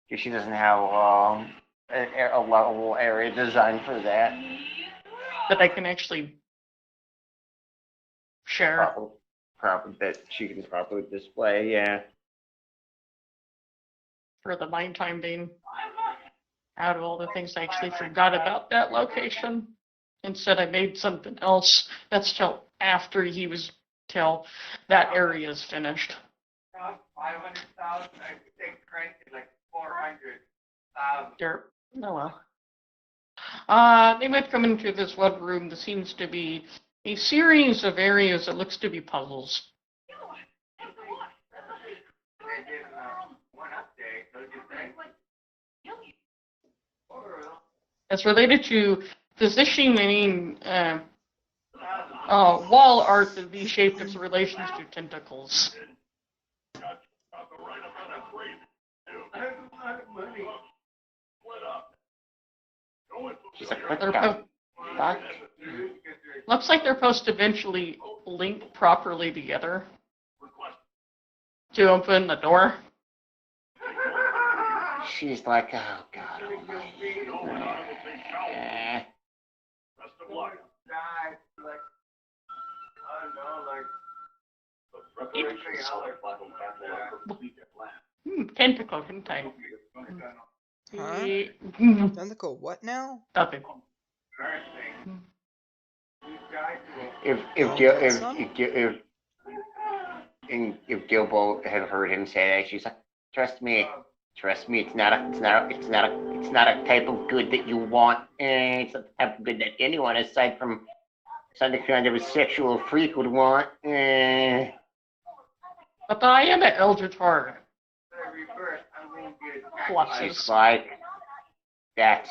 because she doesn't have a level area designed for that. That I can actually share. Proper that she can properly display. Yeah. For the nighttime being. Out of all the things, I actually forgot about that location. Instead, I made something else. That's till after till that area is finished. 500,000. I think Frank is like 400,000. Oh well. They might come into this one room. There seems to be a series of areas that looks to be puzzles. They did one update, don't you think? It's related to positioning wall art that these shaped its relations to tentacles. She's like, what the fuck? Looks like they're supposed to eventually link properly together to open the door. She's like, oh god almighty. Tentacle hentai. Huh? Tentacle what now? Nothing. If Gilbo had heard him say that, she's like, trust me, it's not a type of good that you want. It's not the type of good that anyone aside from some kind of a sexual freak would want. But I am an Eldritch Horror. She's like, that's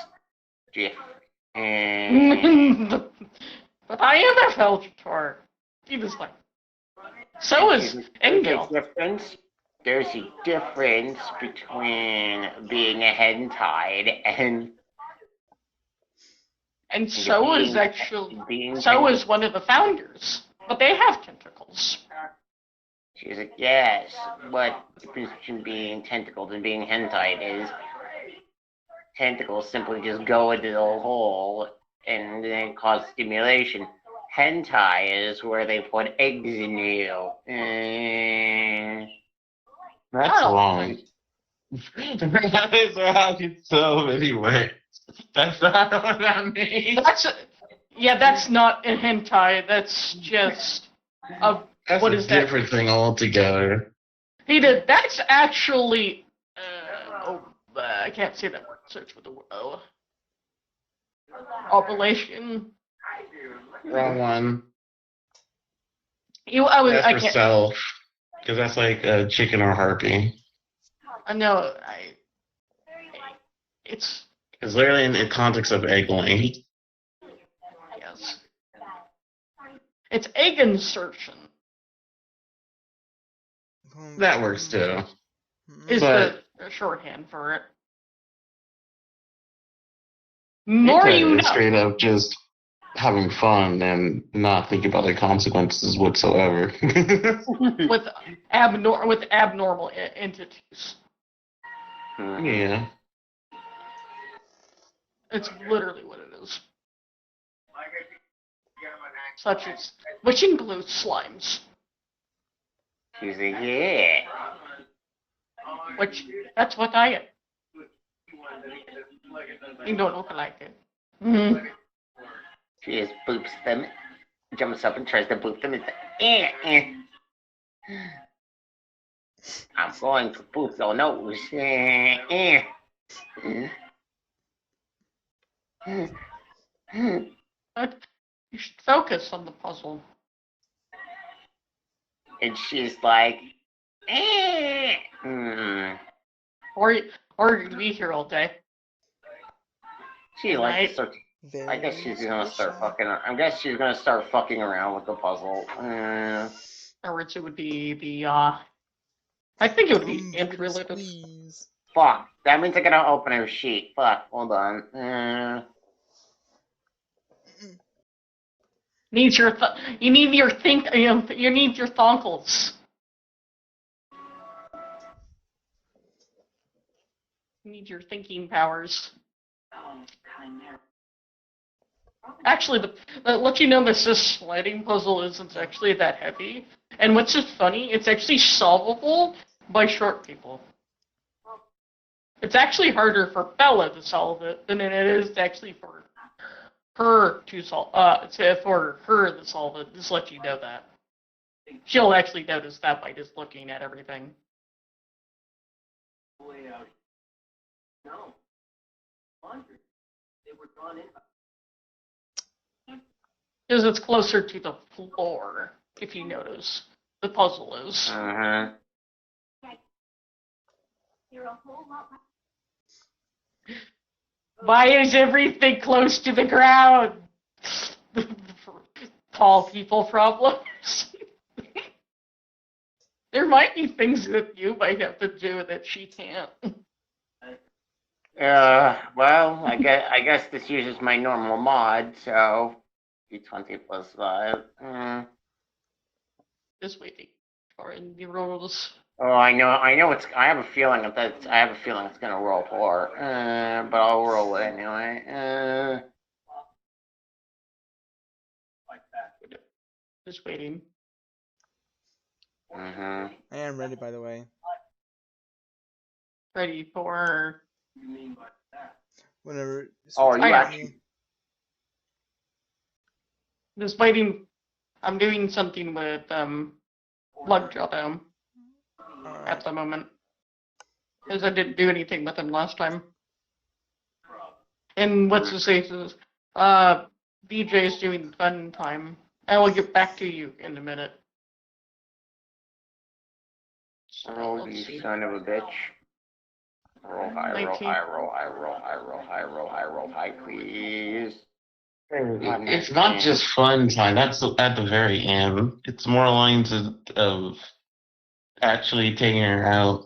different. But I am an Eldritch Horror. He was like, so is Engel. There's a difference between being a hentai and so is one of the founders. But they have tentacles. She's like, yes, but the difference between being tentacled and being hentai is tentacles simply just go into the hole and then cause stimulation. Hentai is where they put eggs in you. That's wrong. That is wrong in so many ways. That's not what that means. That's not a hentai. That's just a. That's what a is different thing altogether. That's actually. I can't say that word. Search for the word. Ovulation. Wrong one. That's for self. Because that's like a chicken or harpy. No, it's literally in the context of egg laying. Yes. It's egg insertion. That works too. Is the shorthand for it. More you know. Straight up just having fun and not thinking about the consequences whatsoever. with abnormal entities. Yeah. It's literally what it is. Such as, which includes slimes. She's like, yeah. That's what I am. You don't look like it. Mm-hmm. She just boops them, jumps up and tries to boop them. It's like, I'm going to boop your nose. But you should focus on the puzzle. And she's like, Or you'd be here all day. She likes to start. I guess she's gonna start fucking. I guess she's gonna start fucking around with the puzzle. Or it would be the. I think it would be int-related. Fuck. That means I gotta open her sheet. Fuck. Hold on. You need your thonkles. You need your thinking powers. Actually, let you know this sliding puzzle isn't actually that heavy. And what's just funny, it's actually solvable by short people. It's actually harder for Bella to solve it than it is actually for her to solve. For her to solve it. Just let you know that. She'll actually notice that by just looking at everything. No. 100. They were gone in. Because it's closer to the floor, if you notice. The puzzle is. Uh-huh. Why is everything close to the ground? Tall people problems. There might be things that you might have to do that she can't. Well, I guess this uses my normal mod, so D20 plus 5. Just waiting for the rolls. Oh, I know I have a feeling it's gonna roll 4. But I'll roll it anyway. Just waiting. Mm-hmm. I am ready, by the way. Ready for. You mean by that? Whenever. Oh, are you I know. actually? Just waiting. I'm doing something with Lug Drawdown at Alright. the moment. Because I didn't do anything with him last time. And what's the say is BJ's doing fun time. I will get back to you in a minute. So, Oh, let's you see. son of a bitch. Roll high, roll 19. high, roll high, roll high, roll high, roll high, roll high, please. It's not just fun time. That's at the very end. It's more lines of actually taking her out,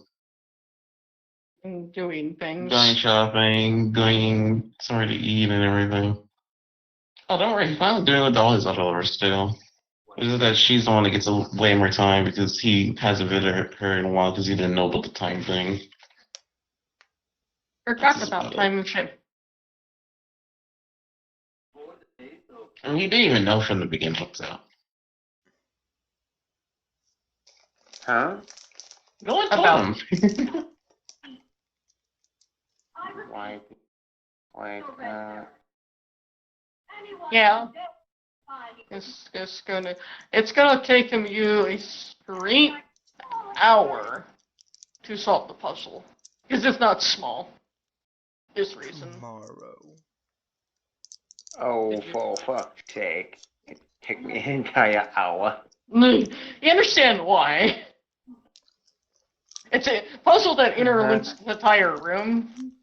And doing things. going shopping, going somewhere to eat and everything. Oh, don't worry. I'm doing with all his other still. It's just that she's the one that gets way more time because he hasn't visited her in a while because he didn't know about the time thing. Forgot about time shift. I mean, he didn't even know from the beginning, so. Huh? Go and tell About- him. Why? Wait, Yeah. It's gonna take you a straight hour to solve the puzzle. Because it's not small. This reason. Tomorrow. oh, for fuck's sake. It took me an entire hour. You understand why. It's a puzzle that interlinks the entire room.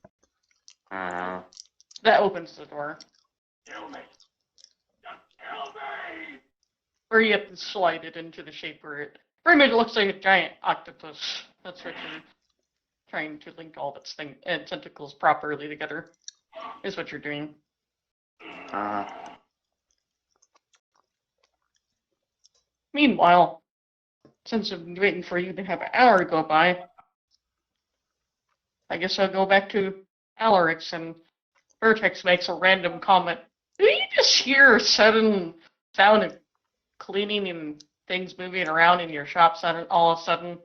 Uh-huh. That opens the door. Kill me. Just kill me. Where you have to slide it into the shape where it pretty much looks like a giant octopus. That's what you're trying to link all of its tentacles properly together. Is what you're doing. Meanwhile, since I'm waiting for you to have an hour go by, I guess I'll go back to Alarix, and Vertex makes a random comment. Do you just hear a sudden sound of cleaning and things moving around in your shop all of a sudden?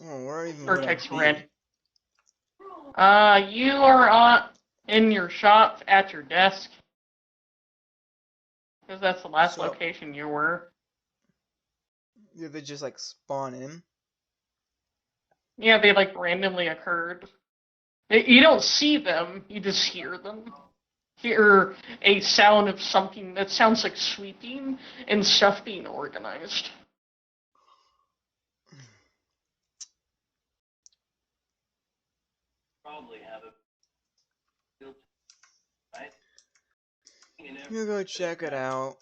Oh, where even would I Vertex be? ran. You are in your shop at your desk. Because that's the last So- location you were. Did they just like spawn in? Yeah, they like randomly occurred. You don't see them, you just hear them. Hear a sound of something that sounds like sweeping and stuff being organized. Probably have it. Built, right? You go check it out.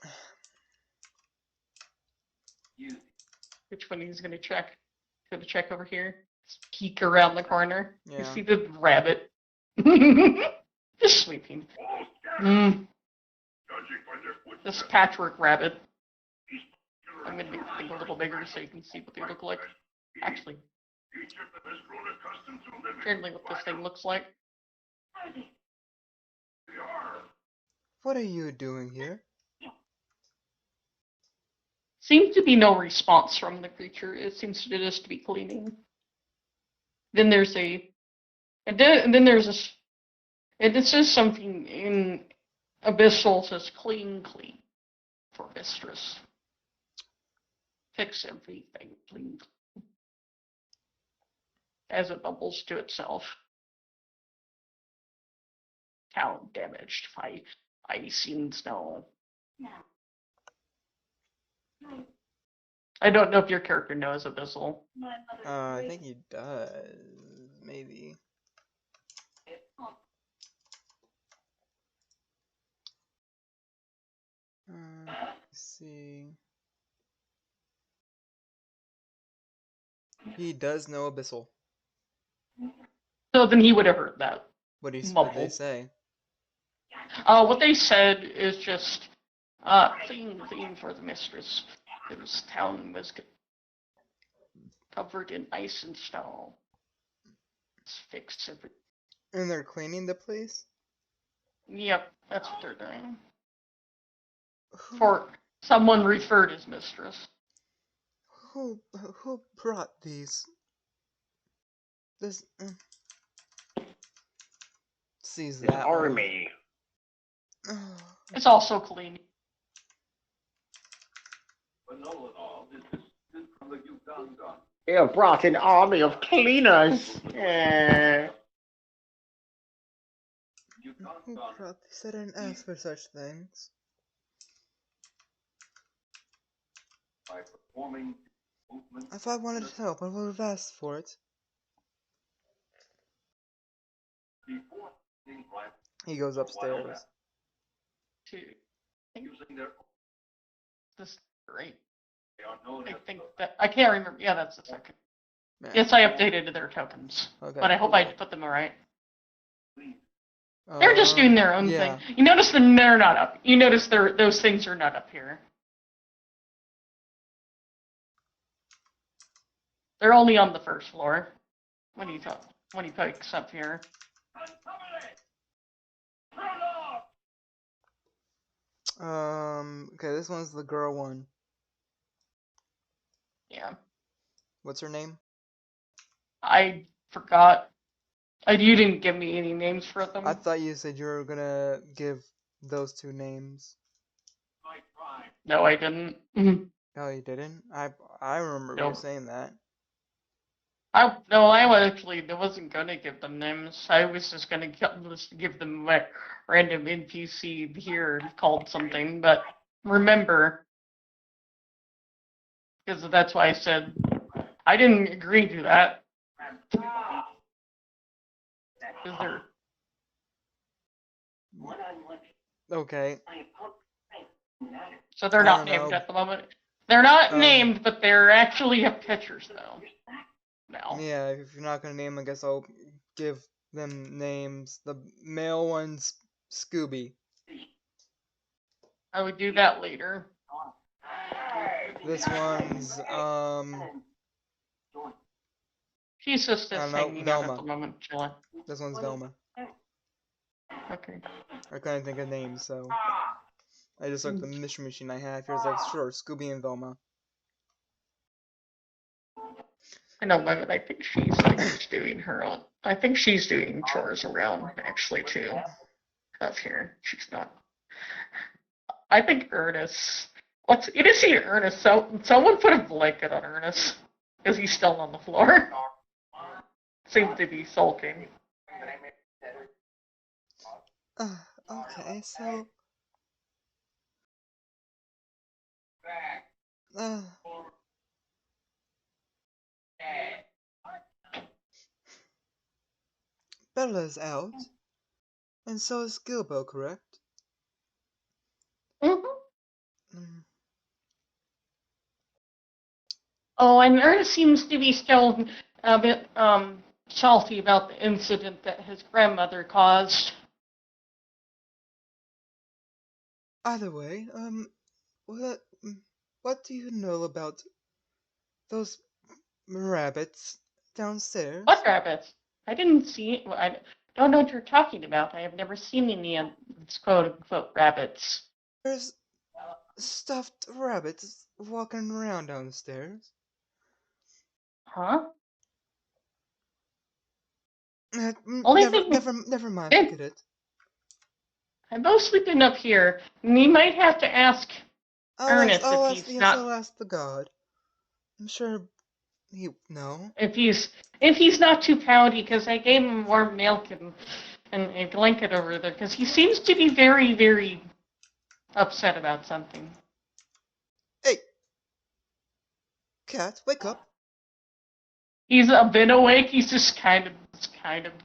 You. Which one he's gonna check? Gonna check over here. Just peek around the corner. You Yeah. see the rabbit. Just sweeping. This patchwork rabbit. I'm gonna make the thing a little bigger so you can see what they look like. Actually, Generally what this thing looks like. What are you doing here? Seems to be no response from the creature. It seems to just be cleaning. Then there's a, and then there's this, and it says something in Abyssal says clean for mistress. Fix everything, clean. As it bubbles to itself. Town damaged by ice and snow. I don't know if your character knows Abyssal. I think he does. Maybe. Let's see. He does know Abyssal. So then he would have heard that. What do they Mumble. say? What they said is just, clean for the mistress. This town was covered in ice and snow. Let's fix everything. And they're cleaning the place? Yep, that's what they're doing. Who, For someone referred as mistress. who brought these? This sees This that one. army. It's also clean. You brought an army of cleaners. Who brought this? I didn't ask for such things. If I wanted help, I would have asked for it. He goes upstairs. This is great. I think that I can't remember. Yeah, that's the second. Man. Yes, I updated their tokens, Okay. but I hope I put them right. They're just doing their own yeah. thing. You notice they're not up. You notice those things are not up here. They're only on the first floor. When he pokes up here. Okay, this one's the girl one. Yeah. What's her name? I forgot. You didn't give me any names for them. I thought you said you were gonna give those two names. No, I didn't. Mhm. Oh, you didn't? I remember you Nope. saying that. I wasn't gonna give them names. I was just gonna give them a random NPC here called something. But remember, because that's why I said I didn't agree to that. Okay. So they're I not don't named know. at the moment. They're not Um, named, but they're actually have pictures though. Now. Yeah, if you're not gonna name them, I guess I'll give them names. The male one's Scooby. I would do that later. This one's She's just I don't know, hanging out at Velma. the moment, chilling. This one's Velma. Okay. I couldn't think of names, so I just looked at the mission machine I have. Here's like, sure, Scooby and Velma. I know, but I think she's like doing her own. I think she's doing chores around actually too. Up here, she's not. I think Ernest. You didn't see Ernest? Someone put a blanket on Ernest because he's still on the floor. Seems to be sulking. Okay, so Bella's out, and so is Gilbo, correct? Mm-hmm. Oh, and Ernest seems to be still a bit salty about the incident that his grandmother caused. Either way, what do you know about those rabbits downstairs. What rabbits? I didn't see. I don't know what you're talking about. I have never seen any of these quote-unquote rabbits. There's stuffed rabbits walking around downstairs. Huh? Never, never mind. Eh. Forget it. I've mostly been up here, and we might have to ask Ernest if he's not. I'll ask the god. I'm sure he no. If he's not too pouty, because I gave him warm milk and a blanket over there, because he seems to be very, very upset about something. Hey, cat, wake up. He's a bit awake. He's just kind of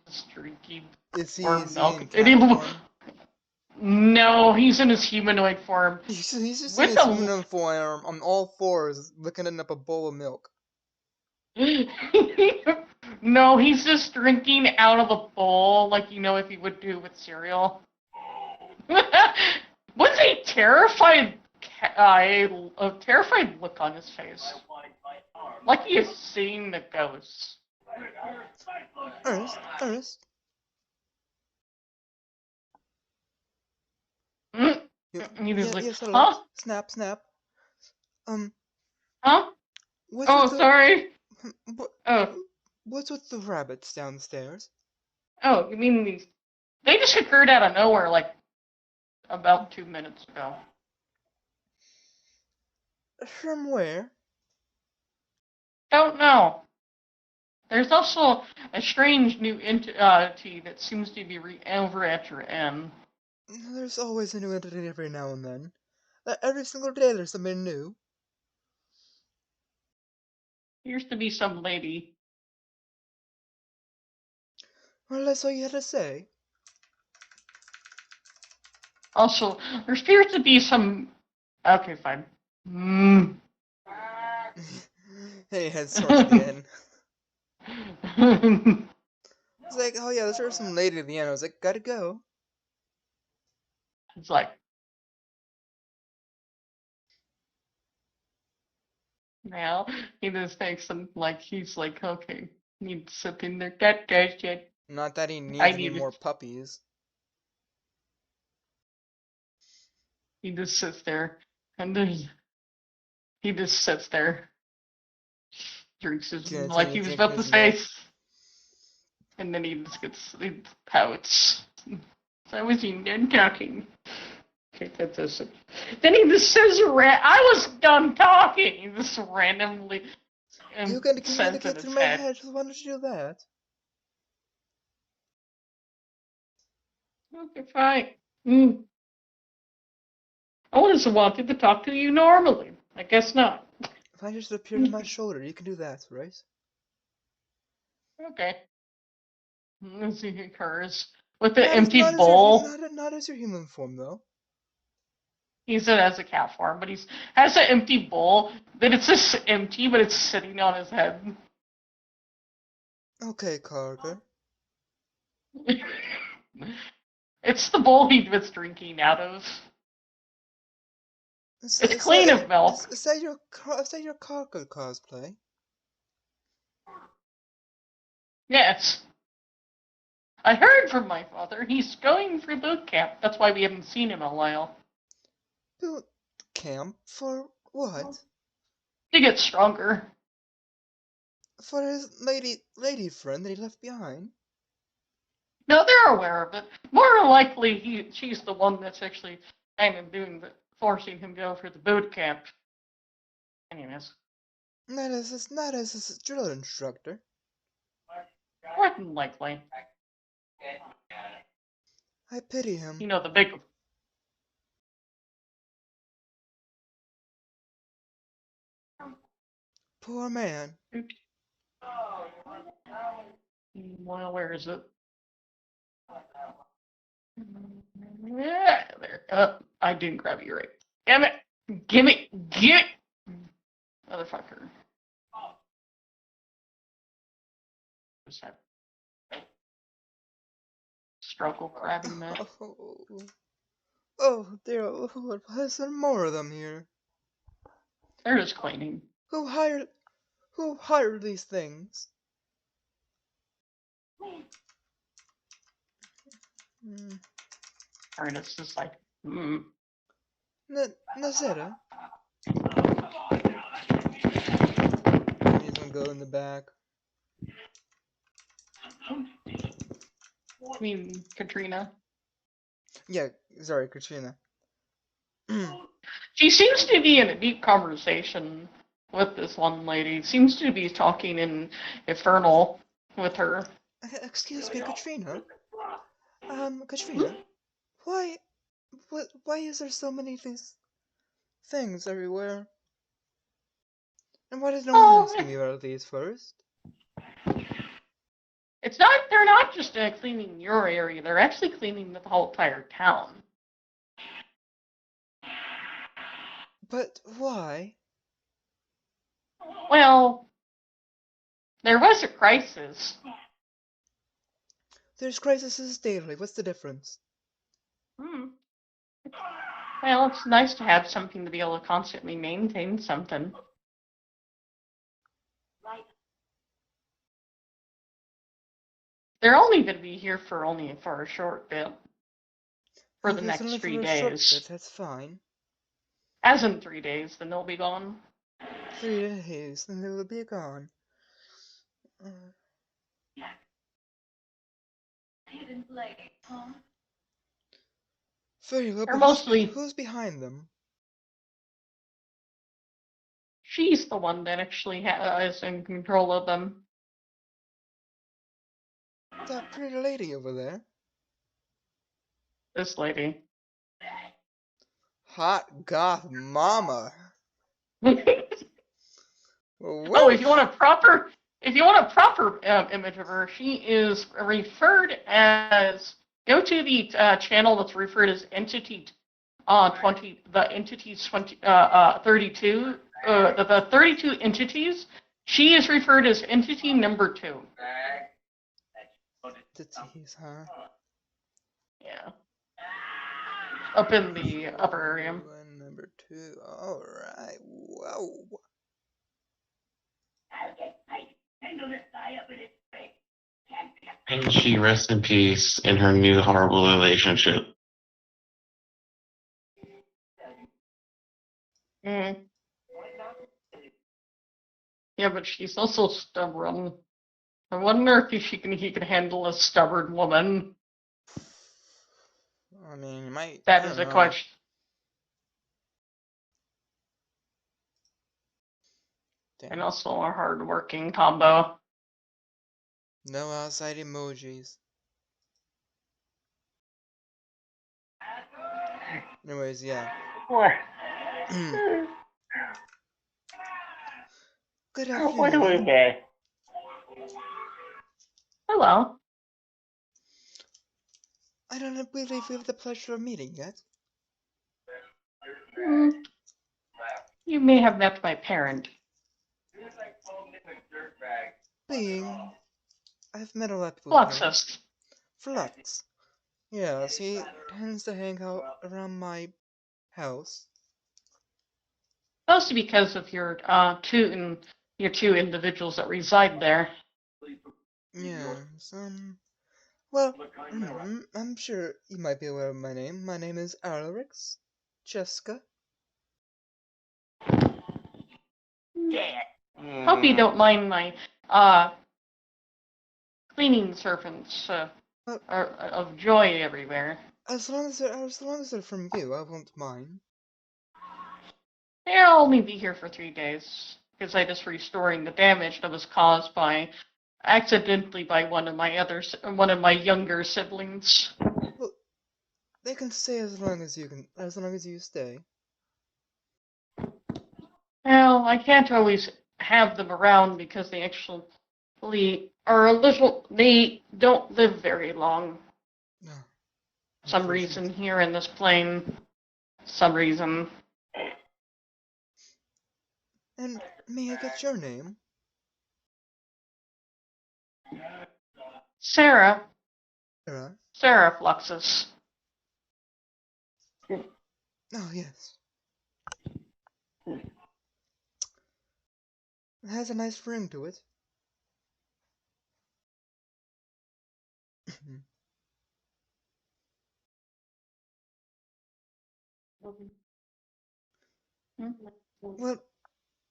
just drinking Is he warm milk. in cat form? No, he's in his humanoid form. He's just With in his a- humanoid form on all fours, looking up a bowl of milk. No, he's just drinking out of the bowl, like if he would do with cereal. What's a terrified look on his face? Like he is seeing the ghosts. Ernest. Mm. He was like, huh? Snap. Huh? What's Oh, with the, sorry. What, Oh, what's with the rabbits downstairs? oh, you mean these? They just occurred out of nowhere, like about 2 minutes ago. From where? Don't know. There's also a strange new entity that seems to be over at your end. There's always a new entity every now and then. Every single day there's something new. Appears to be some lady. Well, that's all you had to say. Also, there appears to be some. Okay, fine. Hey, head source again. It's like, oh yeah, there's some lady at the end. I was like, gotta go. It's like. Now, he just takes them like he's like, okay, need something there. That guy's shit. Not that he needs I any need more it. puppies. He just sits there, and then he just sits there, drinks his Continue like he was drinking about to his say, milk. and then he pouts. So I was done talking. Okay, that does it. Then he just says, I was done talking. He just randomly You can says communicate in through his my head. head, so why don't you do that? Okay, fine. I always wanted to talk to you normally. I guess not. If I just appeared on my shoulder, you can do that, right? Okay. As he occurs with the Not as- empty not as your- bowl. not as your human form, though. He's in as a cat form, but he's has an empty bowl that it's just empty, but it's sitting on his head. Okay, Carter. It's the bowl he was drinking out of. It's clean of milk. Is that your Carter cosplay? Yes. I heard from my father he's going for boot camp. That's why we haven't seen him in a while. Boot camp for what? To get stronger. For his lady friend that he left behind. No, they're aware of it. More likely, she's the one that's actually kind of forcing him to go for the boot camp. Anyways, Not as his drill instructor. more than likely. I pity him. The big. Poor man. Well, where is it? Yeah, there. I didn't grab you right. Damn it! Give it! Motherfucker. What's that? Struggle grabbing that. Oh dear Lord, why is there more of them here? They're just cleaning. Who hired these things? Mm, Ernest is like, Nazetta. He's gonna go in the back. I mean, Katrina. Yeah, sorry, Katrina. She seems to be in a deep conversation with this one lady. Seems to be talking in Infernal with her. Excuse me, Katrina. Katrina, why, why is there so many of these things everywhere? And why did no one Oh, ask me about these first? it's not. They're not just cleaning your area. They're actually cleaning the whole entire town. But why? Well, there was a crisis. There's crises daily. What's the difference? Hmm. Well, it's nice to have something to be able to constantly maintain something. They're only going to be here for a short bit. For If the it's next only 3 for a short days. bit, that's fine. As in 3 days, then they'll be gone. 3 days, then they will be gone. Uh, very well, Or but mostly, who's behind them? she's the one that actually is in control of them. That pretty lady over there. This lady. Hot goth mama. Oh, Woof. if you want a proper image of her, she is referred as. Go to the channel that's referred as Entity 20. The entities 32. The 32 entities. She is referred as entity number 2. The tease, huh? Yeah. Up in the upper area. And number 2. Alright. Whoa. And she rests in peace in her new horrible relationship. Mm. Yeah, but she's also stubborn. I wonder if he can handle a stubborn woman. I mean, you might. I That is don't a know. question. Damn. And also a hard-working combo. No outside emojis. Anyways, yeah. What? Good What do we afternoon. get? Hello. I don't believe we have the pleasure of meeting yet. You may have met my parent. I've met a lot of people's parents. Fluxus. Flux. Yes, he tends to hang out around my house. Mostly because of your two individuals that reside there. Yes, well, I'm sure you might be aware of my name. My name is Alarix Cheska. Yeah. Hope you don't mind my cleaning servants of joy everywhere. As long as they're from you, I won't mind. They'll only be here for 3 days because I'm just restoring the damage that was caused by accidentally by one of my younger siblings. Well, they can stay as long as you stay. Well, I can't always have them around because they actually are a little. They don't live very long. No. Some reason here in this plane. Some reason. And may I get your name? Sarah. Sarah. Sarah Fluxus. Oh, yes. It has a nice ring to it. Well,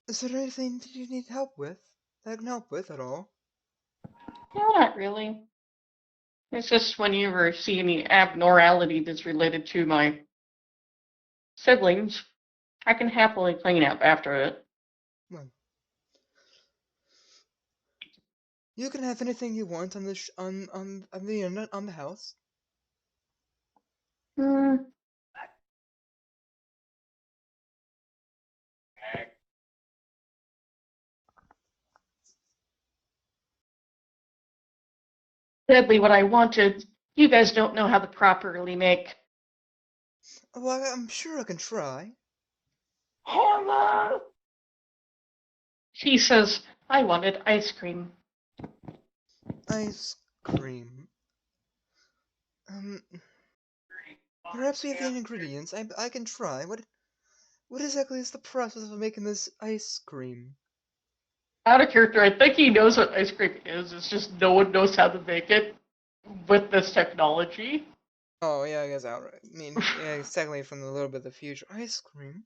is there anything that you need help with? That I can help with at all? No, not really. It's just when you ever see any abnormality that's related to my siblings, I can happily clean up after it. Well, you can have anything you want on the on the internet on the house. Hmm. Sadly, what I wanted, you guys don't know how to properly make. Well, I'm sure I can try. Hello. She says, I wanted ice cream. Ice cream. Um, perhaps we have the ingredients. I can try. What exactly is the process of making this ice cream? Out of character, I think he knows what ice cream is. It's just no one knows how to make it with this technology. Oh yeah, I guess outright. I mean, yeah, it's technically from a little bit of the future. Ice cream.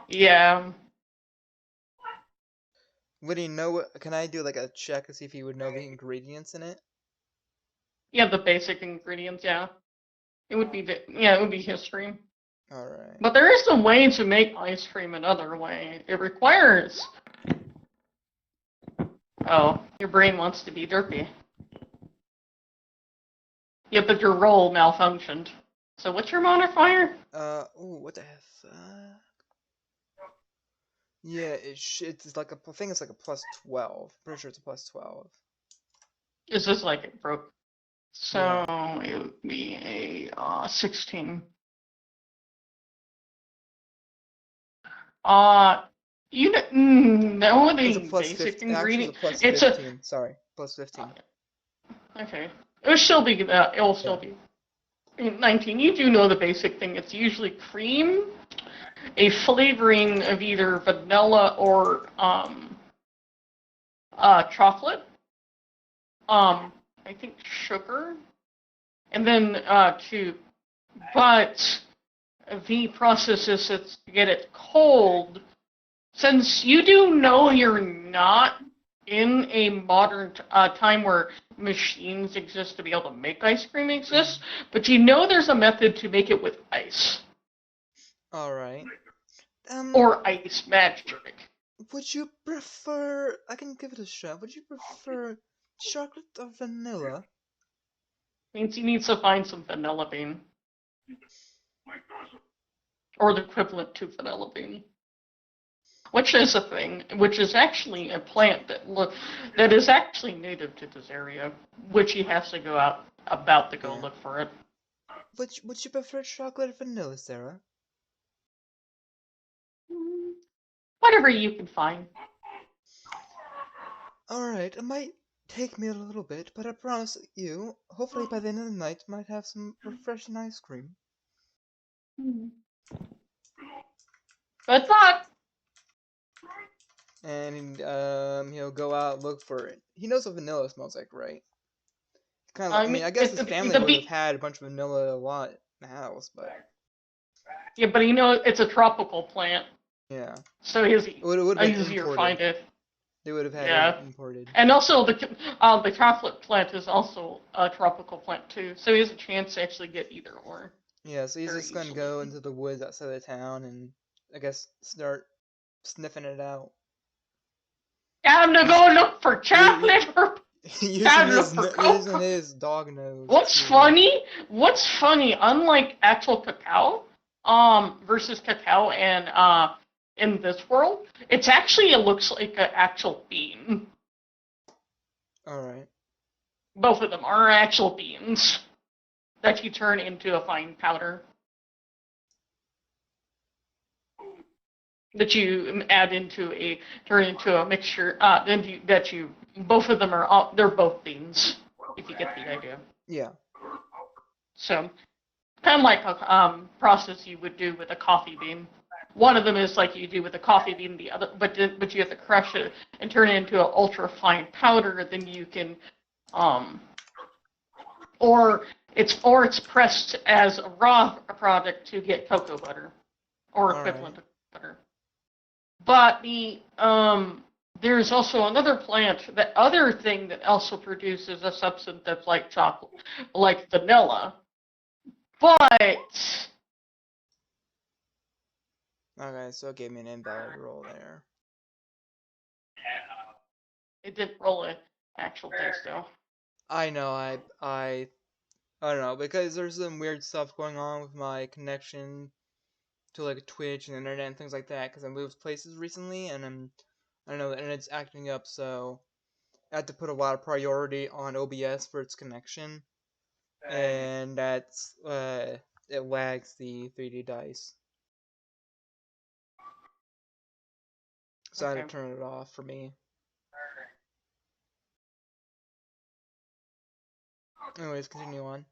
Yeah. Would he know what? Can I do like a check to see if he would know the ingredients in it? Yeah, the basic ingredients, yeah. It would be it would be history. All right. But there is a way to make ice cream another way. It requires. Oh, your brain wants to be derpy. Yeah, but your roll malfunctioned. So what's your modifier? Oh, what the heck? Yeah, it's like I think it's like a +12. Pretty sure it's a +12. Is this like it broke? So Yeah. it would be a 16. You know It's a the plus basic 15. Actually, ingredient. it's a It's a +15. Sorry, +15. okay. It will still be it will still be 19. You do know the basic thing. It's usually cream, a flavoring of either vanilla or chocolate. I think sugar, and then but the process is to get it cold. Since you do know you're not in a modern time where machines exist to be able to make ice cream exist, but you know there's a method to make it with ice. All right. Or ice magic. Would you prefer? I can give it a shot. Would you prefer chocolate or vanilla? Means he needs to find some vanilla bean. Or the equivalent to vanilla bean. Which is a thing, which is actually a plant that is actually native to this area, which he has to go out about to go look for it. Would you prefer chocolate or vanilla, Sarah? Whatever you can find. Alright, it might take me a little bit, but I promise you, hopefully by the end of the night, might have some refreshing ice cream. Good luck! And he'll go out and look for it. He knows what vanilla smells like, right? Kind of. I mean, I guess his family would have had a bunch of vanilla a lot in the house, but yeah, but you know it's a tropical plant. Yeah. So his It would have been easier to imported. find it. They would have had Yeah. it imported. And also the chocolate plant is also a tropical plant too, so he has a chance to actually get either or. Yeah, so he's Very just gonna go into the woods outside of town and I guess start sniffing it out. Time to go look for chocolate or using his dog nose. What's funny, unlike actual cacao, versus cacao and in this world, it looks like an actual bean. Alright. Both of them are actual beans that you turn into a fine powder. That you turn into a mixture, both of them they're both beans, if you get the idea. Yeah. So, kind of like a process you would do with a coffee bean. One of them is like you do with a coffee bean, the other, but you have to crush it and turn it into an ultra fine powder. Then you can it's pressed as a raw product to get cocoa butter or All equivalent of butter. But there's also another plant, that other thing that also produces a substance that's like chocolate, like vanilla. But Okay, so it gave me an invalid roll there. it didn't roll an actual taste though. I know, I don't know, because there's some weird stuff going on with my connection to like Twitch and internet and things like that, because I moved places recently, and I don't know, the internet's acting up, so I had to put a lot of priority on OBS for its connection, and that's, it lags the 3D dice. So I had Okay. to turn it off for me. Anyways, continue on.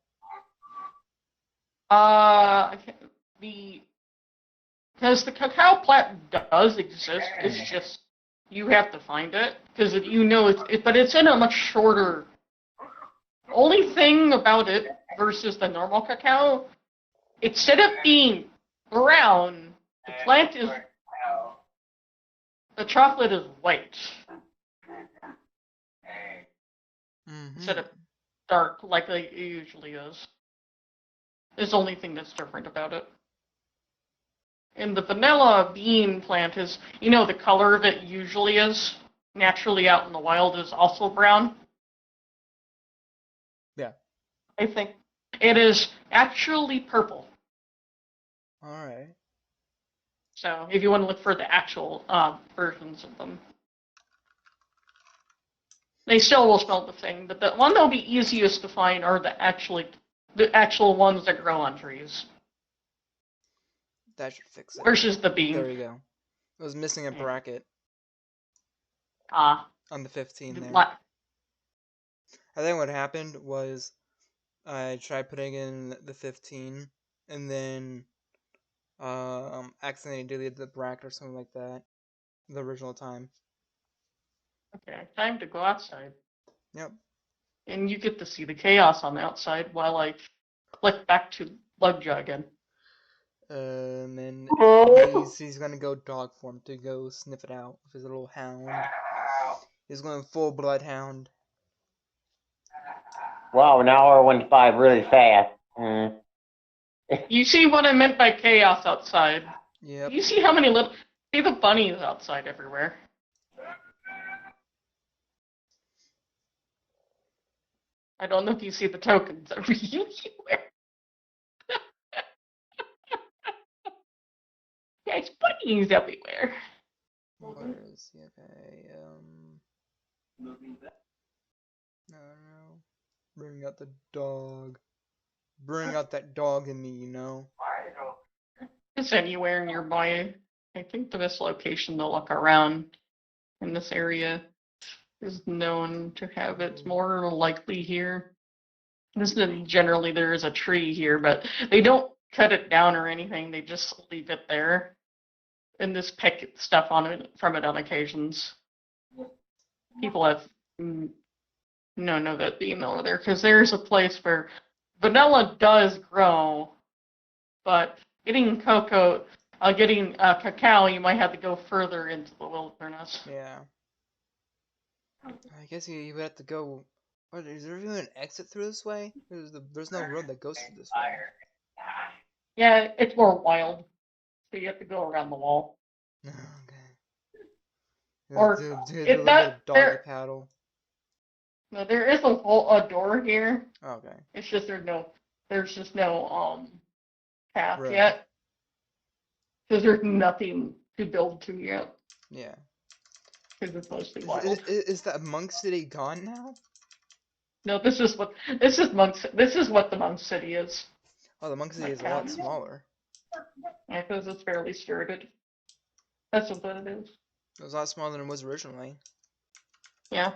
Because the cacao plant does exist, it's just you have to find it because but it's in a much shorter. Only thing about it versus the normal cacao, instead of being brown, the chocolate is white instead of dark like it usually is. It's the only thing that's different about it. And the vanilla bean plant is, the color of it usually is naturally out in the wild is also brown. Yeah. I think it is actually purple. Alright. So if you want to look for the actual versions of them, they still will smell the thing. But the one that'll be easiest to find are the actual ones that grow on trees. That should fix it. Versus the bean. There you go. It was missing a bracket on the 15 there. I think what happened was I tried putting in the 15 and then accidentally deleted the bracket or something like that. The original time. Okay, time to go outside. Yep. And you get to see the chaos on the outside while I click back to Lugja again. And he's gonna go dog form to go sniff it out with his little hound. He's going full bloodhound. Wow, an hour went by really fast. You see what I meant by chaos outside? Yep. You see see the bunnies outside everywhere. I don't know if you see the tokens everywhere. There's bunnies everywhere. Where is he? Okay, no. Bring out the dog. Bring out that dog in me, It's anywhere nearby. I think the best location to look around in this area is known to have it's more likely here. Generally there is a tree here, but they don't cut it down or anything. They just leave it there and just pick stuff from it on occasions. People have know that being over there because there's a place where vanilla does grow, but getting cacao, you might have to go further into the wilderness. Yeah. I guess you would have to go. What, is there even an exit through this way? There's no road that goes through this way. Yeah, it's more wild, so you have to go around the wall. Okay. Or do a it- little that- bit of doggy there- paddle. No, there is a door here. Okay. It's just there's just no path Right. yet, because there's nothing to build to yet, Yeah. because it's mostly wild. Is that Monk City gone now? No, this is what the Monk City is. Oh, the Monk City My is a lot town. smaller. Yeah, because it's fairly skirted. That's what it is. It was a lot smaller than it was originally. Yeah,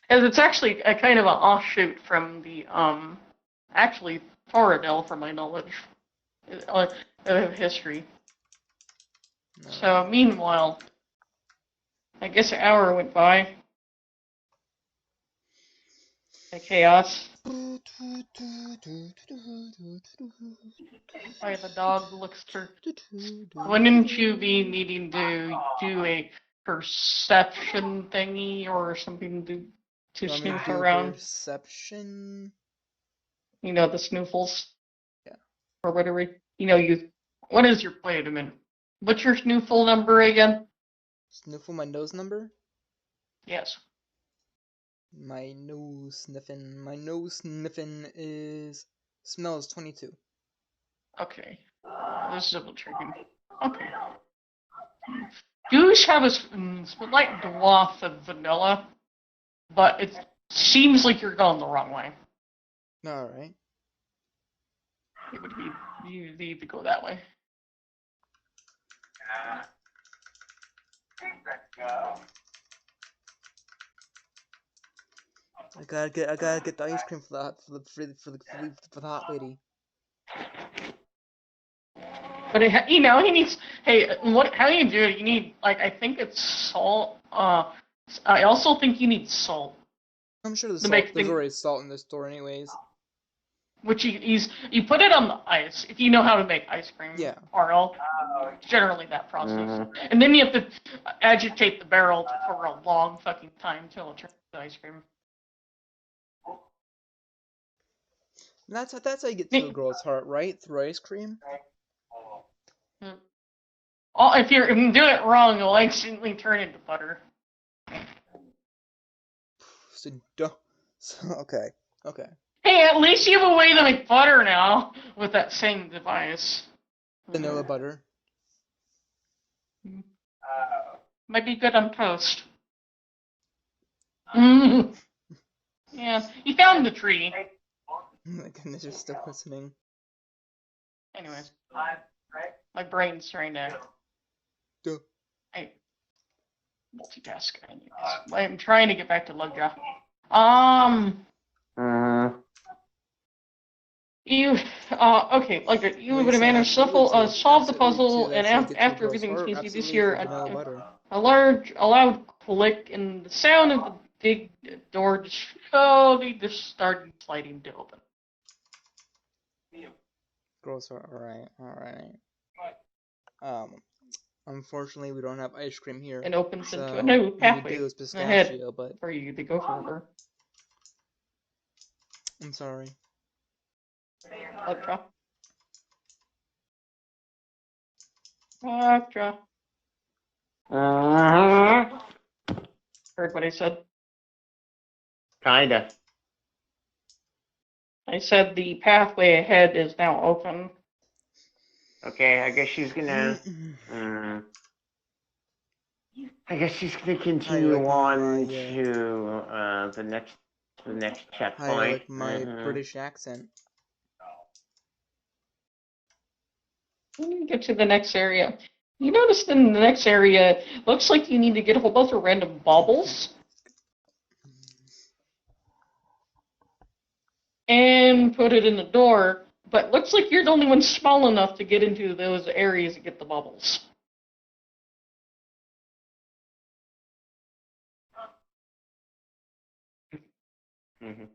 and it's actually a kind of an offshoot from the actually Toradel, from my knowledge of history. No. So meanwhile, I guess an hour went by. The chaos. Why the dog looks for. Wouldn't you be needing to do a perception thingy or something to Want me to snoop do around? perception? You know, the snoofles? Yeah. Or whatever. You know, what is your, wait a minute. What's your snoofle number again? Sniffle my nose number? Yes. My nose sniffing is smells 22. Okay. This is double checking. Okay. Douche have a slight dwarf of vanilla, but it seems like you're going the wrong way. Alright. It would be, you need to go that way. I gotta get the ice cream for the hot lady. But he needs. Hey, how do you do it? You need, like, I think it's salt. I also think you need salt, I'm sure To make there's things- already salt in the store anyways. which you put it on the ice if you know how to make ice cream. Yeah. RL. Generally that process, Mhm. and then you have to agitate the barrel for a long fucking time till it turns to ice cream. That's how you get to a girl's heart, right? Through ice cream. Oh, if you do it wrong, you'll instantly turn into butter. So okay. Hey, at least you have a way to make butter now with that same device. Vanilla butter. Might be good on toast. Mm. Yeah, you found the tree. My goodness, you're still listening. Anyways, my brain's trying to. Duh. Hey, multitask. I'm trying to get back to Lugja. Mhm. You, okay, like you would have managed to solve the puzzle, and after everything's easy this year, a loud click and the sound of the big door just slowly just started sliding to open. Girls heart. Alright. Unfortunately, we don't have ice cream here. And opens So into a new what pathway we do is ahead pistachio, but for you to go further. I'm sorry. Lugja. Lugja. Mhm. Heard what I said? Kinda. I said the pathway ahead is now open. Okay, I guess she's gonna. I guess she's gonna continue like on my, to the next I checkpoint. like my Mhm. British accent. When you get to the next area, you notice in the next area, looks like you need to get a whole bunch of random baubles and put it in the door, but looks like you're the only one small enough to get into those areas and get the bubbles. Mhm.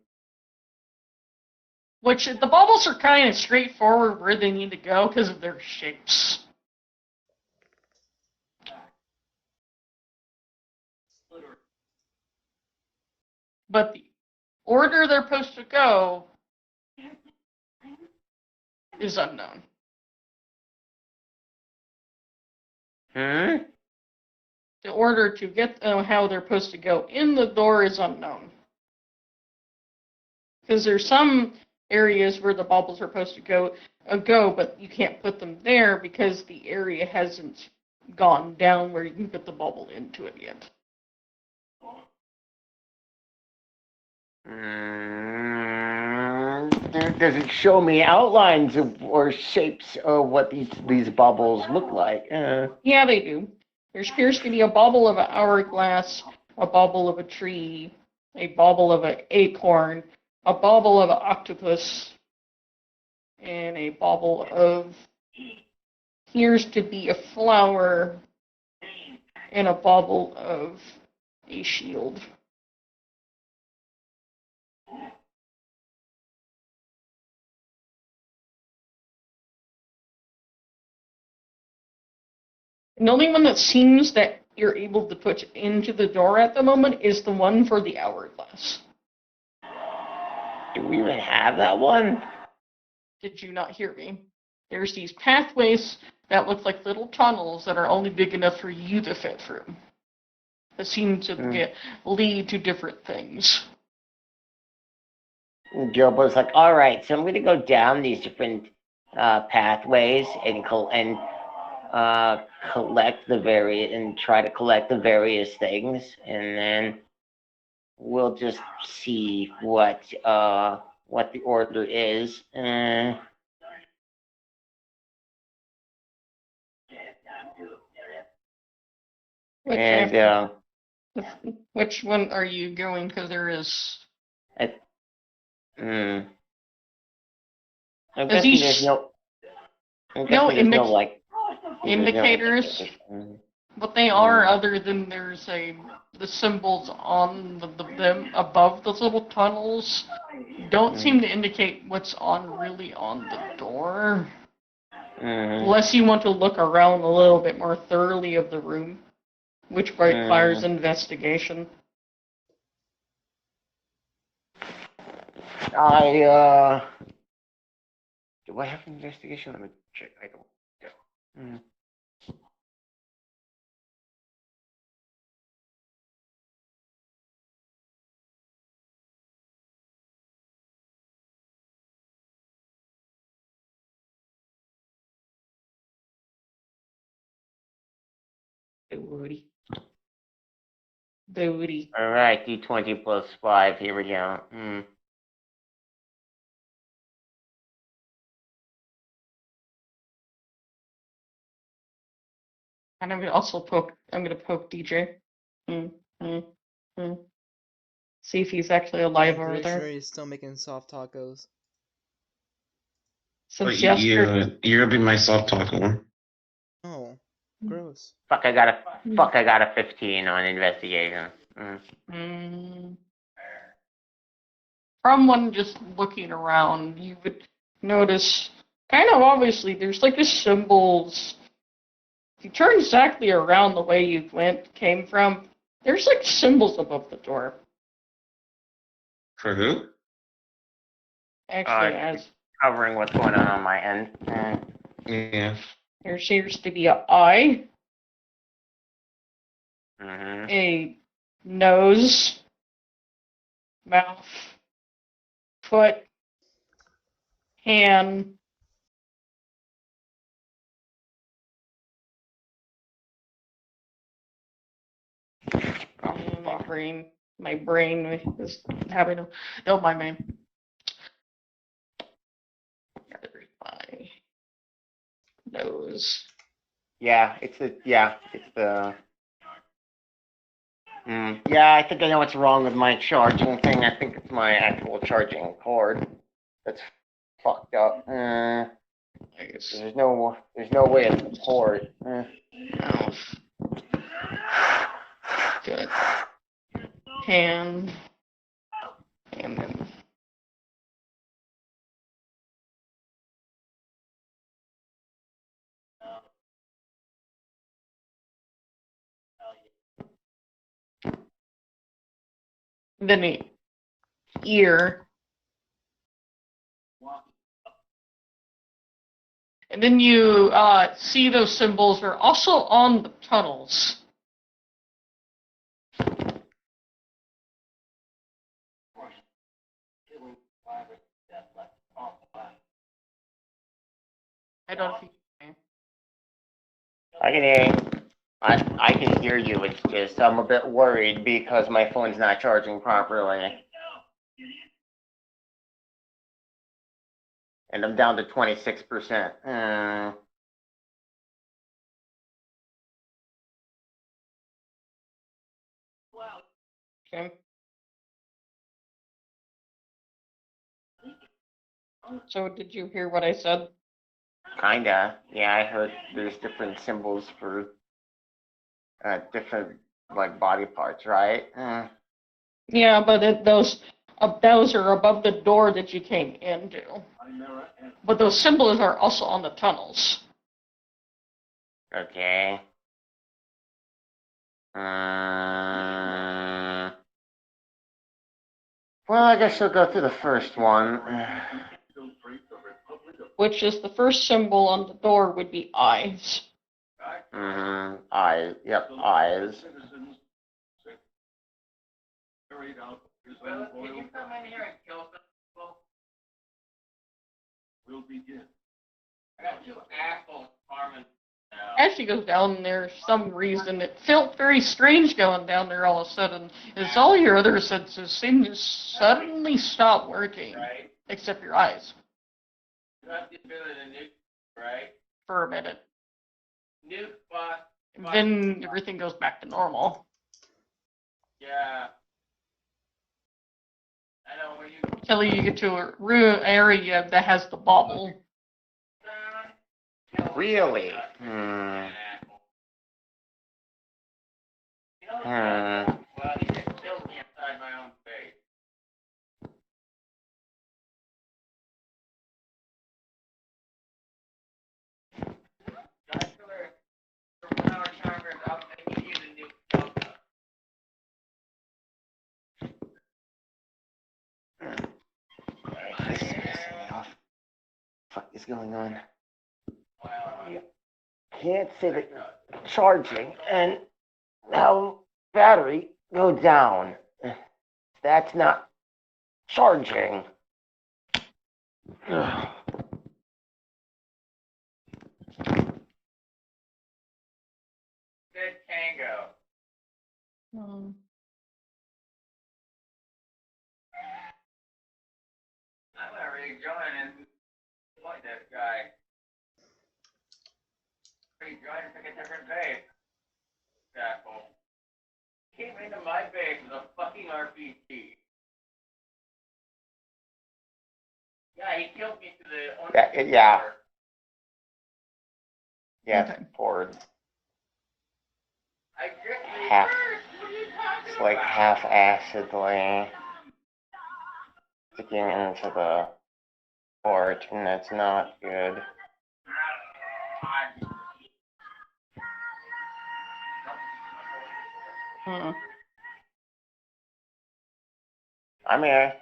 Which, the bubbles are kind of straightforward where they need to go because of their shapes. But the order they're supposed to go is unknown. Hmm? The order to get how they're supposed to go in the door is unknown. Because there's some areas where the bubbles are supposed to go, but you can't put them there because the area hasn't gone down where you can put the bubble into it yet. Does it show me outlines of or shapes of what these bubbles look like? Yeah, they do. There appears to be a bubble of an hourglass, a bubble of a tree, a bubble of an acorn, a bubble of an octopus, and a bubble of appears to be a flower, and a bubble of a shield. And the only one that seems that you're able to put into the door at the moment is the one for the hourglass. Do we even have that one? Did you not hear me? There's these pathways that look like little tunnels that are only big enough for you to fit through. That seem to lead to different things. Gilbo's like, all right, so I'm going to go down these different pathways and collect the try to collect the various things, and then we'll just see what the order is. Which one are you going? Because there is. I'm guessing there's no. Indicators. What they are, other than there's the symbols on them above those little tunnels, don't seem to indicate what's really on the door. Unless you want to look around a little bit more thoroughly of the room, which requires investigation. Do I have investigation? Let me check. I don't. Booty. All right, D20 plus 5. Here we go. And I'm gonna also poke. I'm gonna poke DJ. See if he's actually alive I'm over pretty there. sure he's still making soft tacos. Since yesterday. You're gonna be my soft taco. Oh, gross. Fuck! I got a 15 on investigation. From one just looking around, you would notice, kind of obviously, there's like the symbols. If you turn exactly around the way you came from, there's like symbols above the door. For who? Actually, as Covering what's going on my end. Yeah. there seems to be an eye, Mm-hmm. a nose, mouth, foot, hand. My brain is having a. Don't mind me. My nose. Yeah, it's the. Yeah, I think I know what's wrong with my charging thing. I think it's my actual charging cord that's fucked up. There's no way it's the cord. Mouth. Good. Hand. And then. Then the ear. And then you see those symbols are also on the tunnels. I don't think. I can hear you. I can hear you. It's just I'm a bit worried because my phone's not charging properly. And I'm down to 26%. Okay. So did you hear what I said? Kinda. Yeah, I heard there's different symbols for different like body parts, right? Yeah, but those are above the door that you came into. But those symbols are also on the tunnels. Okay. Well, I guess we'll go through the first one. Which is the first symbol on the door would be eyes. Eyes. Yep, eyes. Well, can you come in here and kill some people? We'll begin. I got two assholes farming now. As she goes down there, for some reason it felt very strange going down there all of a sudden. As all your other senses seem to suddenly stop working, Right? except your eyes, You have the ability to nuke, right? for a minute. Nuke boss. Then everything goes back to normal. Yeah. I know when you. Until you get to a room area that has the bubble. Really? Well, he just killed me inside my own face. Jocular, for 1 hour charmers, I'll give you the new Delta. This is pissing me off. Fuck is going on? Well, Can't say that you're charging and how battery go down. That's not charging. Ugh. Good tango. Hmm. I'm not really join and point this guy. Rejoin and pick a different base. Asshole. Came into my base with a fucking RPG. Yeah, he killed me to the Yeah. Yes, Okay. forward. I greatly Half. What are you talking It's like about? half-assedly sticking into the port, and that's not good. Hmm. I'm here.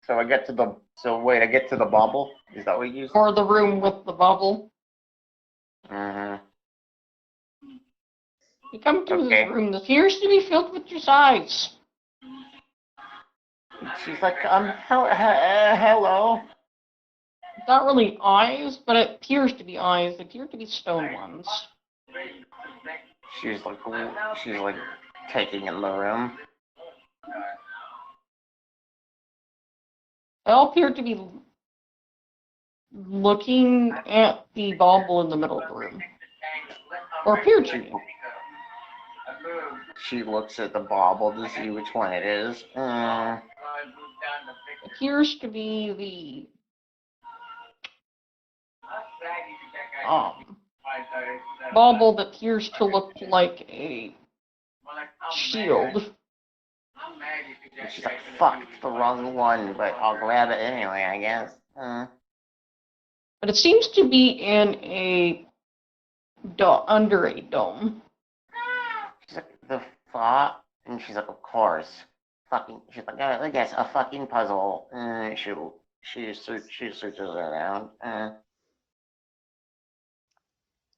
So I get to the. So wait, I get to the bubble. Is that what you? Or the room with the bubble. Mm-hmm. You come to Okay. this room that appears to be filled with your eyes. She's like, hello. It's not really eyes, but it appears to be eyes. They appear to be stone ones. She's like taking in the room. They all appear to be looking at the bauble in the middle of the room. Or appear to be. She looks at the bauble to see which one it is. Appears to be the bauble that appears to look like a shield. She's like, fuck, it's the wrong one, but I'll grab it anyway, I guess. But it seems to be in a under a dome. She's like, the fuck? And she's like, of course. Fucking, she's like, I guess a fucking puzzle. She searches around. That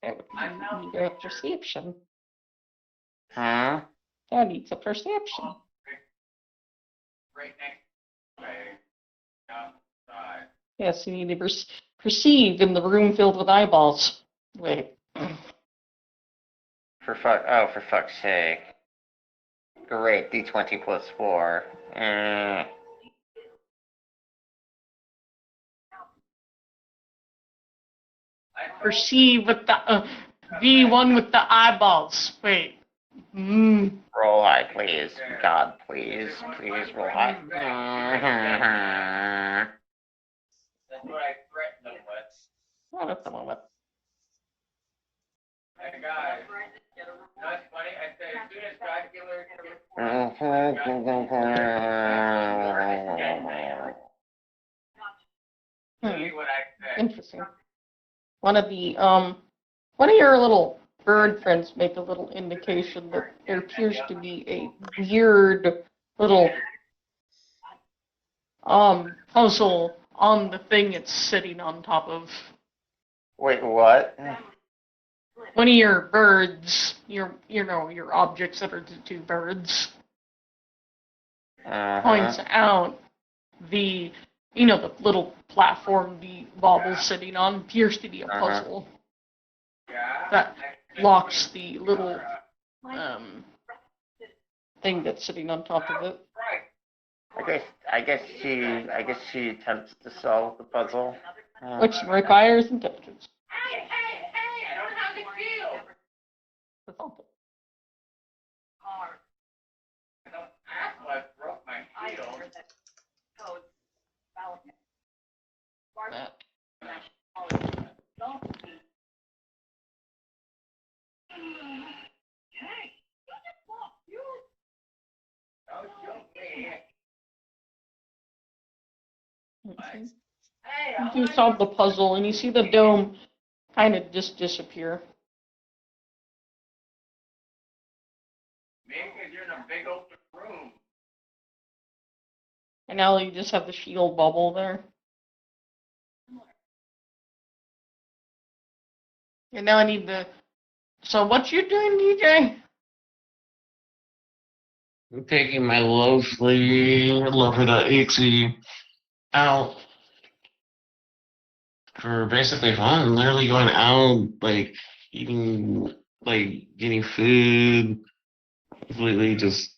would need a perception. Huh? That needs a perception. Right next outside. Yes, you need to perceive in the room filled with eyeballs. Wait. For fuck's sake. Great, D20 plus 4. Perceive with the V1 with the eyeballs. Wait. Roll high, please. God, please. Please roll high. That's what I threatened them with. Not at the moment. Hey guys, that's funny. I said as soon as Jocular tell you what I said. Interesting. One of your little bird friends make a little indication that there appears to be a weird little puzzle on the thing it's sitting on top of. Wait, what? One of your birds, your objects that are the two birds, points out the the little platform the bobble's sitting on appears to be a puzzle that locks the little thing that's sitting on top of it. I guess she attempts to solve the puzzle. Which requires intelligence. Hey, I don't have the feel. That's all. That's why I broke my heel. That. Okay. You solve the puzzle and you see the dome kind of just disappear. Maybe because you're in a big open room. And now you just have the shield bubble there. And now I need the... So what you doing, DJ? I'm taking my lover.exe out for basically fun. Literally going out, like eating, like getting food, completely just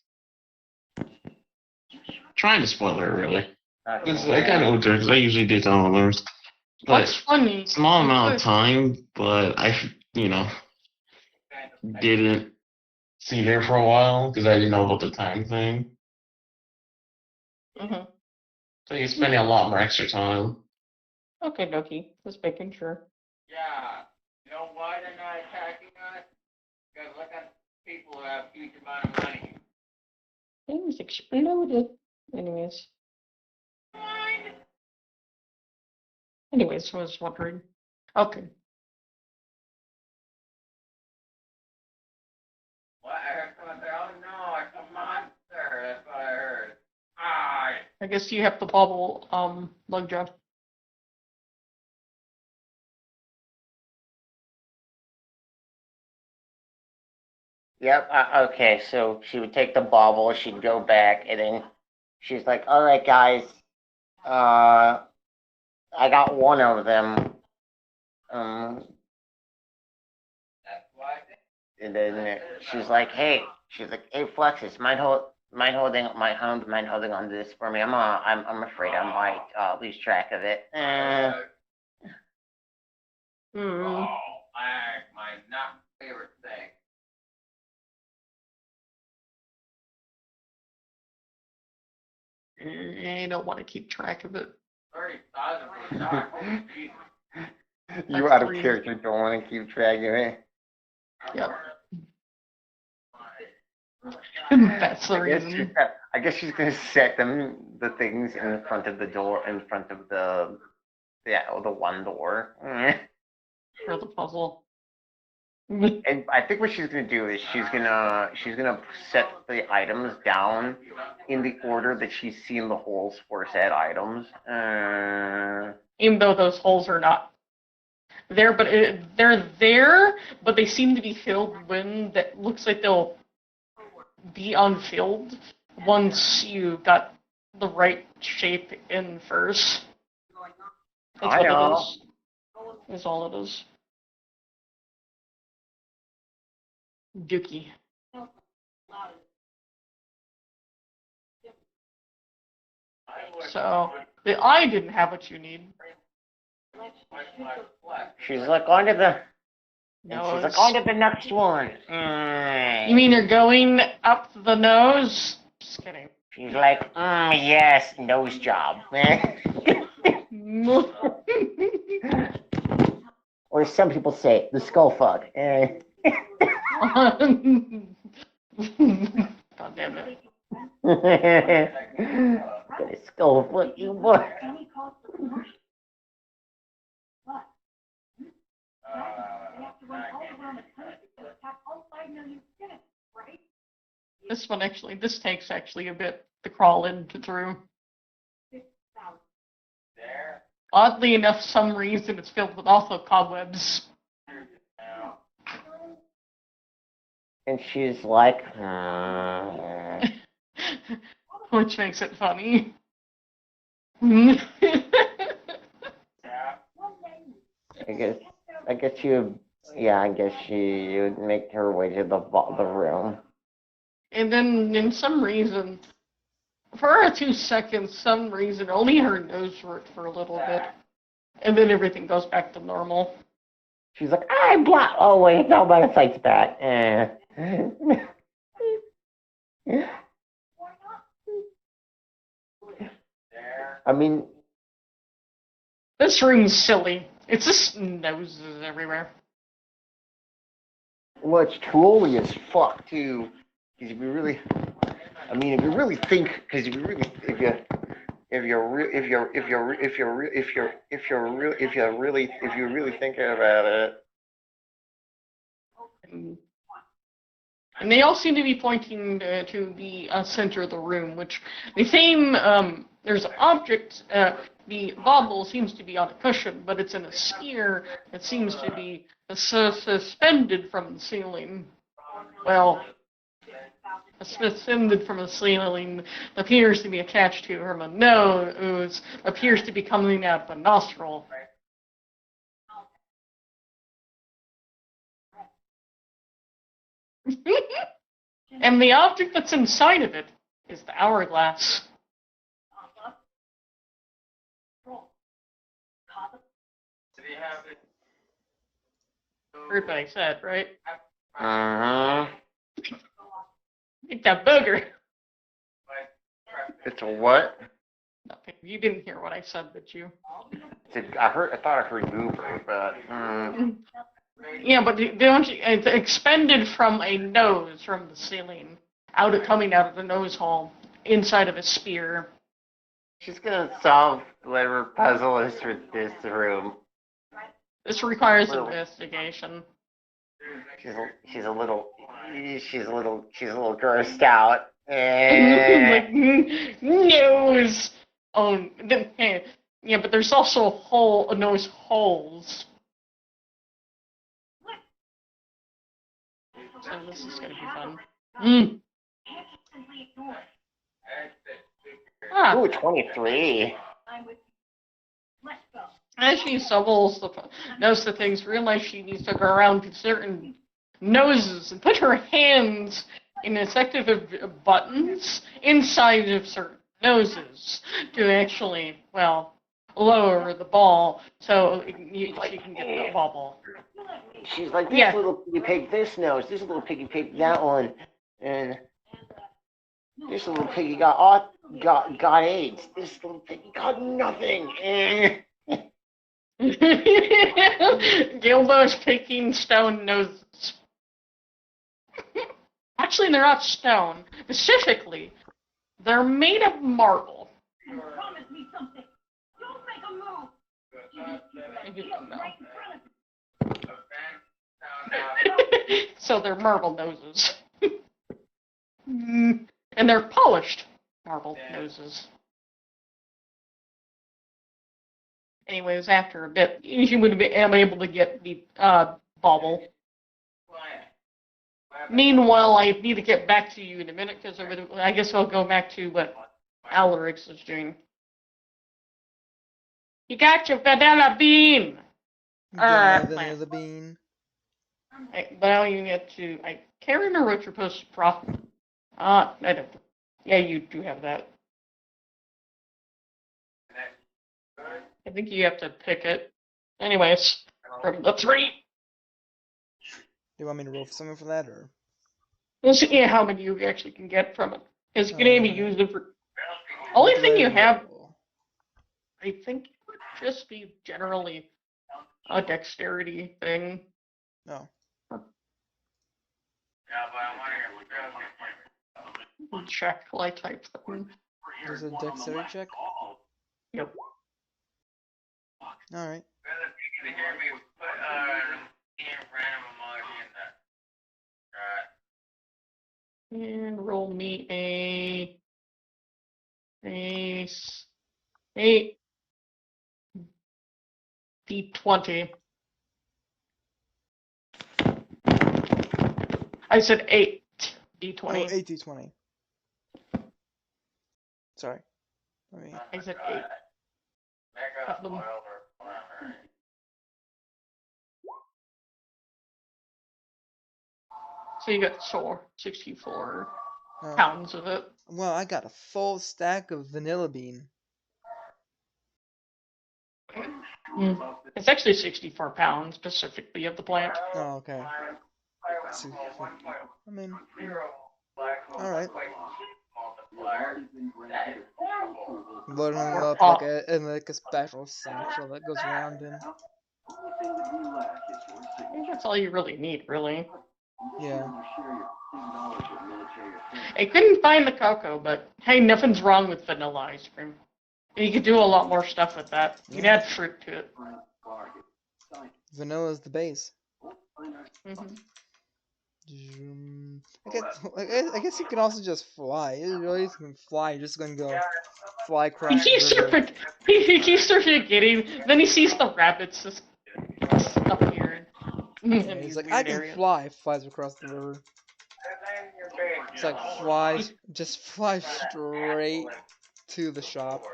trying to spoil her, really. Because I kind of owed her, because I usually do tell others. What's But funny? small amount of time, but I, didn't see her for a while because I didn't know about the time thing. Mm-hmm. So you're spending a lot more extra time. Okay, Doki. Just making sure. Yeah. You know why they're not attacking us? Because look at people who have huge amount of money. Things exploded. Anyways, I was wondering. Okay. What? I heard someone say, oh no, it's a monster. That's what I heard. Ah. I guess you have the bubble, Lovejoy. Yep. Okay. So she would take the bauble. She'd go back, and then she's like, "All right, guys. I got one of them. And then she's like, "Hey, Flexus, mind holding on to this for me. I'm afraid I might lose track of it." Oh, my not favorite thing. I don't want to keep track of it. Very sizable. Dark. Jesus. You That's out of green. character don't want to keep track of it. Yep. That's the reason. I guess she's gonna set the things in front of the door, in front of the one door. For the puzzle. And I think what she's gonna do is she's gonna set the items down in the order that she's seen the holes for said items. Even though those holes are not there, but they're there, but they seem to be filled when that looks like they'll be unfilled once you got the right shape in first. That's I what know. it is. That's all it is. Dookie. So the eye didn't have what you need. She's like on to the. No, She's like on to the next one. You mean you're going up the nose? Just kidding. She's like, yes, nose job. Or some people say, the skull fuck. God damn it. Gonna skull fuck you, boy. This takes actually a bit to crawl into through. There. Oddly enough, some reason it's filled with also cobwebs. Now. And she's like, Which makes it funny. Mm. Yeah. I guess you, yeah, I guess she would make her way to the room. And then, in some reason, for 2 seconds, some reason, only her nose worked for a little bit. And then everything goes back to normal. She's like, I'm black. Oh wait, no, my sight's back. There. I mean, This room's silly. It's just noses everywhere. well, it's truly as fuck too. Because if you really, I mean, if you really think, because if you really, if you really thinking about it. And they all seem to be pointing to the center of the room, which the same, there's an object, the bauble seems to be on a cushion, but it's in a sphere that seems to be suspended from the ceiling. Well, suspended from the ceiling appears to be attached to her nose, appears to be coming out of a nostril. And the object that's inside of it is the hourglass. Did he have it? Heard what I said, right? Uh huh. It's a booger. It's a what? Nothing. You didn't hear what I said, did you? I thought I heard Goober, but. Yeah, but don't you, it's expended from a nose from the ceiling, coming out of the nose hole, inside of a sphere. She's gonna solve whatever puzzle is for this room. This requires Well- investigation. She's a little grossed out. Like, nose! Oh, yeah, but there's also nose holes. So this is gonna be fun. Ah, Ooh, 23. as she knows the things, realize she needs to go around to certain noses and put her hands in effective buttons inside of certain noses to actually, well, lower the ball so she can get the bubble. She's like, this Yeah. little piggy pig, this nose, this little piggy pig, that one, and this little piggy got AIDS. This little piggy got nothing. Gilbo's picking stone noses. Actually, they're not stone. Specifically, they're made of marble. Promise me something. Don't make a move. I didn't know. So they're marble noses. And they're polished marble noses. Anyways, after a bit, you would be able to get the bauble. Meanwhile, I need to get back to you in a minute because I guess I'll go back to what Alarix is doing. You got your vanilla bean! Vanilla bean. But now you get to, I can't remember what you're supposed to profit. I don't. Yeah, you do have that. I think you have to pick it. Anyways, from the 3. Do you want me to roll for something for that, or? We'll see how many you actually can get from it. It's going to be used for. Only What do thing I you have, roll? I think, would just be generally a dexterity thing. No. Check, I type them. There's a dexterity check? Yep. Alright. Rather you to hear me put random emoji in the chat. And roll me a D20. I said 8 D20. Oh, 8d20. Sorry. Let me. I said 8. Of them. So you got 64 Oh. pounds of it. Well, I got a full stack of vanilla bean. It's actually 64 pounds specifically of the plant. Oh, okay. I mean, alright. Loading them up like a special satchel that goes around in. I think that's all you really need, really. Yeah. I couldn't find the cocoa, but hey, nothing's wrong with vanilla ice cream. You could do a lot more stuff with that. You can add fruit to it. Vanilla's the base. I guess you can also just fly. You really can fly. You're just gonna go fly across the river. He keeps forgetting. Then he sees the rabbits just appearing. Yeah, he's like, I can fly. Flies across the river. It's like just fly straight to the shop.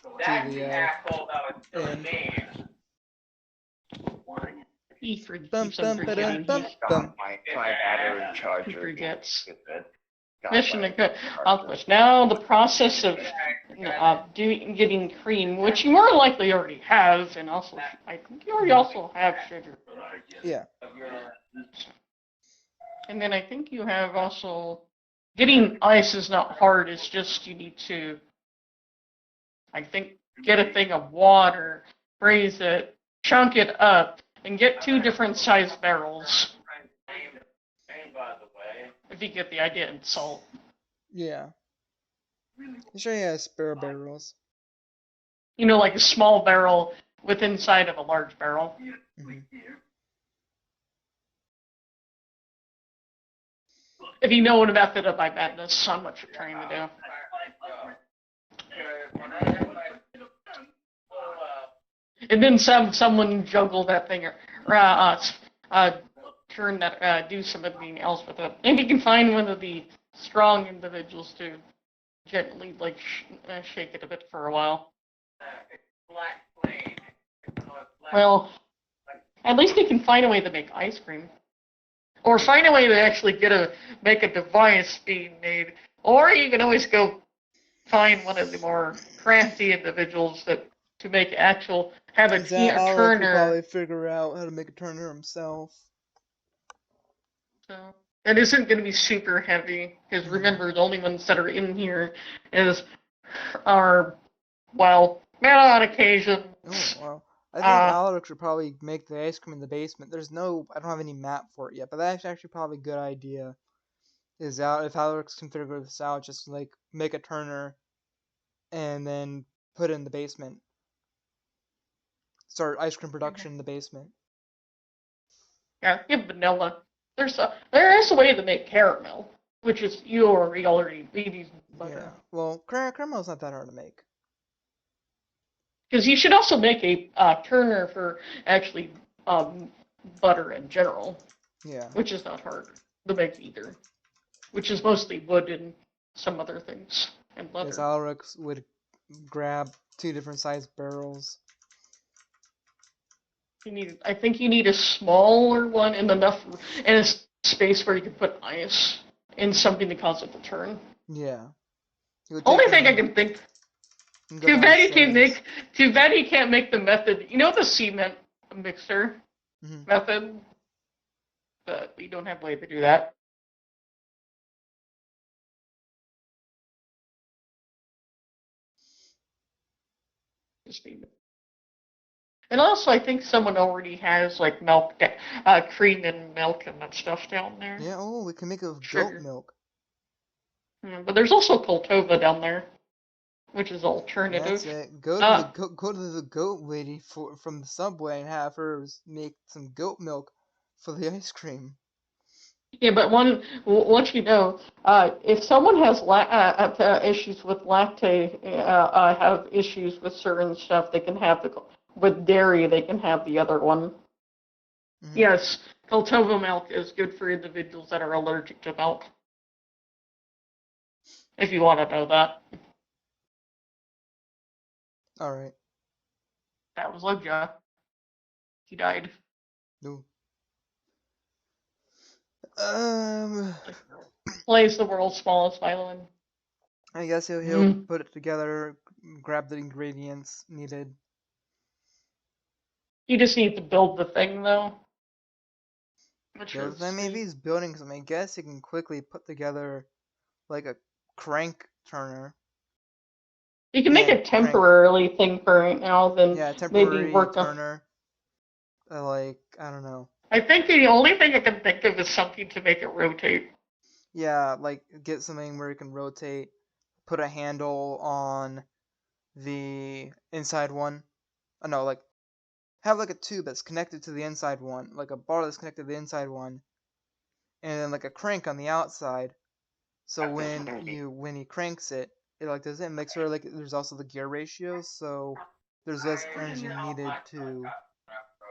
To the inn. He keeps on forgetting. My battery charger. He forgets. Mission accomplished. Now the process of getting cream, which you more than likely already have, and also I think you already also have sugar. Yeah. And then I think you have also getting ice is not hard. It's just you need to, I think, get a thing of water, freeze it, chunk it up, and get 2 different size barrels. If you get the idea, and salt. Yeah. I'm sure he has spare barrels. You know, like a small barrel with inside of a large barrel. If you know what method of my madness on what you're trying to do. And then someone juggle that thing or turn that do something else with it. And you can find one of the strong individuals to gently like shake it a bit for a while. Well, at least you can find a way to make ice cream. Or find a way to actually make a device being made. Or you can always go find one of the more crafty individuals to make have a turner. Could probably figure out how to make a turner himself. So that isn't going to be super heavy, because remember, the only ones that are in here are men on occasion. Oh, well. I think Alaric should probably make the ice cream in the basement. I don't have any map for it yet, but that's actually probably a good idea. If Alaric can figure this out, just like make a turner and then put it in the basement. Start ice cream production in the basement. Yeah, give vanilla. There is a way to make caramel, which is you already maybe butter. Yeah. Well, caramel's not that hard to make. Because you should also make a turner for actually butter in general. Yeah. Which is not hard to make either. Which is mostly wood and some other things and leather. Yes, Alaric would grab 2 different sized barrels. I think you need a smaller one and a space where you can put ice and something to cause it to turn. Yeah. Only thing I can think. Too bad you can't make the method. You know the cement mixer method, but we don't have a way to do that. And also, I think someone already has like milk, cream and milk and that stuff down there. Yeah. Oh, we can make it with goat milk. But there's also Coltova down there, which is alternative. That's it. Go to the goat lady from the subway and have her make some goat milk for the ice cream. Yeah, but once you know, if someone has issues with lactate, have issues with certain stuff, they can have with dairy, they can have the other one. Mhm. Yes, Coltovo milk is good for individuals that are allergic to milk. If you want to know that, All right. that was Loja. He died. No. Plays the world's smallest violin. I guess he'll Mm. put it together, grab the ingredients needed. You just need to build the thing, though. Which The other is thing, maybe he's building something. I guess he can quickly put together like a crank turner. you can make Yeah, a temporarily thing for right now, then Yeah, maybe temporary work on. turner. Like, I don't know. I think the only thing I can think of is something to make it rotate. Yeah, like get something where you can rotate, put a handle on the inside one. Oh no, like have like a tube that's connected to the inside one, like a bar that's connected to the inside one, and then like a crank on the outside. So when he cranks it, it like does it make sure like there's also the gear ratio, so there's less energy needed to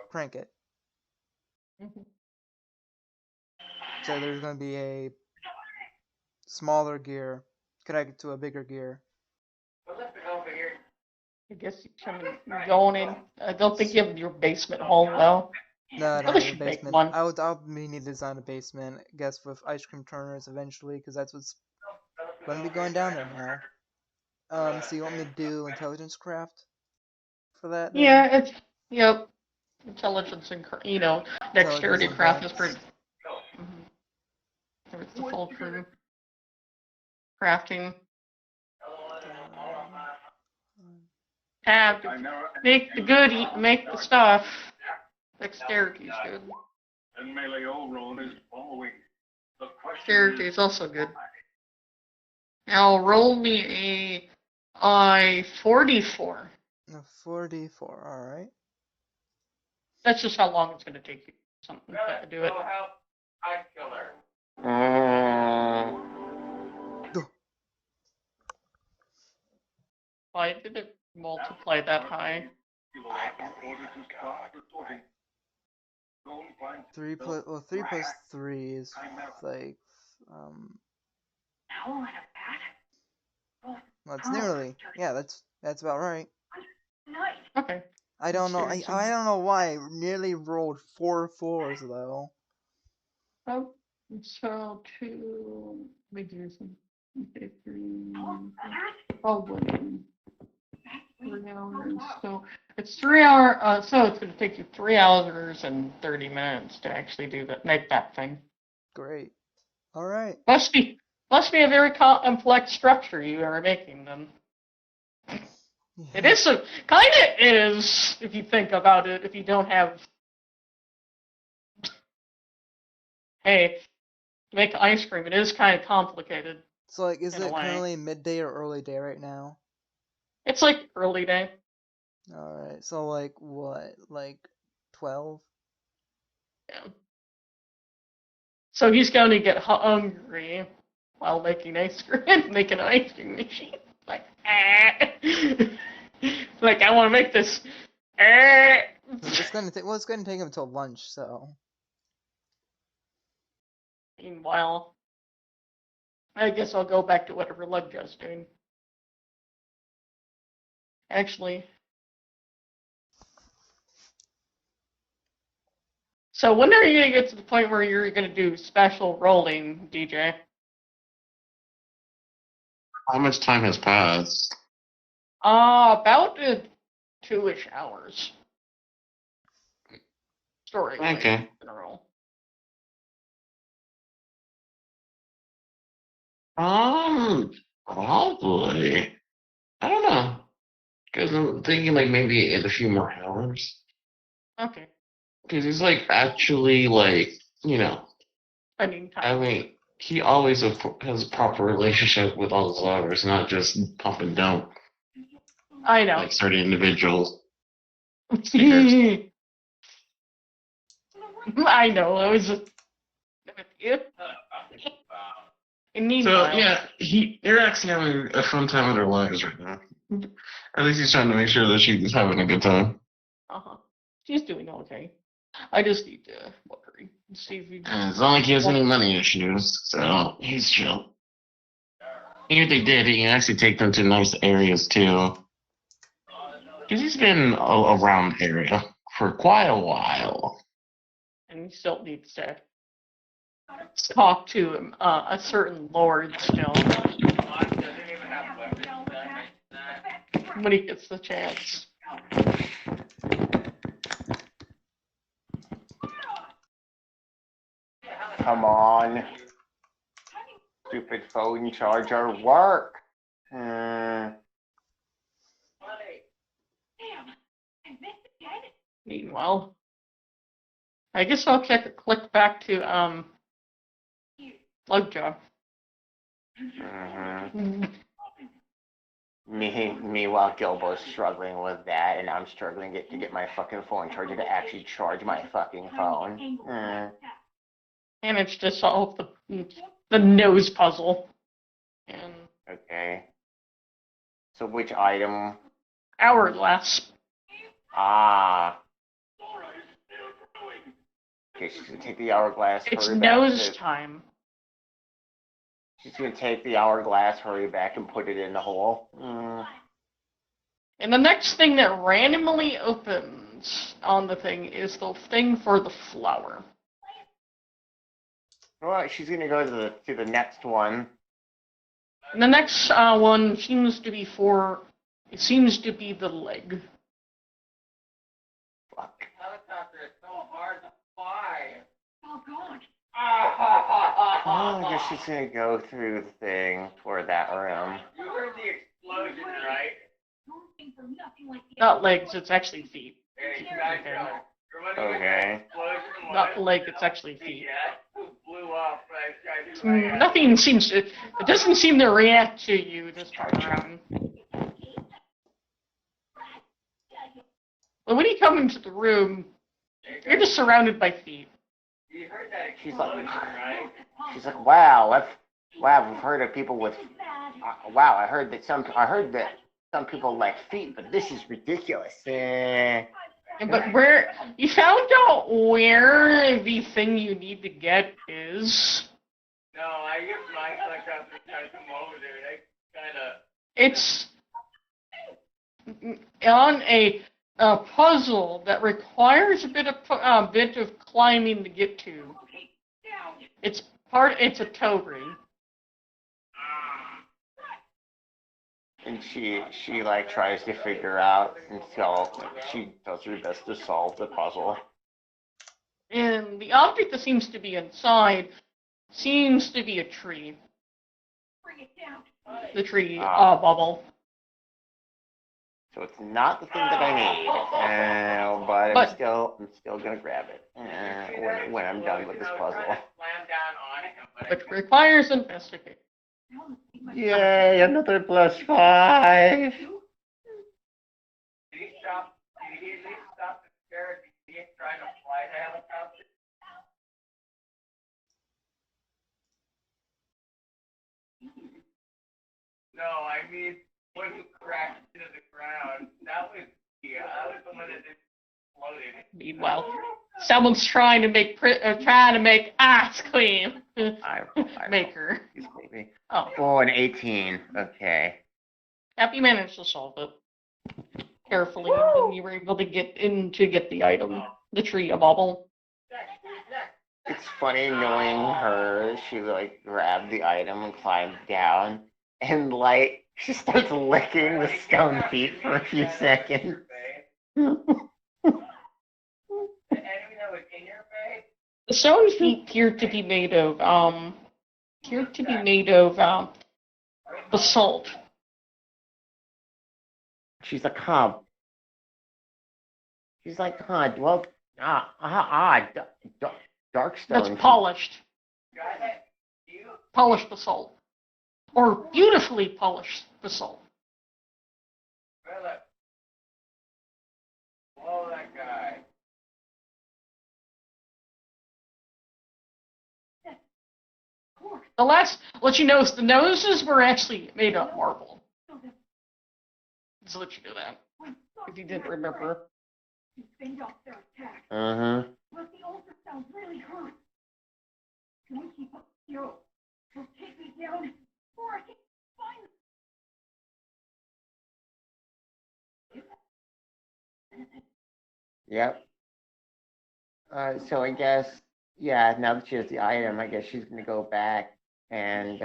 crank it. Mhm. So there's gonna be a smaller gear connected to a bigger gear. I guess you can go in. I don't think you have your basement hole though. No, I don't Probably have a should make basement. one. I'll need to design a basement, I guess, with ice cream turners eventually, because that's what's going to be going down there now. So you want me to do intelligence craft for that then? Yeah, it's yep. Intelligence and Intelligence dexterity and craft is dex. pretty. Mm-hmm. There's the full crew crafting. Tab, make the good, make the stuff. Dexterity is good. And melee all roll is following. The Dexterity is also good. Now roll me a I-44. A 4d4, alright. That's just how long it's going to take you. Something to do it. I kill her. Why did it multiply that high? 3 plus 3 is like, well, it's nearly, yeah, that's about right. Okay. I don't know, Seriously. I don't know why I nearly rolled 4 4s though. Oh, so 2, maybe some, okay, 3, probably 3 hours. So it's 3 hour. So it's going to take you 3 hours and 30 minutes to actually make that thing. Great. Alright. Must be a very complex structure you are making then. It is kind of is if you think about it. If you don't have, hey, to make ice cream, it is kind of complicated. So, like, is In a it way. currently midday or early day right now? It's like early day. Alright, so, like, what? Like, 12? Yeah. So he's going to get hungry while making ice cream, make an ice cream machine. Like, like I want to make this. It's gonna take, well, it's gonna take him until lunch, so. Meanwhile, I guess I'll go back to whatever Lugja's doing. Actually. So when are you going to get to the point where you're going to do special rolling, DJ? How much time has passed? About 2-ish hours. Story. Okay. In general. Probably. I don't know. Because I'm thinking like maybe in a few more hours. Okay. Because he's like actually like, Spending time. I mean, he always has a proper relationship with all his lovers, not just pump and dump I know. like certain individuals. I know. It was you. And So meanwhile, yeah, they're actually having a fun time in their lives right now. At least he's trying to make sure that she's having a good time. she's doing okay. I just need to worry and see if we. It's not like he has any money issues, so he's chill. Even if they did, he can actually take them to nice areas too. Because he's been around the area for quite a while. And he still needs to talk to him, a certain lord still, when he gets the chance. Come on. Stupid phone charger work. Meanwhile, I guess I'll click back to Lovejaw. Meanwhile, Gilbo's struggling with that, and I'm struggling to get my fucking phone charger to actually charge my fucking phone. Managed to solve the nose puzzle. And Okay. So which item? hourglass. Ah. Okay, she's gonna take the hourglass. It's hurry back nose to- time. She's gonna take the hourglass, hurry back, and put it in the hole. And the next thing that randomly opens on the thing is the thing for the flower. Well, she's gonna go to the next one. And the next one seems to be it seems to be the leg. Fuck. Helicopter is so hard to fly. Oh, God. Oh, I guess she's gonna go through the thing toward that room. You heard the explosion, right? Those things are nothing like the Not legs, it's actually feet. Hey, guys, Okay. explosion Not was leg, it's actually feet. jet who blew up. Guys, Nothing seems to. It doesn't seem to react to you this time around. But when you come into the room, you're just surrounded by feet. You heard that She's like, explosion, right? she's like, wow, we've heard of people with, wow, I heard that some people like feet, but this is ridiculous. But where you found out where the thing you need to get is. No, I used my helicopter to try to come over there. They kind of. It's on a puzzle that requires a bit of climbing to get to. It's a toe ring. And she like tries to figure out until she does her best to solve the puzzle. And the object that seems to be inside seems to be a tree. bring it down. The tree bubble. So it's not the thing that I need, but I'm still gonna grab it when I'm done with this puzzle. Slam down on him, but Which requires investigation. Yay! Another +5. Did he stop? Did he at least stop the spirit? Did he try to fly the helicopter? No, I mean when he crashed into the ground. That was the one that exploded. Meanwhile, someone's trying to make ice cream. Maker. Excuse me. Oh, Oh, an 18. Okay. Happy managed to solve it carefully, and you were able to get the item, the tree, a bubble. It's funny knowing her. She like grabbed the item and climbed down, and like she starts licking the stone feet for a few seconds. The enemy that was in your face. The stone feet appear to be made of basalt. She's like, huh? She's like, huh? Well, dark stone. That's polished basalt, or beautifully polished basalt. Blow that guy. The last, let you know, the noses were actually made of marble. Just let you know that, if you didn't remember. To fend off their attack. Mm-hmm. But the ultrasound really hurt. Can we keep up the show? She'll take me down, or I can find Yep. So I guess, yeah, now that she has the item, I guess she's gonna go back and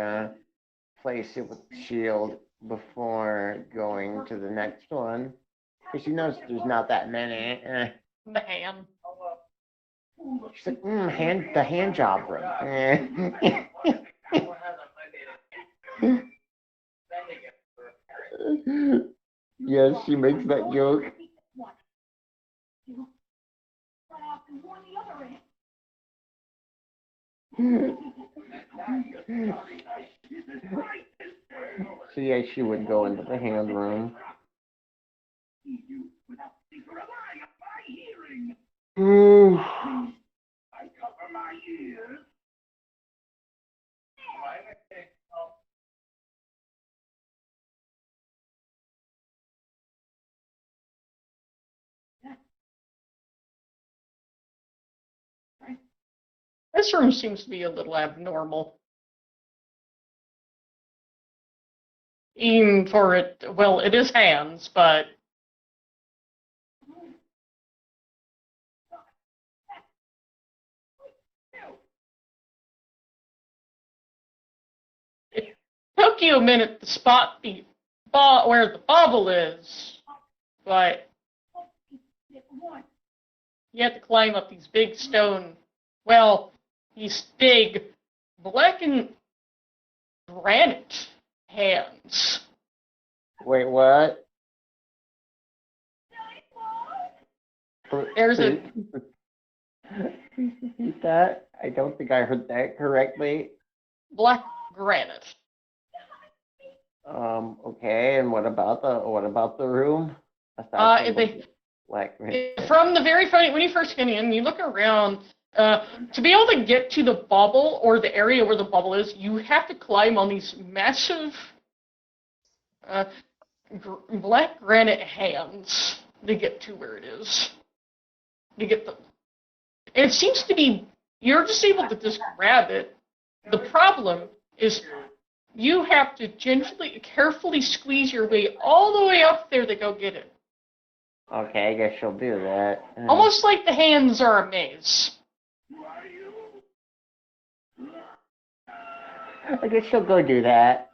place it with the shield before going to the next one. Because she knows there's not that many. The hand. She's like, the hand job room. Yes, she makes that joke. run off and warn the other end. So yeah, she would go into the hand room. I cover my ears. This room seems to be a little abnormal. Even for it, well, it is hands, but it took you a minute to spot the where the bubble is, but you have to climb up these big stone, well, these big blackened granite hands. Wait, what? There's a Repeat that? I don't think I heard that correctly. black granite. Okay, and what about the room? Aside from the black From the very front, when you first get in, you look around. To be able to get to the bubble or the area where the bubble is, you have to climb on these massive black granite hands to get to where it is. To get them. And it seems to be, you're just able to just grab it. The problem is you have to carefully squeeze your way all the way up there to go get it. Okay, I guess she'll do that. Almost like the hands are a maze. I guess she'll go do that.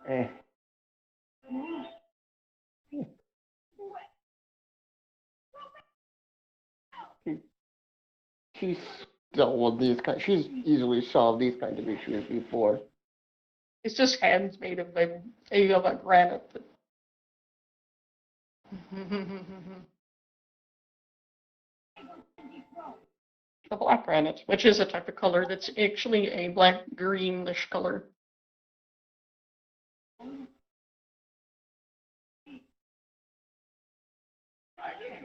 She's dealt with she's easily solved these kinds of issues before. It's just hands made of a granite. The black granite, which is a type of color that's actually a black greenish color.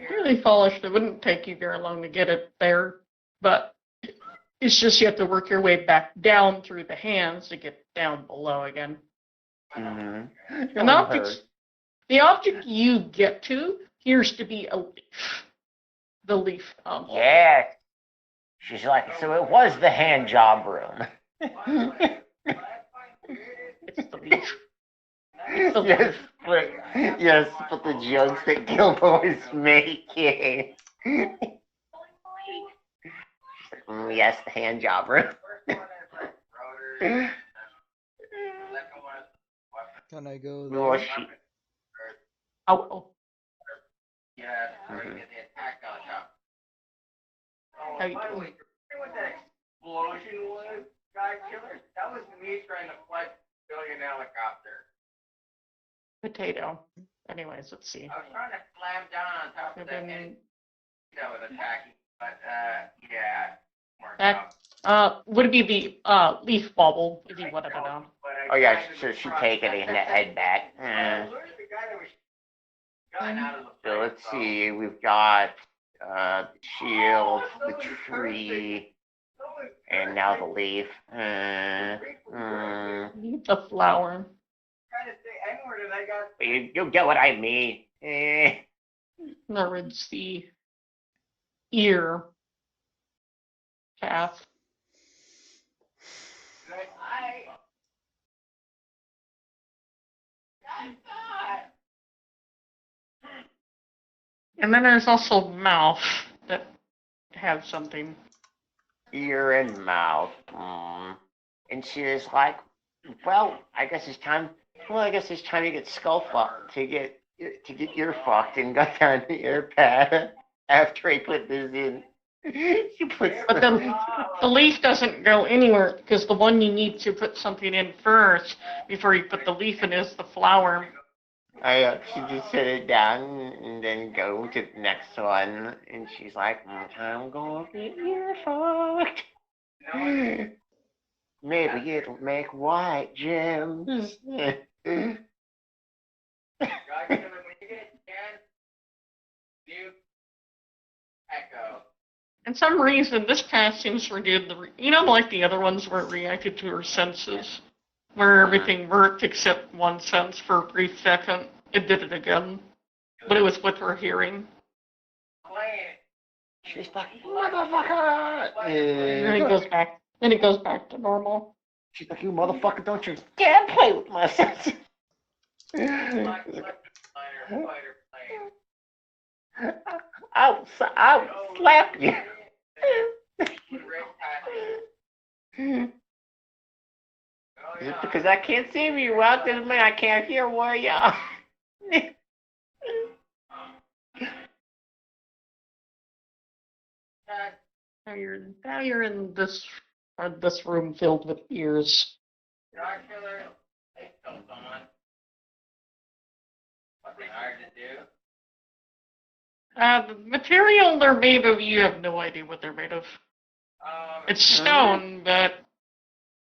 Really polished. It wouldn't take you very long to get it there, but it's just you have to work your way back down through the hands to get down below again. Mm-hmm. And the object you get to appears to be a leaf. The leaf. Yeah. She's like, so it was the hand job room. It's the leaf. Yes, but the jokes that Gilbo is making. Yes, the hand job room. Can I go Oh, there? she. Oh, Yeah, sorry, get the attack on top. Oh, How you by the doing? way, you know what that explosion was, guy killer? That was me trying to fly a civilian helicopter. potato. Anyways, let's see. I was trying to slam down on top of that and that was attacking, but yeah. Would it be the leaf bubble if you wanted to know? Oh yeah, so she take it and head back. So let's see, we've got the shield, the tree, And now the leaf. The flower. Trying to say N-word and I got You get what I mean. There is the ear calf. And then there's also mouth that has something. Ear and mouth. And she was like, well, I guess it's time. Well, I guess it's time to get skull fucked, to get ear fucked, and got down the ear pad after he put this in. She puts. But the leaf doesn't go anywhere because the one you need to put something in first before you put the leaf in is the flower. She just set it down and then go to the next one, and she's like, I'm going to get ear fucked. Maybe it'll make white gems. God, when you get a chance, you echo. And some reason, this path seems to do like the other ones where it reacted to her senses, where everything worked except one sense for a brief second. It did it again, but it was with her hearing. She's like, motherfucker! And then it goes back. Then it goes back to normal. She's like, you motherfucker, don't you dare play with my senses! I'll slap you. Is it because I can't see you well? Doesn't mean I can't hear where you are. Now you're in this room filled with ears. The material they're made of, you have no idea what they're made of. It's stone, but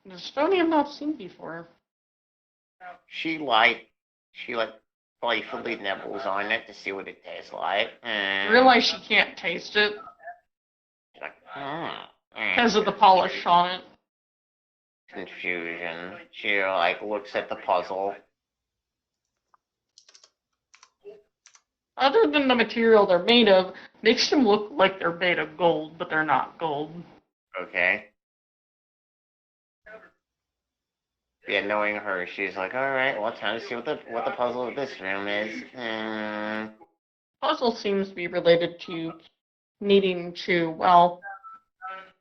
the stone you have not seen before. She playfully nibbles on it to see what it tastes like. And Realize she can't taste it she's like, because of the polish on it. confusion. She looks at the puzzle. Other than the material they're made of, makes them look like they're made of gold, but they're not gold. Okay. Yeah, knowing her, she's like, all right, well, time to see what the puzzle of this room is. Puzzle seems to be related to needing to, well,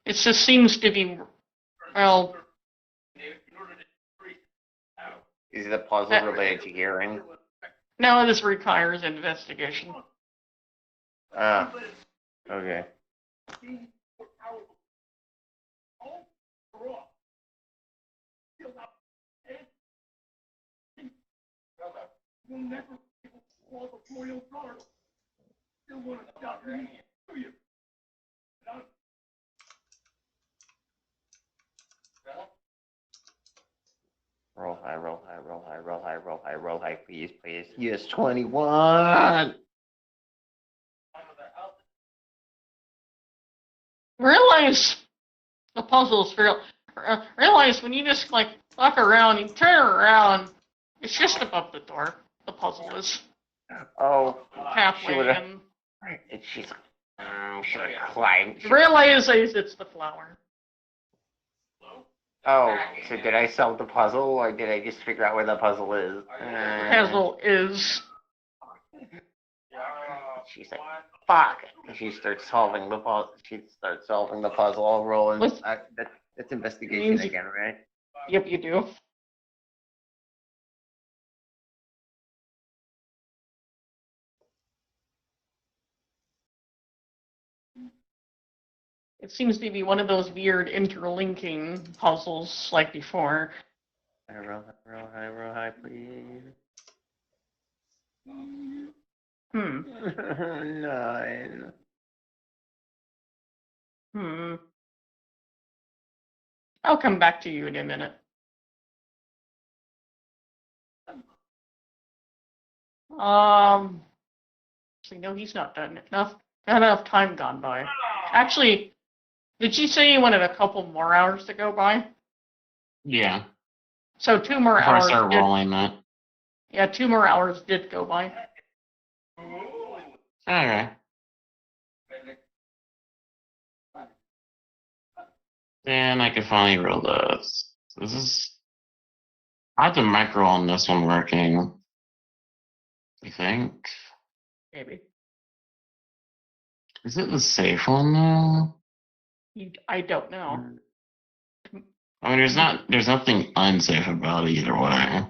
it just seems to be, well, Is the puzzle related to hearing? no, this requires investigation. Ah, okay. You'll never be able to walk before your guard. Still want to stop me, do you? Roll high, roll high, roll high, roll high, roll high, roll high, please, please. Yes, 21! Realize the puzzle's real. Realize when you just walk around, you turn around, it's just above the door. The puzzle is Oh, halfway would've- in. and she's should have climbed. Realizes it's the flower. Oh, so did I solve the puzzle, or did I just figure out where the puzzle is? The puzzle is. She's like, fuck! And she starts solving the puzzle. She starts solving the puzzle. I'll roll in. What's- That's investigation Means- again, right? Yep, you do. It seems to be one of those weird interlinking puzzles like before. Roll high, please. 9. I'll come back to you in a minute. Actually, no, he's not done. Not enough time gone by. Actually, Did she say you wanted a couple more hours to go by? Yeah. So 2 more Before I hours. start rolling that. Yeah, 2 more hours did go by. Okay. Then I can finally roll this. This is. I have the micro on this one working. I think. Maybe. Is it the safe one though? I don't know. I mean, there's nothing unsafe about it either way.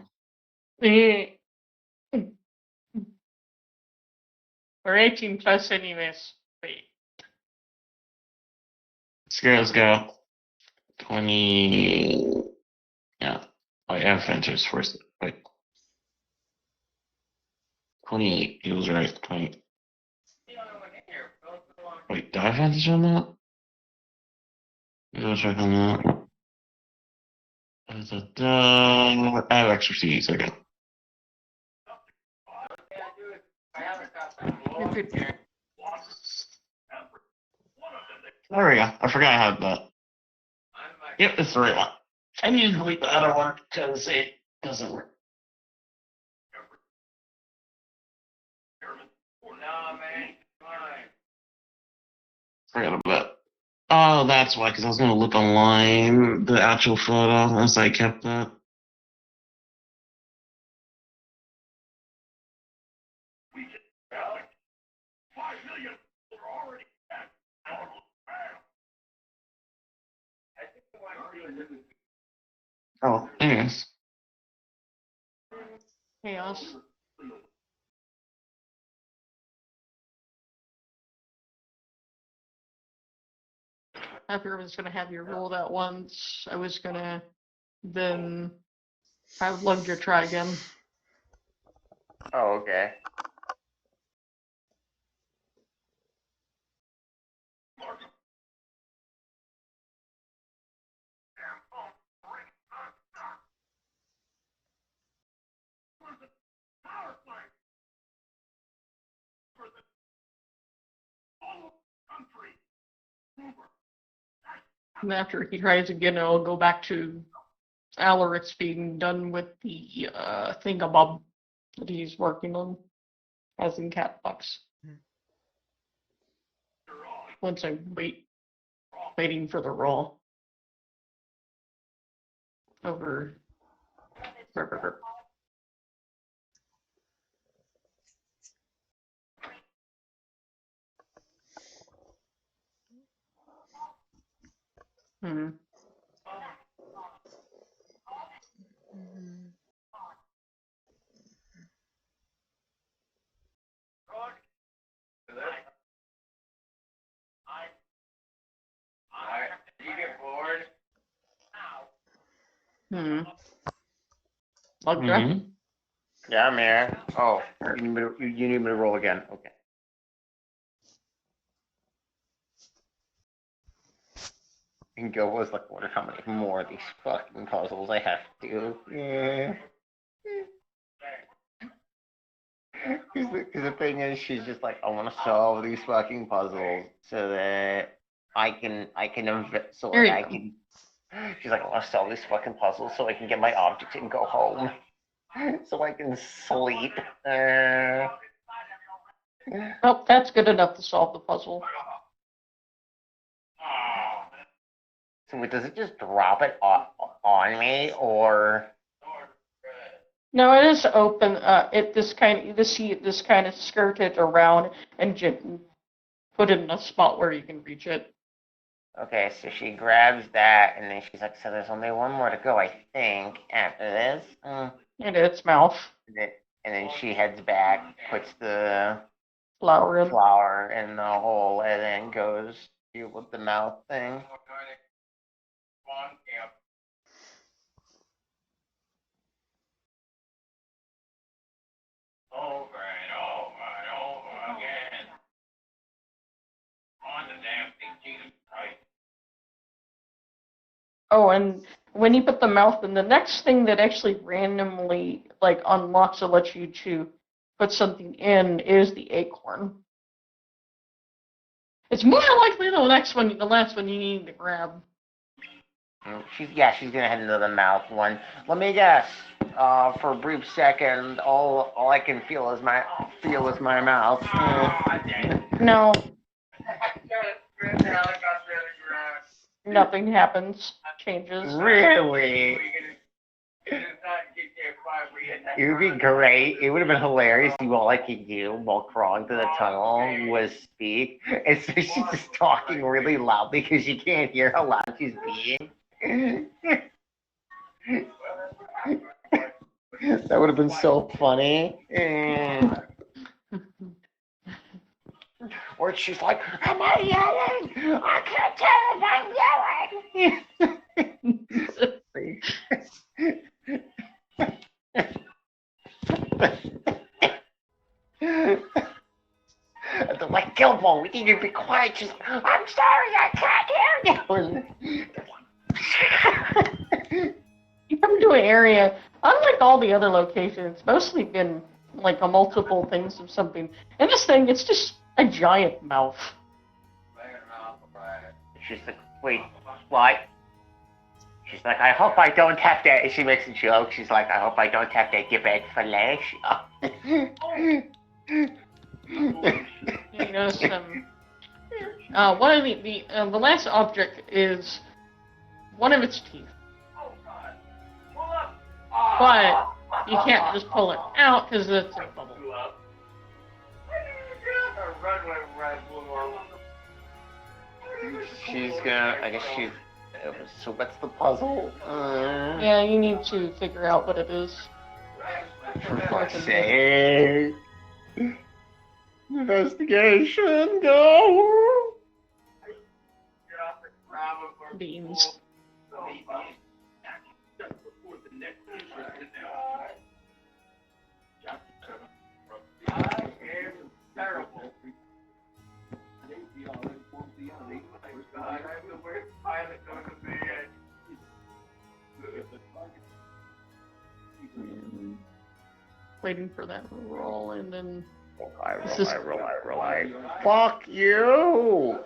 We're 18 plus anyways. Wait. Let's go. 20. Yeah. Oh, yeah, Adventures first. Wait. 28. He was right. 20. Wait, did I have advantage on that? Go check on that. I have expertise. Okay. You could, There we go. I forgot I had that. Yep, it's the right one. I need to delete the other one because it doesn't work. Nah, man, fine. Forgot about it. Oh, that's why, because I was going to look online, the actual photo, unless I kept that. Oh, anyways. chaos. After I was gonna have you roll that once, I was gonna then I would love to try again. Oh, okay. And after he tries again, I'll go back to Alaric's being done with the thingamabob that he's working on, as in Catbox. Once I waiting for the roll over. Hmm. Mhm. Did you get bored? Lovejaw? Mm-hmm. Yeah, I'm here. Oh, you need me to roll again. Okay. And go was like, wonder how many more of these fucking puzzles I have to do. Yeah. Because the thing is, she's just like, I want to solve these fucking puzzles so that so There you I go. can. She's like, I want to solve these fucking puzzles so I can get my object and go home, so I can sleep. Well, that's good enough to solve the puzzle. So does it just drop it on me, or? No, it is open. This kind of skirted around and put it in a spot where you can reach it. Okay, so she grabs that, and then she's like, so there's only one more to go, I think, after this. In its mouth. And then she heads back, puts the Flower in. flower in the hole, and then goes with the mouth thing. Over and over and over again. On the damn thing, Jesus Christ. Oh, and when you put the mouth in, the next thing that actually randomly like unlocks or lets you to put something in is the acorn. It's more likely the last one you need to grab. She's gonna head into the mouth one. Let me guess. For a brief second, all I can feel is my mouth. No, nothing happens. Changes. Really? It would be great. It would have been hilarious if all I could do while crawling through the tunnel was speak. And so she's just talking really loud because you can't hear how loud she's being. That would have been so funny. Or she's like, am I yelling? I can't tell if I'm yelling. They're like, Gilbo, we need you to be quiet. She's like, I'm sorry, I can't hear you. You come to an area, unlike all the other locations, it's mostly been like a multiple things of something. And this thing, it's just a giant mouth. She's like, wait, what? She's like, I hope I don't have that. She makes a joke. She's like, I hope I don't have to give it flesh. You notice one of the last object is one of its teeth. But you can't just pull it out because it's a bubble. She's gonna, I guess she's, so what's the puzzle? Yeah, you need to figure out what it is. For fuck's sake. Investigation, go! Beans. Waiting for that roll and then I roll. Fuck you!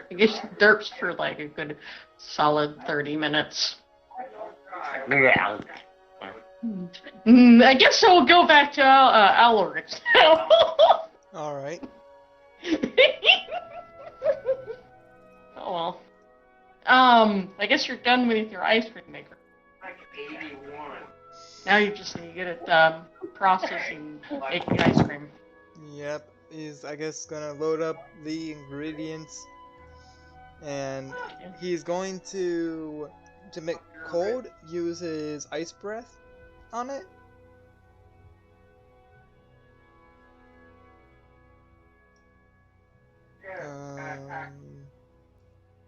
I guess derps for like a good solid 30 minutes. Yeah. I guess so we'll go back to Alorix now. Alright. Oh well. I guess you're done with your ice cream maker. Now you just need to get it processing, making ice cream. Yep, he's, I guess, gonna load up the ingredients. And he's going to make cold, use his ice breath on it.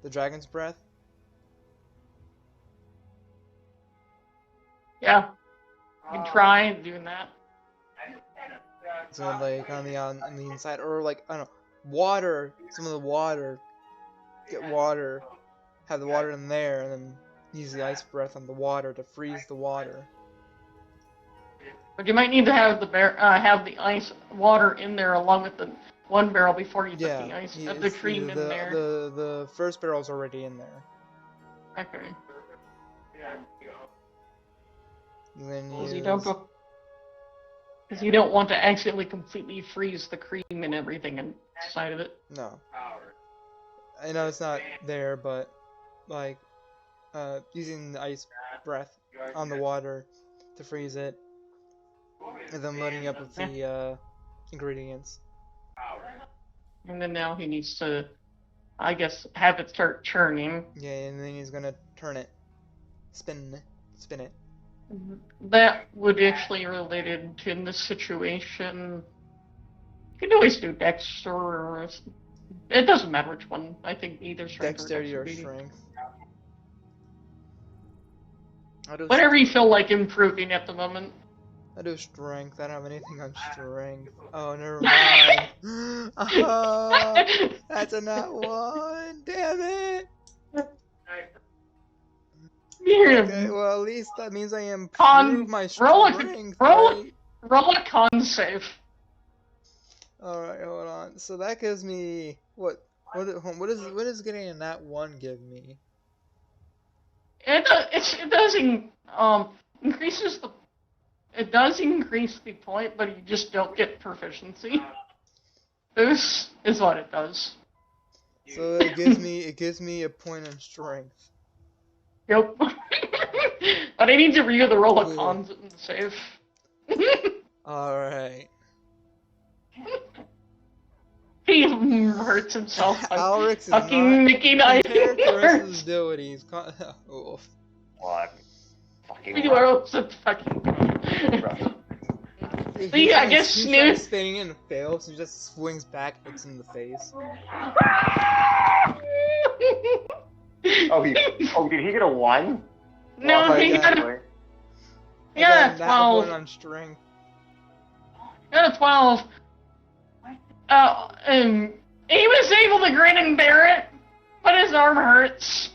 The dragon's breath. Yeah, you can try doing that. So like on the inside, or like I don't know, water. Some of the water. Get water. Have the water in there, and then use the ice breath on the water to freeze the water. But you might need to have the ice water in there along with the one barrel before you put the ice the cream in there. The first barrel's already in there. Okay. And then because you don't want to accidentally completely freeze the cream and everything inside of it. No. I know it's not there, but like using the ice breath on the water to freeze it, and then loading up with the ingredients. And then now he needs to, I guess, have it start churning. Yeah, and then he's gonna turn it, spin it. That would actually related to in this situation. You can always do Dex or it doesn't matter which one. I think either strength Dexterity or dexterity. strength. Whatever you feel like improving at the moment. I do strength. I don't have anything on strength. Oh, never mind. Oh, that's a nat 1. Damn it. Okay, well at least that means I improve my strength. Roll a con save. Alright, hold on. So that gives me, what, What is getting a nat 1 give me? It does increases the. It does increase the point, but you just don't get proficiency. This is what it does. So it gives me a point in strength. Yep. But I need to review the roll of Cool. cons and save. Alright. He hurts himself by Alrix is fucking not making ice. compared to the rest of his abilities. Oof. What? Fucking You are also fucking. See, I guess he Snooze. tries spinning and fails, and just swings back, hits him in the face. Did he get a 1? No, Oh, he yeah. got a, I he got got a a nat 12. 1 on strength. Got a 12. He was able to grin and bear it, but his arm hurts.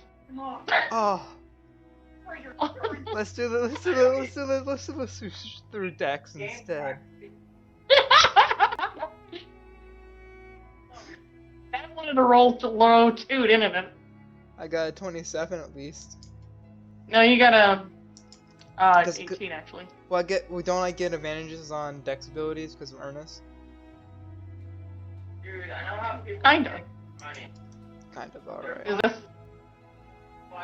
Oh, let's do this through Dex instead. That wanted to roll to low too, didn't it? I got a 27 at least. No, you got a 'Cause- 18 actually. Well, don't I get advantages on Dex abilities because of Ernest? Dude, I know how people Kinda. make money. Kind of alright. This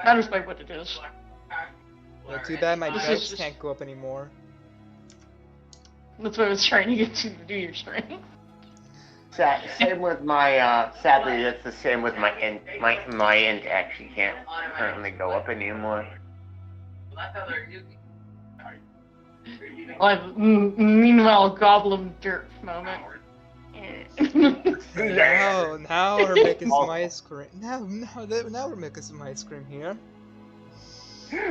matters by what it is. Yeah, too bad my This is Dex just- can't go up anymore. That's what I was trying to get you to do your strength. Same with my, sadly, that's the same with my int. My int actually can't currently go up anymore. Well, that's how they're using. Meanwhile, Goblin Dirt moment. Now we're making some ice cream. Now we're making some ice cream here.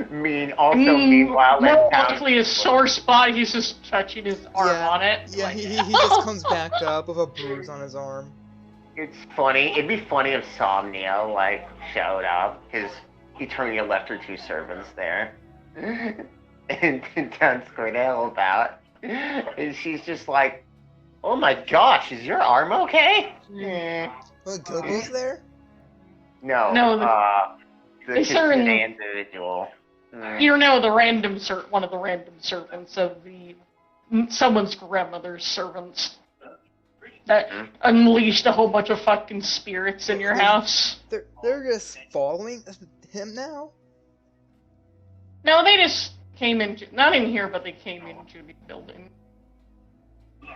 Meanwhile, more let's likely a sore spot. He's just touching his arm Yeah, on it. Yeah, Like, he just comes back up with a bruise on his arm. It's funny. It'd be funny if Somnia, like, showed up, because Eternia left her 2 servants there. And done Squirtle about. And she's just like, oh my gosh, is your arm okay? Well, Gilbo's there? No, No, the they serve in- Kitsune individual. you know, one of the random servants of someone's grandmother's servants that unleashed a whole bunch of fucking spirits in your house. They're just following him now? No, they just came into, not in here, but they came into the building.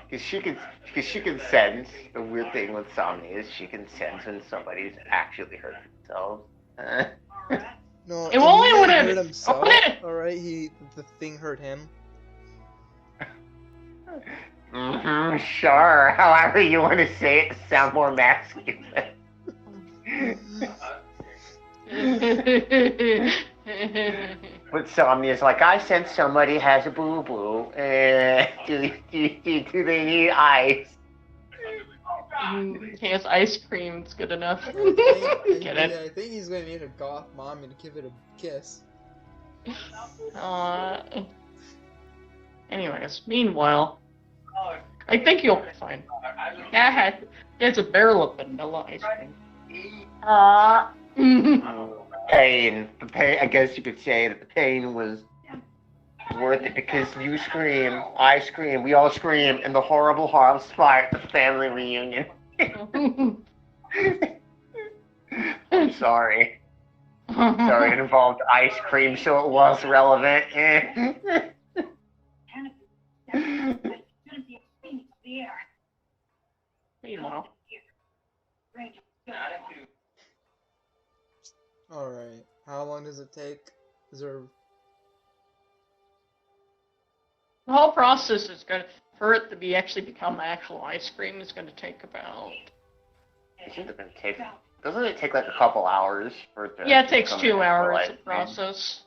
Because she can sense, the weird thing with Somnia is she can sense when somebody's actually hurt themselves. No, It he only didn't would've- hurt himself. would've- Alright, the thing hurt him. Sure, however you want to say it to sound more masculine. But Somnia's like, I sense somebody has a boo-boo. Do they need ice? He has ice cream, it's good enough. I Get it? think he's gonna need a goth mommy to give it a kiss. Anyways, meanwhile, I think you'll be fine. Yeah, it's a barrel of vanilla ice cream. Pain. The pain. I guess you could say that the pain was worth it because you scream, I scream, we all scream in the horrible spot at the family reunion. I'm sorry. Sorry, it involved ice cream, so it was relevant. Meanwhile, Alright, how long does it take? Is there... the whole process is going to, for it to be actually become actual ice cream, is going to take about. Doesn't it take like a couple hours for it to Yeah, it takes become 2 an actual hours ice to cream? process.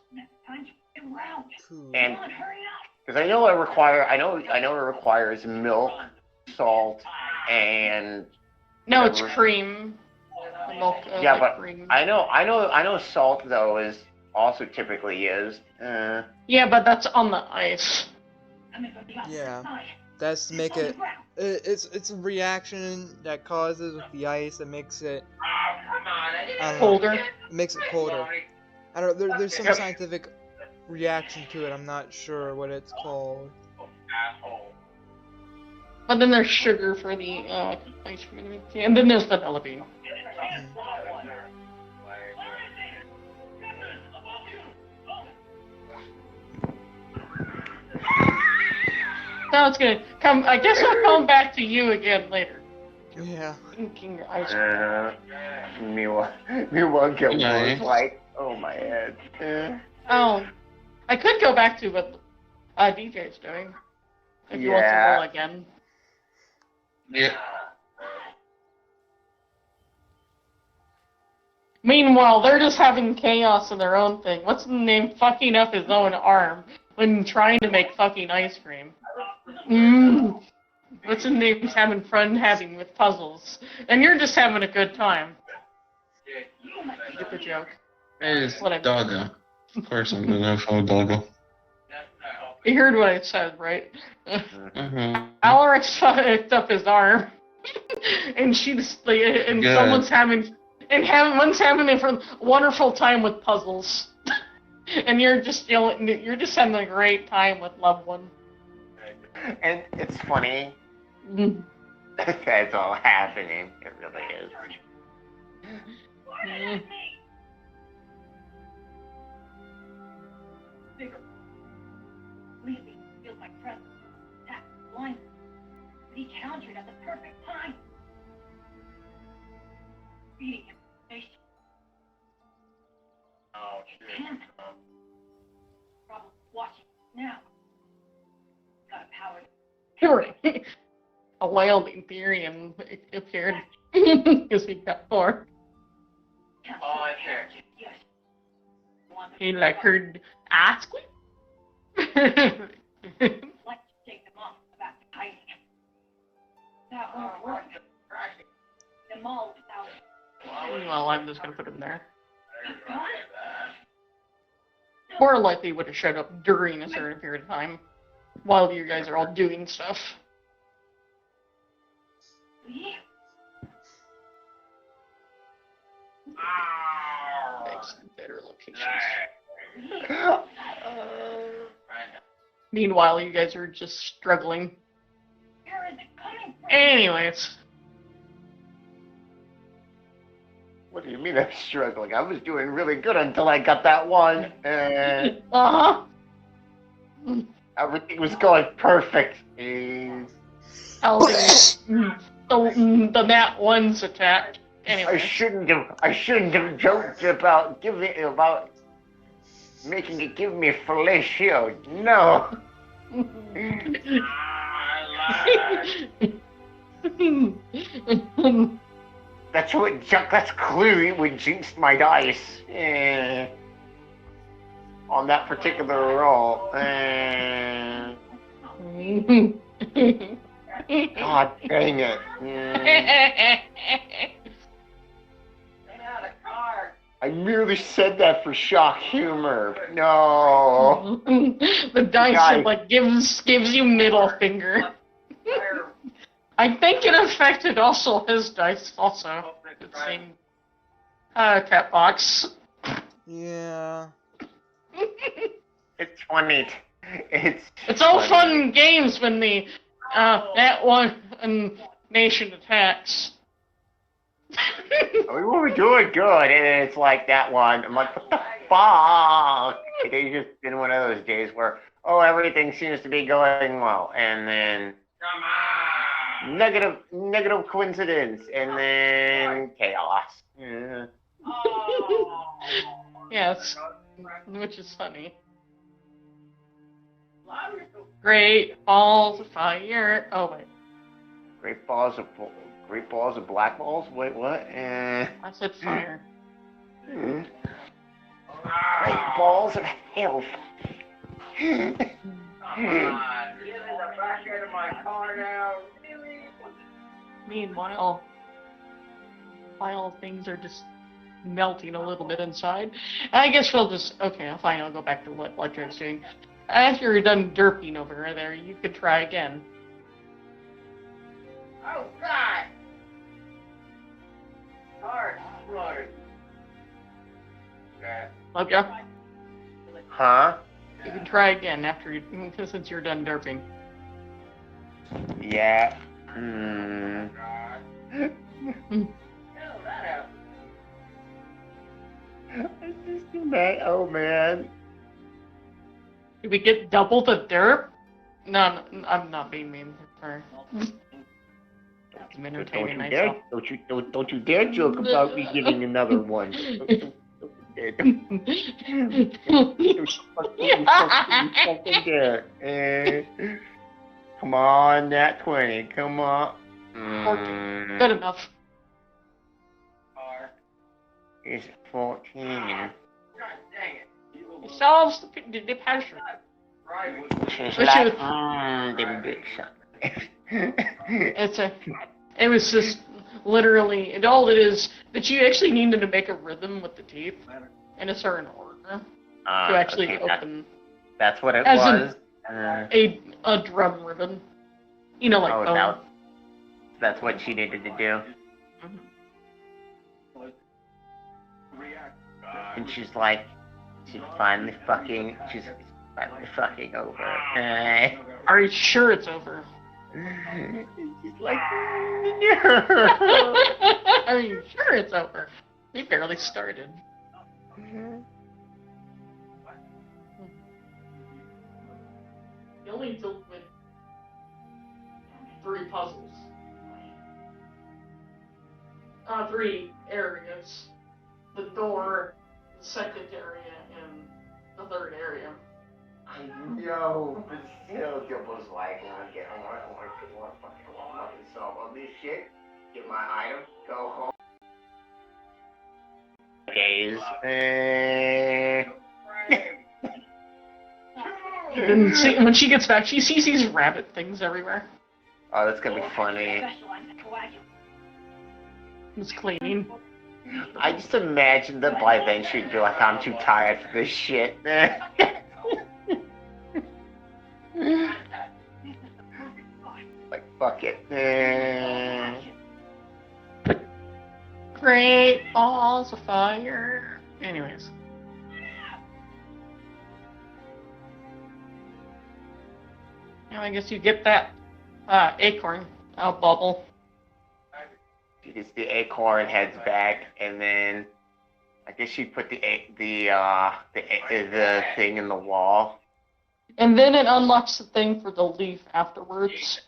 Phew. And because I know it requires milk, salt, and No, it's whatever. cream. The milk, Yeah, like but cream. I know salt though is also typically used. Yeah, but that's on the ice. Yeah. That's to make On the it. ground. It's a reaction that causes with the ice that makes it. Oh, come on. I didn't I don't know. Colder. Makes it colder. Sorry. I don't. There's some Yep. scientific reaction to it. I'm not sure what it's called. Asshole. But then there's sugar for the ice cream, and then there's vanilla bean. Now it's gonna come. I guess I'll come back to you again later. Yeah. Drinking your ice cream. Meanwhile, get Nice. more like, oh my head. Oh, I could go back to what DJ's doing. If you want to Yeah. roll again. Yeah. Meanwhile, they're just having chaos in their own thing. What's the name? Fucking up his own arm when trying to make fucking ice cream. What's the name? He's having fun having with puzzles. And you're just having a good time. You get the joke. It's Whatever. Doggo. Of course I'm gonna follow Doggo. You heard what I said, right? Mm-hmm. Alaric picked up his arm, and Good. someone's having a wonderful time with puzzles, and you're just having a great time with loved one. And it's funny. Mm. That's all happening. It really is. Mm. Leaving feels my presence. Attack blind. But he challenged it at the perfect time. Beating him. Nation. Oh, shit. Him. Probably watching now. Got a power. Right. A wilding theory and it appeared because we got four. Oh, I care. Yes. One He like heard ask. like to take them off about the hiding. That won't work. The mall without Well, I'm just gonna put him there. gone. More likely would have showed up during a certain period of time, while you guys are all doing stuff. We Makes better locations. Right. Meanwhile, you guys are just struggling. where is it coming from? Anyways, What do you mean I'm struggling? I was doing really good until I got that one. uh-huh. Everything was going perfect. And The Nat 1's attacked. I Anyway. shouldn't have joked about making it give me fellatio. No. That's clearly what jinxed my dice. On that particular roll. God dang it. I merely said that for shock humor. No. The dice Guys. like gives you middle finger. I think it affected also his dice also. The same cat box. Yeah. It's funny. It's all fun and games when the Nat 1 nation attacks. We were doing good, and it's like that one. I'm like, what the fuck? It's just been one of those days where, everything seems to be going well, and then Come on. negative coincidence, and then chaos. Yeah. Yes, which is funny. Great balls of fire. Oh wait, Great balls of black balls. Wait, what? I said fire. Great balls of hell. Come on. Get in the back end of my car now. Really? Meanwhile, while things are just melting a little bit inside, I guess we'll just fine. I'll go back to what Ledger's doing. After you're done derping over there, you could try again. Oh, God! Hard, hard. Love ya. Huh? You can try again after you, since you're done derping. Yeah. Hell, that happened. I'm just mad. Oh man. Did we get double the derp? No, I'm not being mean. Sorry. I'm entertaining Don't you myself. dare! Don't you dare joke about me giving another one. Don't you fucking dare. Come on, that 20. Come on. Good enough. Hard. It's 14. God dang it. It solves the passion. Right. She's But like, you- them big suckers. It was just literally, and all it is that you actually needed to make a rhythm with the teeth in a certain order to actually Okay, open that's what it As in- was. a drum ribbon. You know, like Oh, bone. that's what she needed to do. And she's like, she's finally fucking over. Are you sure it's over? She's like, Are you sure it's over? We barely started. You only dealt with 3 puzzles. 3 areas. The door, the second area, and the third area. I know, but still, Gilbo's like, I want to fucking solve all this shit, get my item, go home. Days. Then when she gets back, she sees these rabbit things everywhere. Oh, that's gonna be funny. It's cleaning. I just imagine that by then she'd be like, I'm too tired for this shit. Like, fuck it. Great balls of fire. Anyways. Now I guess you get that acorn out bubble. She gets the acorn, heads back, and then I guess she put the thing in the wall. And then it unlocks the thing for the leaf afterwards.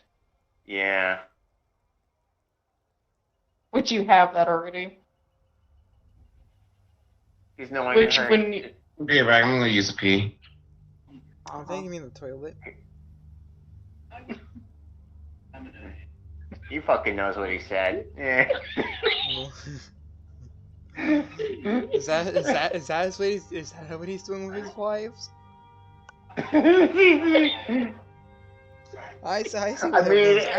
Yeah. Which you have that already. She's no one Which her. when you, Yeah, but I'm gonna use a pee. I think you mean the toilet. He fucking knows what he said. Yeah. Is that what he's doing with his wives? I see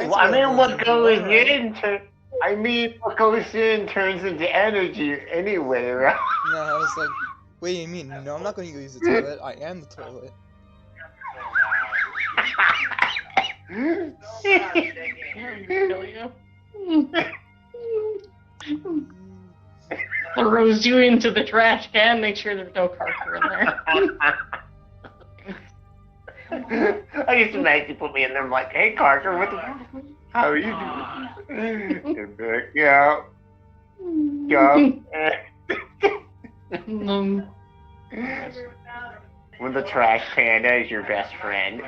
what what goes in turns into energy anyway, right? No, I was like, what do you mean? No, I'm not going to use the toilet. I am the toilet. kill you. Throws you into the trash can, make sure there's no Carter in there. I used to imagine you put me in there. I'm like, hey, Carter, how are you doing? Yeah. When the trash panda is your best friend.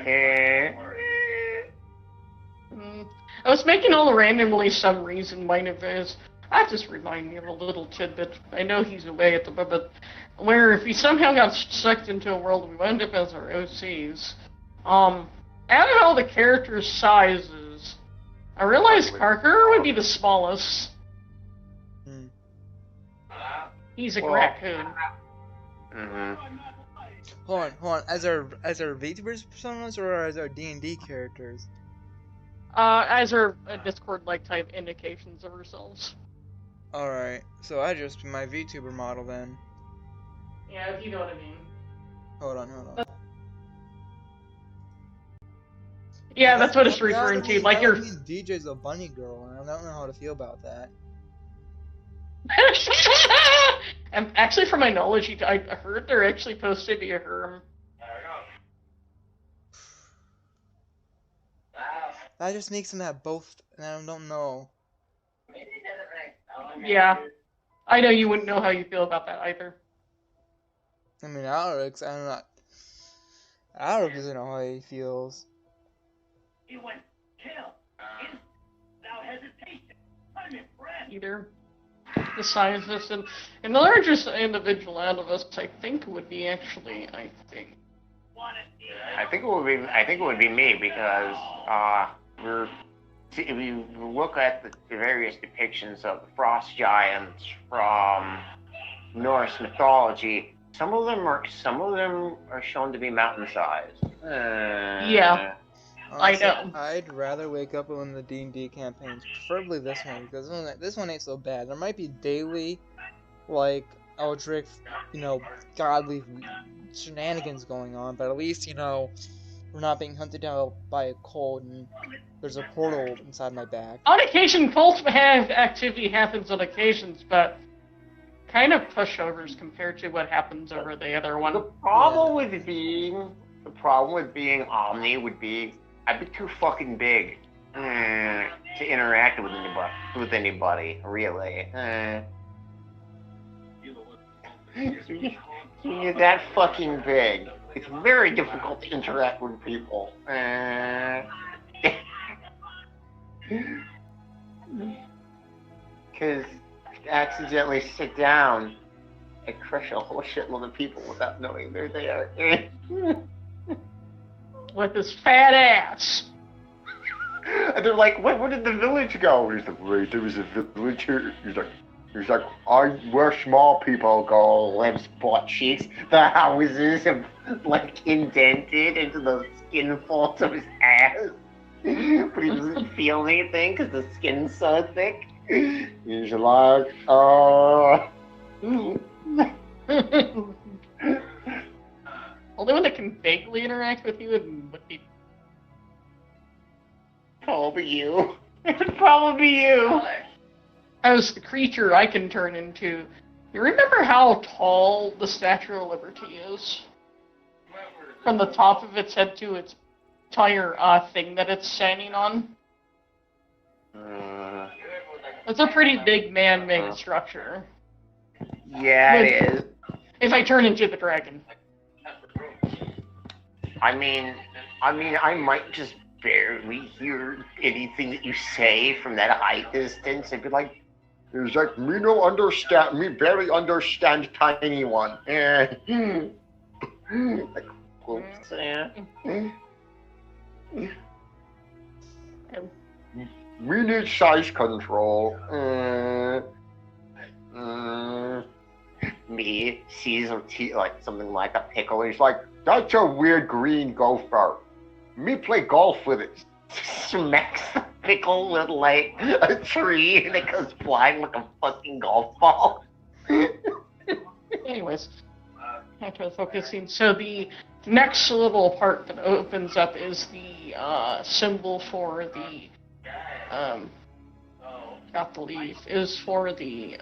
I was making all the randomly some reason mine of this. That just reminded me of a little tidbit. I know he's away at the moment, where if he somehow got sucked into a world, we wound up as our OCs. Out of all the characters' sizes, I realized Carker would be the smallest. Hmm. He's a Well, raccoon. Hold on. As our VTubers personas or as our D&D characters? As our Discord-like type indications of ourselves. Alright, so I just be my VTuber model then. Yeah, if you know what I mean. Hold on. Yeah, that's what it's That would referring to. mean- Like that you're. would mean DJ's a bunny girl, and I don't know how to feel about that. And actually, from my knowledge, I heard they're actually supposed to be a herm. That just makes them have both, and I don't know. Yeah, I know you wouldn't know how you feel about that either. I mean, Alex, I'm not. Alex doesn't know how he feels. He went, kill. Without hesitation. I'm impressed. Either the scientist and the largest individual out of us, I think, would be actually, I think. Wanna see I think it would be me because if you look at the various depictions of the frost giants from Norse mythology, some of them are shown to be mountain-sized. Yeah. Honestly, know. I'd rather wake up in the D&D campaigns, preferably this one, because this one ain't so bad. There might be daily, like, Eldritch, godly shenanigans going on, but at least, we're not being hunted down by a cold and there's a portal inside my back. On occasion, cult activity happens on occasions, but kind of pushovers compared to what happens over the other The one. problem with being Omni would be I'd be too fucking big to interact with anybody, really. You're that fucking big. It's very difficult to interact with people. Because accidentally sit down and crush a whole shitload of people without knowing they're there. With his fat ass. And they're like, where did the village go? He's like, wait, there was a village here. He's like, where small people go, lives butt cheeks. The houses have, like, indented into the skin folds of his ass. But he doesn't feel anything because the skin's so thick. He's like, Only one that can vaguely interact with you would be. probably you. It would probably be you. As the creature I can turn into. You remember how tall the Statue of Liberty is? From the top of its head to its entire thing that it's standing on? It's a pretty big man-made structure. Yeah, it is. If I turn into the dragon. I mean, I might just barely hear anything that you say from that high distance and be like, it's like, me barely understand tiny one. Like, oops, yeah. We need size control. Me sees like something like a pickle. He's like, that's a weird green gopher. Me play golf with it. Smacks the pickle with like a tree and it goes flying like a fucking golf ball. Anyways, back to the focusing. So the next little part that opens up is the symbol for the got the leaf is for the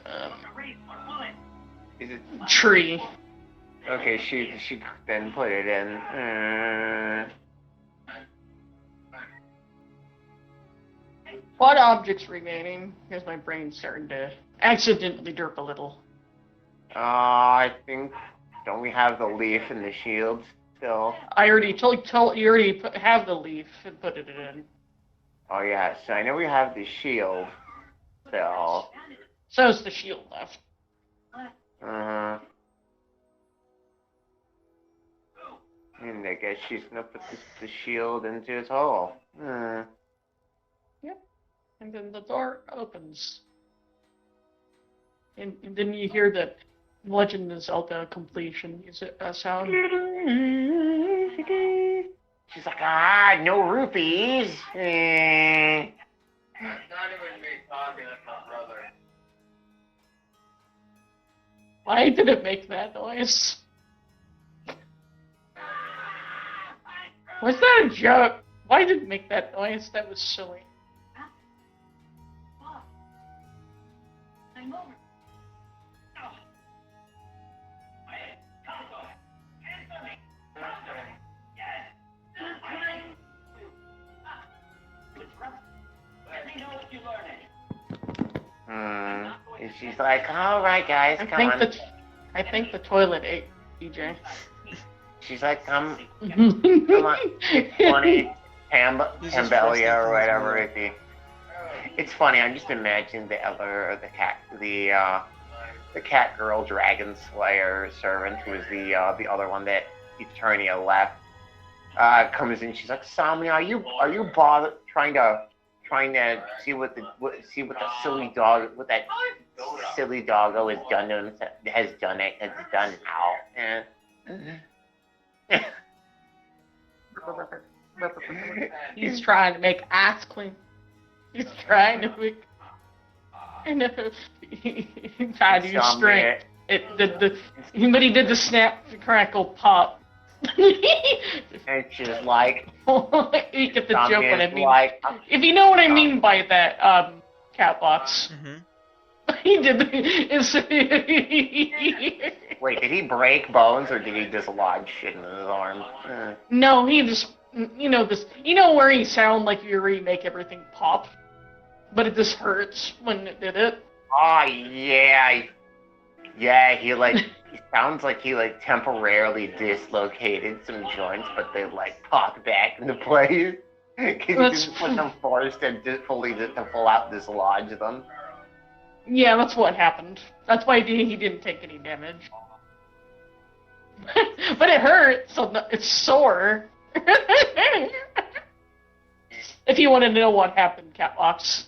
Is it tree. okay? She then put it in. What objects remaining? Here's my brain starting to accidentally derp a little. I think don't we have the leaf and the shield still? I already told you already have the leaf and put it in. Oh yeah, so I know we have the shield still. So is the shield left. And I guess she's gonna put the shield into its hole. Yep. And then the door opens. And then you hear the Legend of Zelda completion music sound. She's like, no rupees. Not even me talking, that's my brother. Why did it make that noise? Was that a joke? Why did it make that noise? That was silly. Bob. I'm over. Oh. Wait. Anthony. Yes. Let me know if you learn it. And she's like, all right, guys, I come think on. I think the toilet ate DJ. She's like, come Come on, 20 He's just Cambelia resting or from his whatever meal. it be. It's funny. I'm just imagining the cat girl dragon slayer servant, who was the other one that Eternia left. Comes in. She's like, Sammy, are you bothered trying to see what the silly dog, what that silly doggo has done to him, has done now? He's trying to make ice cream. He's trying to make. I know. He tried to use Some strength. But he did the snap, crackle, pop. And she's like, You get the joke what I mean. like, If you know what I mean by that, Catbox. Mm-hmm. He did. wait, did he break bones or did he dislodge shit in his arm? No, he just, where he sound like you remake everything pop, but it just hurts when it did it. Oh yeah, he sounds like he temporarily dislocated some joints, but they popped back into place because he didn't put them forced and to full out dislodge them. Yeah, that's what happened. That's why he didn't take any damage. But it hurt, so it's sore. If you want to know what happened, Catbox.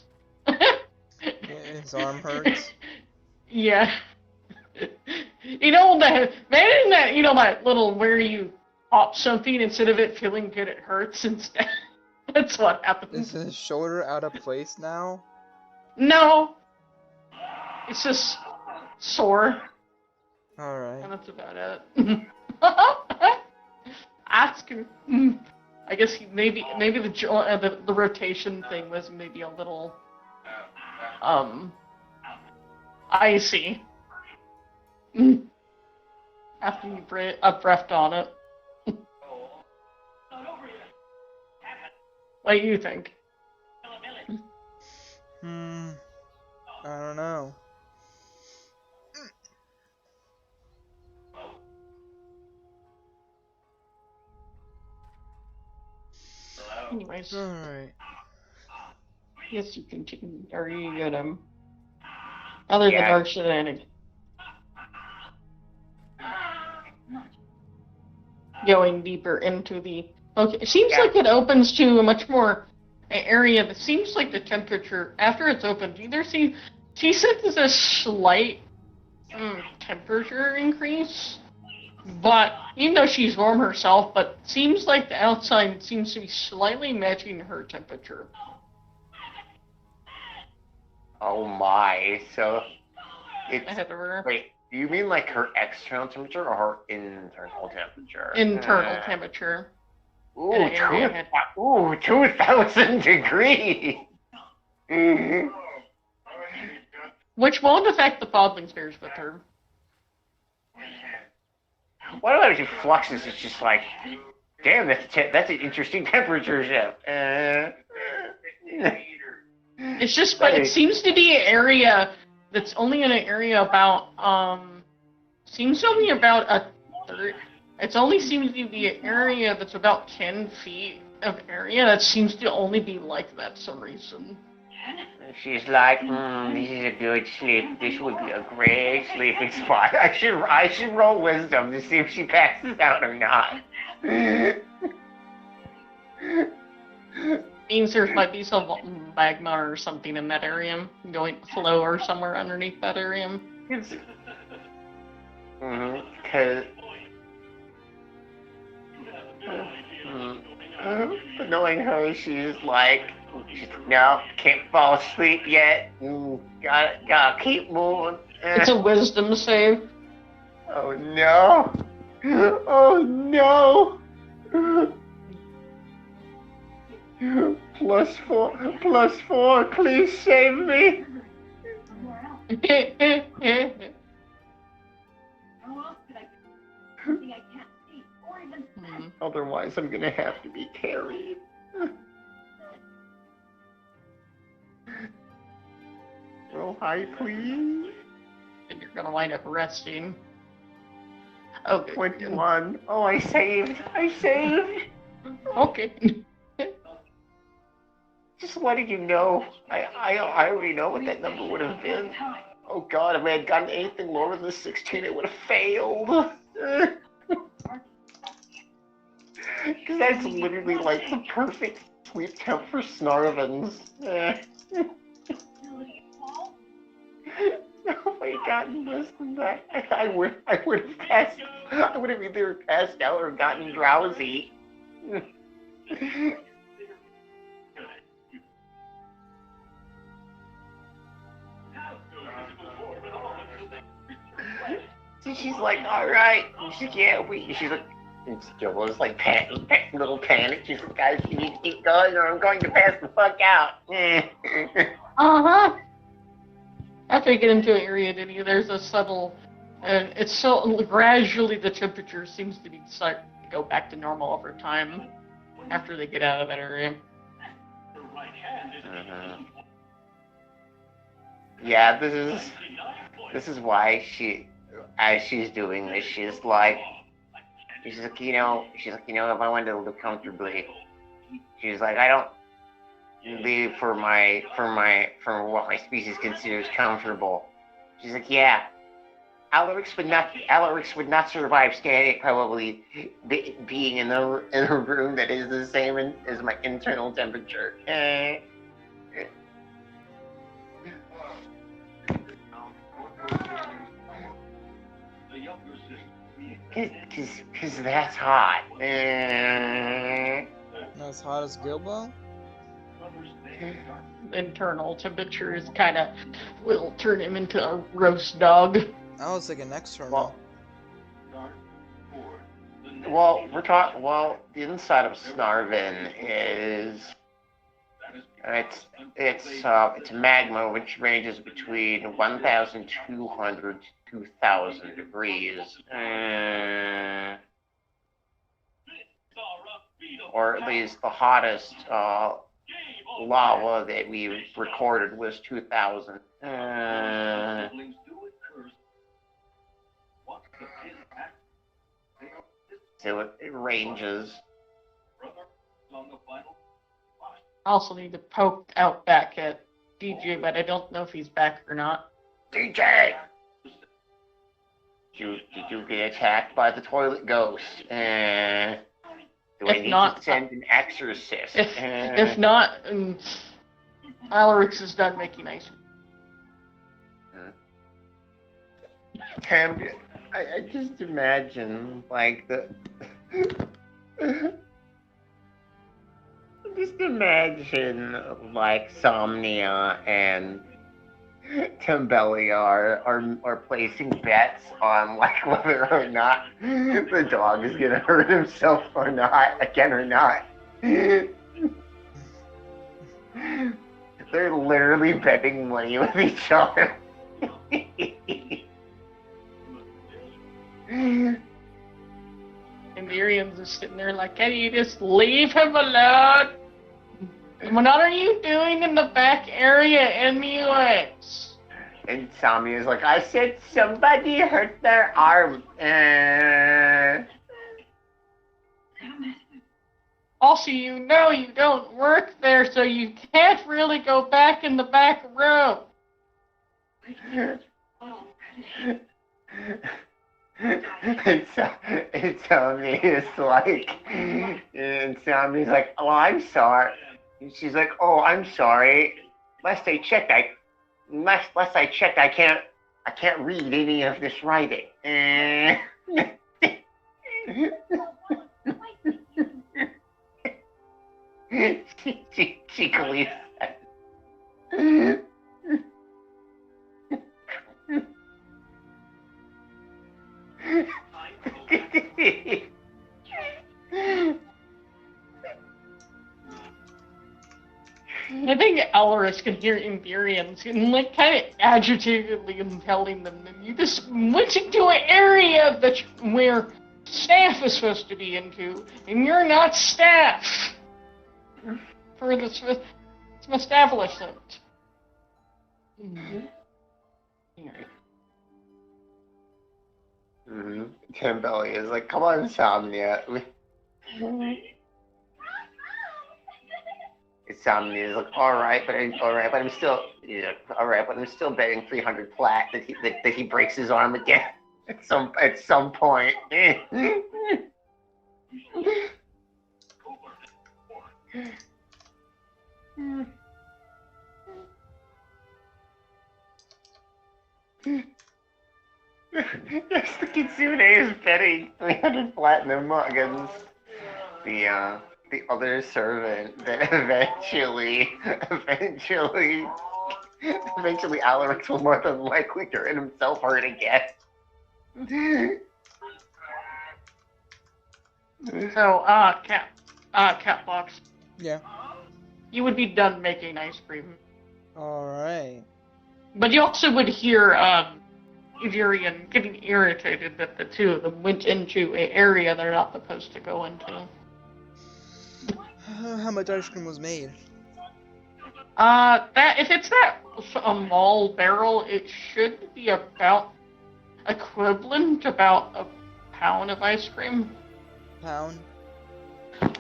His arm hurts. Yeah. Imagine that, that little where you pop something instead of it feeling good, it hurts instead. That's what happens. Is his shoulder out of place now? No. It's just sore, Alright. and that's about it. Ask him. I guess maybe the rotation thing was maybe a little icy. After you breathed on it. What do you think? I don't know. Anyways, Alright. yes, you continue. Or you get him. Other than Yeah. our shenanigans. Going deeper into the. Okay, it seems Yeah. like it opens to a much more area that seems like the temperature after it's opened. She said there's a slight temperature increase, but even though she's warm herself, but seems like the outside seems to be slightly matching her temperature. Oh my! So it's Ahead of her wait. Do you mean like her external temperature or her internal temperature? internal temperature. Ooh, in an area ahead. 2,000 degrees. Mhm. Which won't affect the Podling spheres with her. What about if she fluxes? It's just like, damn, that's an interesting temperature shift. It's just, but it seems to be an area that's only in an area about, seems to be about a third. It only seems to be an area that's about 10 feet of area that seems to only be like that for some reason. She's like, this is a good sleep. This would be a great sleeping spot. I should roll wisdom to see if she passes out or not. Means there might be some magma or something in that area going flow or somewhere underneath that area. Cause knowing her, she's like, no, can't fall asleep yet. Gotta keep moving. It's a wisdom save. Oh no! Oh no! +4, please save me. Somewhere else. How else could I do something I can't see or even Hmm. Otherwise, I'm gonna have to be carried. Roll high, please. And you're gonna wind up resting. Oh, good. 21. Oh, I saved. Okay. Just letting you know. I already know what that number would have been. Oh God, if I had gotten anything lower than 16, it would have failed. Because that's literally like the perfect sleep temp for Snarvins. If I had gotten less than that, I would have passed. I would have either passed out or gotten drowsy. So she's like, all right. And she's like, yeah, she's like, and Joel's like, little panic. She's like, guys, you need to keep going or I'm going to pass the fuck out. Uh-huh. After you get into an area, Denny, there's a subtle, and it's so gradually the temperature seems to be start to go back to normal over time after they get out of that area. Yeah, this is why as she's doing this, she's like, if I wanted to live comfortably, she's like, I don't live for what my species considers comfortable. She's like, yeah, Alarix would not survive standing probably being in a room that is the same as my internal temperature. Cause that's hot. Not as hot as Gilbo? Internal temperature is kind of will turn him into a roast dog. I was thinking external. Well, the inside of Snarvin is it's magma which ranges between 1,200 to 2,000 degrees, or at least the hottest lava that we recorded was 2,000. So it ranges. I also need to poke out back at DJ, but I don't know if he's back or not. DJ! Did you get attacked by the toilet ghost? Do I If need not, to send an exorcist? If not, Alarix is done making ice. I just imagine, like, just imagine, like, Somnia and Tembelia are placing bets on, like, whether or not the dog is gonna hurt himself or not, again or not. They're literally betting money with each other. And Miriam's just sitting there like, can you just leave him alone? What are you doing in the back area anyways? And Tommy is like, I said somebody hurt their arm. Also, you know you don't work there, so you can't really go back in the back room. And Tommy is like, and Tommy's like, oh, I'm sorry. And she's like, oh, I'm sorry. Last I checked, I can't read any of this writing. She believes that. can hear Imperians and like kind of agitatedly telling them that you just went into an area that where staff is supposed to be into, and you're not staff for this establishment. Tim Belly is like, come on, Insomnia. Insomnia is like, alright, but I'm still, alright, but I'm still betting 300 flat that he breaks his arm again at some point. Yes, the Kitsune is betting 300 platinum against the other servant that eventually Alarix will more than likely turn himself hurt again. So, Catbox, Yeah. you would be done making ice cream. Alright. But you also would hear, Iverian getting irritated that the two of them went into an area they're not supposed to go into. How much ice cream was made? If it's that small barrel, it should be about equivalent to about a pound of ice cream. Pound? It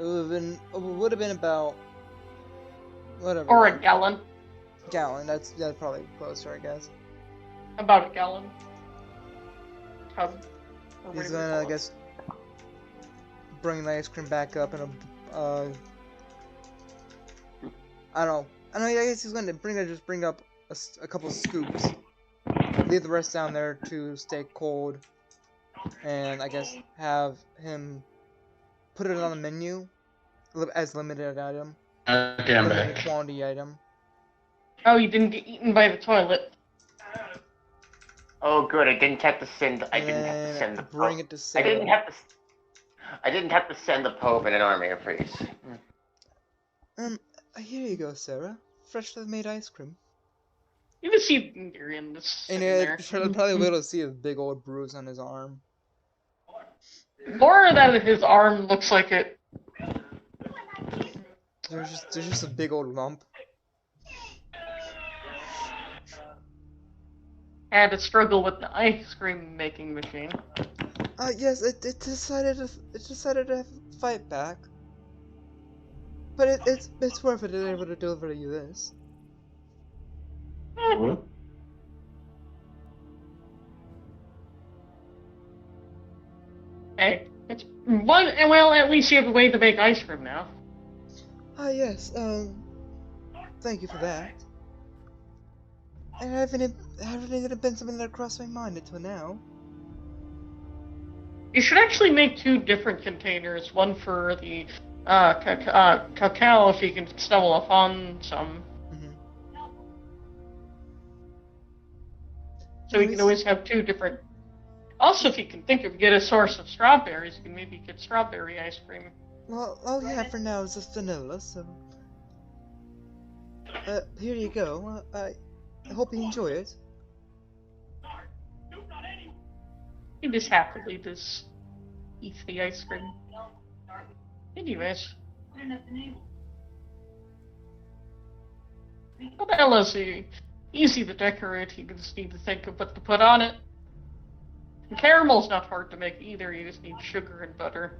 would have been about whatever. Or a gallon. Gallon. That's probably closer, I guess. About a gallon. Tub. Or He's whatever you gonna, call I it. guess, bring the ice cream back up in a, I don't know. I guess he's gonna just bring up a couple of scoops. Leave the rest down there to stay cold. And I guess have him put it on the menu as limited item. Okay, I'm Limited back. quantity item. Oh, you didn't get eaten by the toilet. Oh, good. I didn't have to send the Bring it to I Sarah. didn't have to send the Pope in an army of priests. Here you go, Sarah. Freshly made ice cream. You can see Iverian just And sitting there. you'll probably be able to see a big old bruise on his arm. Or that his arm looks like it. There's just a big old lump. Had to struggle with the ice cream making machine. Yes, it decided to fight back. But it's worth it to be able to deliver you this. What? Hey, it's one. Well, at least you have a way to make ice cream now. Yes, thank you for that. And I haven't even been something that crossed my mind until now. You should actually make two different containers. One for the cacao, if you can stumble upon some. So you can always have two different. Also, if you can think of get a source of strawberries, you can maybe get strawberry ice cream. Well, all you have for now is just vanilla, so... here you go. I hope you enjoy it. You just happily just eat the ice cream. Anyways. Vanilla is easy to decorate, you just need to think of what to put on it. And caramel's not hard to make either, you just need sugar and butter.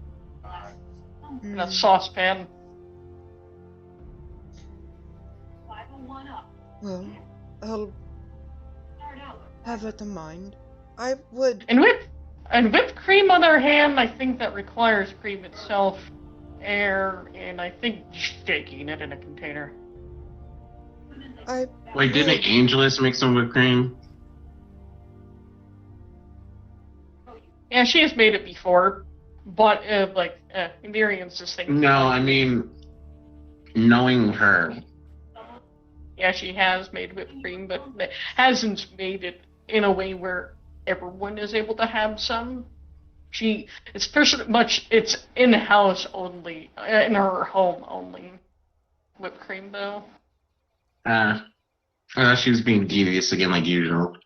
And a saucepan. Well, I'll have that in mind. I would... And whipped cream, on the other hand, I think that requires cream itself, air, and I think shaking it in a container. Wait, didn't Angelus make some whipped cream? Yeah, she has made it before, but Imperium's just thinking. No, I mean, knowing her. Yeah, she has made whipped cream, but hasn't made it in a way where everyone is able to have some. It's pretty much, it's in-house only, in her home only, whipped cream though. I thought she was being devious again, like usual.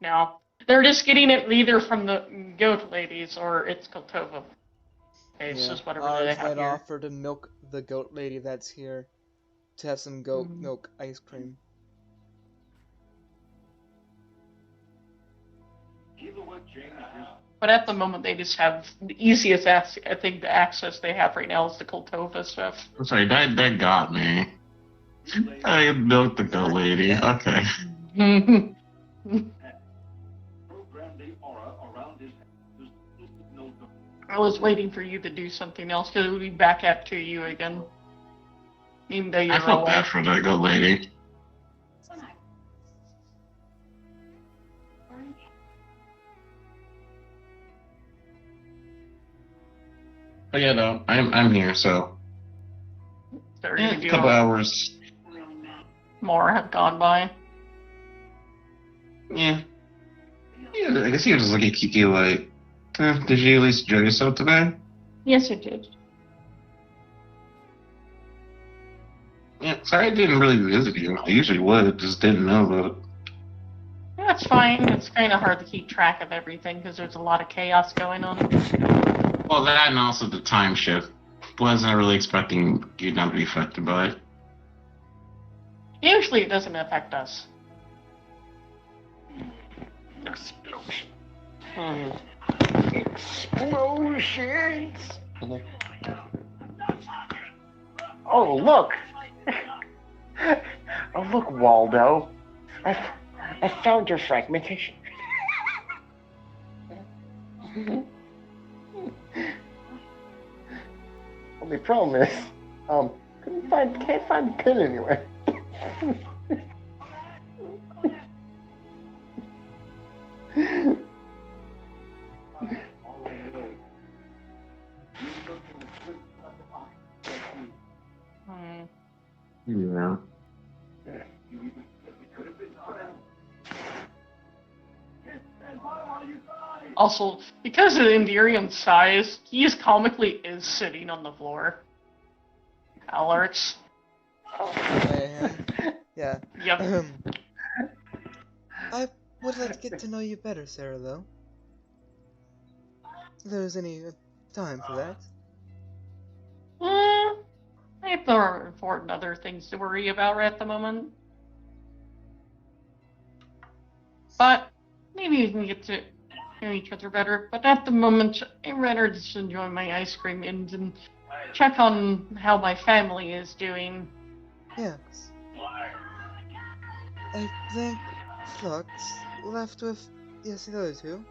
No. They're just getting it either from the goat ladies or it's Koltova. Okay, it's just whatever they ours have might here. offer to milk the goat lady that's here to have some goat Mhm. milk ice cream. But at the moment, they just have the easiest, I think, the access they have right now is the Koltova stuff. I'm sorry, that got me. I milked the goat lady. Okay. I was waiting for you to do something else because it would be back up to you again. Even though you're I felt away. bad for that goat lady. But yeah, no, I'm here, so yeah, a couple hours. More have gone by. Yeah. Yeah, I guess you just look at Kiki like, did you at least enjoy yourself today? Yes, it did. Yeah, sorry I didn't really visit you. I usually would, just didn't know about it. That's fine. It's kind of hard to keep track of everything because there's a lot of chaos going on. Well, that and also the time shift. Wasn't really expecting you not to be affected by it. Usually it doesn't affect us. Explosions! Oh, look! Oh, look, Waldo. I found your fragmentation. Only problem is, can't find the pin anywhere. Hmm. Yeah. Also, because of Endirium's size, he is comically is sitting on the floor. Alerts. Yeah. Yep. I would like to get to know you better, Sarah, though. If there's any time for that. I have more important other things to worry about right at the moment. But maybe we can get to know each other better. But at the moment, I'd rather just enjoy my ice cream and check on how my family is doing. Yes. I think Flux left with the other two.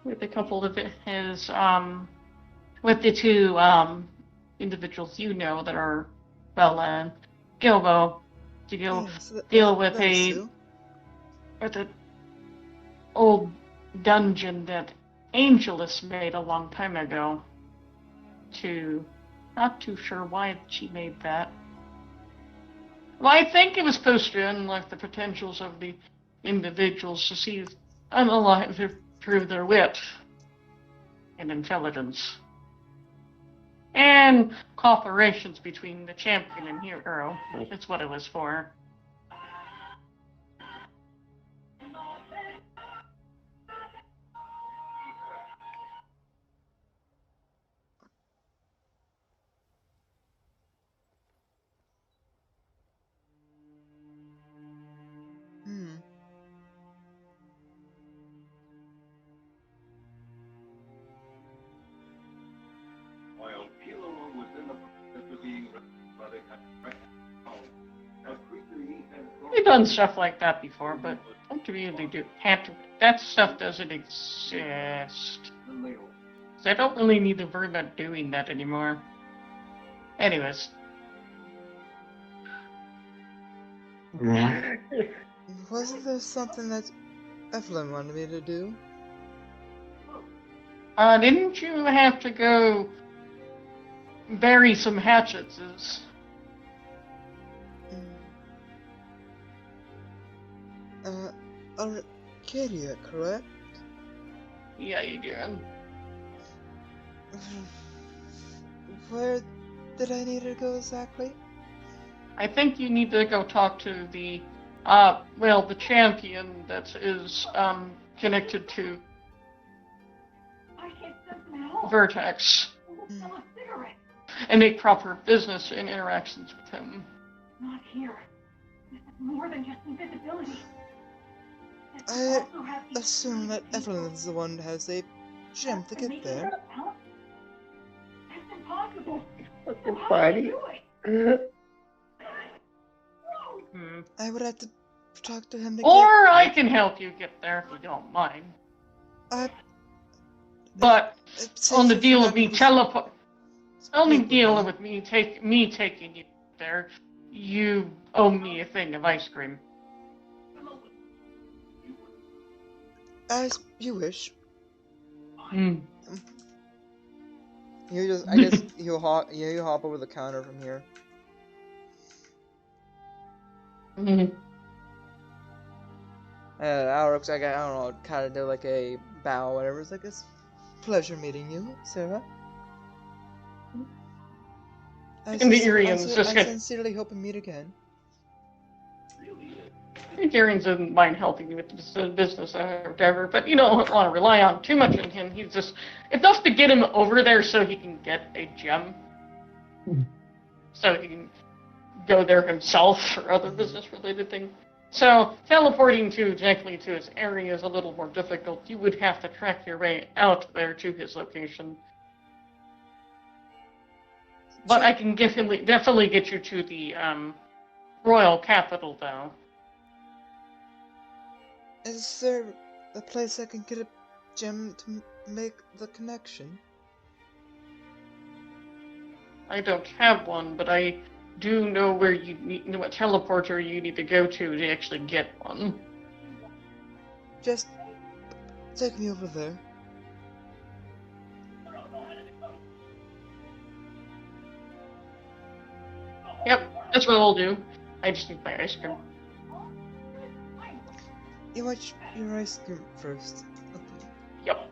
With a couple of his, with the two, individuals you know that are, well, Gilbo, to go Yes, deal with those two. with an old dungeon that Angelus made a long time ago. Not too sure why she made that. Well, I think it was supposed to unlock the potentials of the individuals to see through their wit and intelligence. And cooperations between the champion and hero. That's what it was for. While Kilo was in the process of being by the a creature he had We've done stuff like that before, but don't really do have to. That stuff doesn't exist. So I don't really need to worry about doing that anymore. Anyways. Yeah. Wasn't there something that Evelyn wanted me to do? Didn't you have to go bury some hatchets? Arcadia, correct? Yeah, you did. Where did I need to go exactly? I think you need to go talk to the, the champion that is, connected to I can't sense him at all. Vertex Smell a cigarette. and make proper business and interactions with him. Not here. This is more than just invisibility. This I also has the assume that ability to Evelyn's the one who has a gem to make get it there. hurt, huh? That's impossible. Fucking How party. do you do it? Hmm. I would have to talk to him to Or get. I can help you get there if you don't mind. But Since on the you're deal not of me gonna teleport, on the speak with deal me, with me taking you there, you owe me a thing of ice cream. as you wish. Hmm. I guess you hop over the counter from here. Hmm. Al looks like I don't know, kind of do like a bow, or whatever. It's like it's pleasure meeting you, Sarah. And the Irians just I get. sincerely hope we meet again. Irians doesn't mind helping you with the business or whatever, but you don't want to rely on too much on him. He's just enough to get him over there so he can get a gem. So he can go there himself for other business-related things. So teleporting directly to his area is a little more difficult. You would have to track your way out there to his location. But I can definitely get you to the royal capital, though. Is there a place I can get a gem to make the connection? I don't have one, but I do know where you need, what teleporter you need to go to actually get one. Just take me over there. Yep, that's what I'll do. I just need my ice cream. You want your ice cream first. Okay. Yep.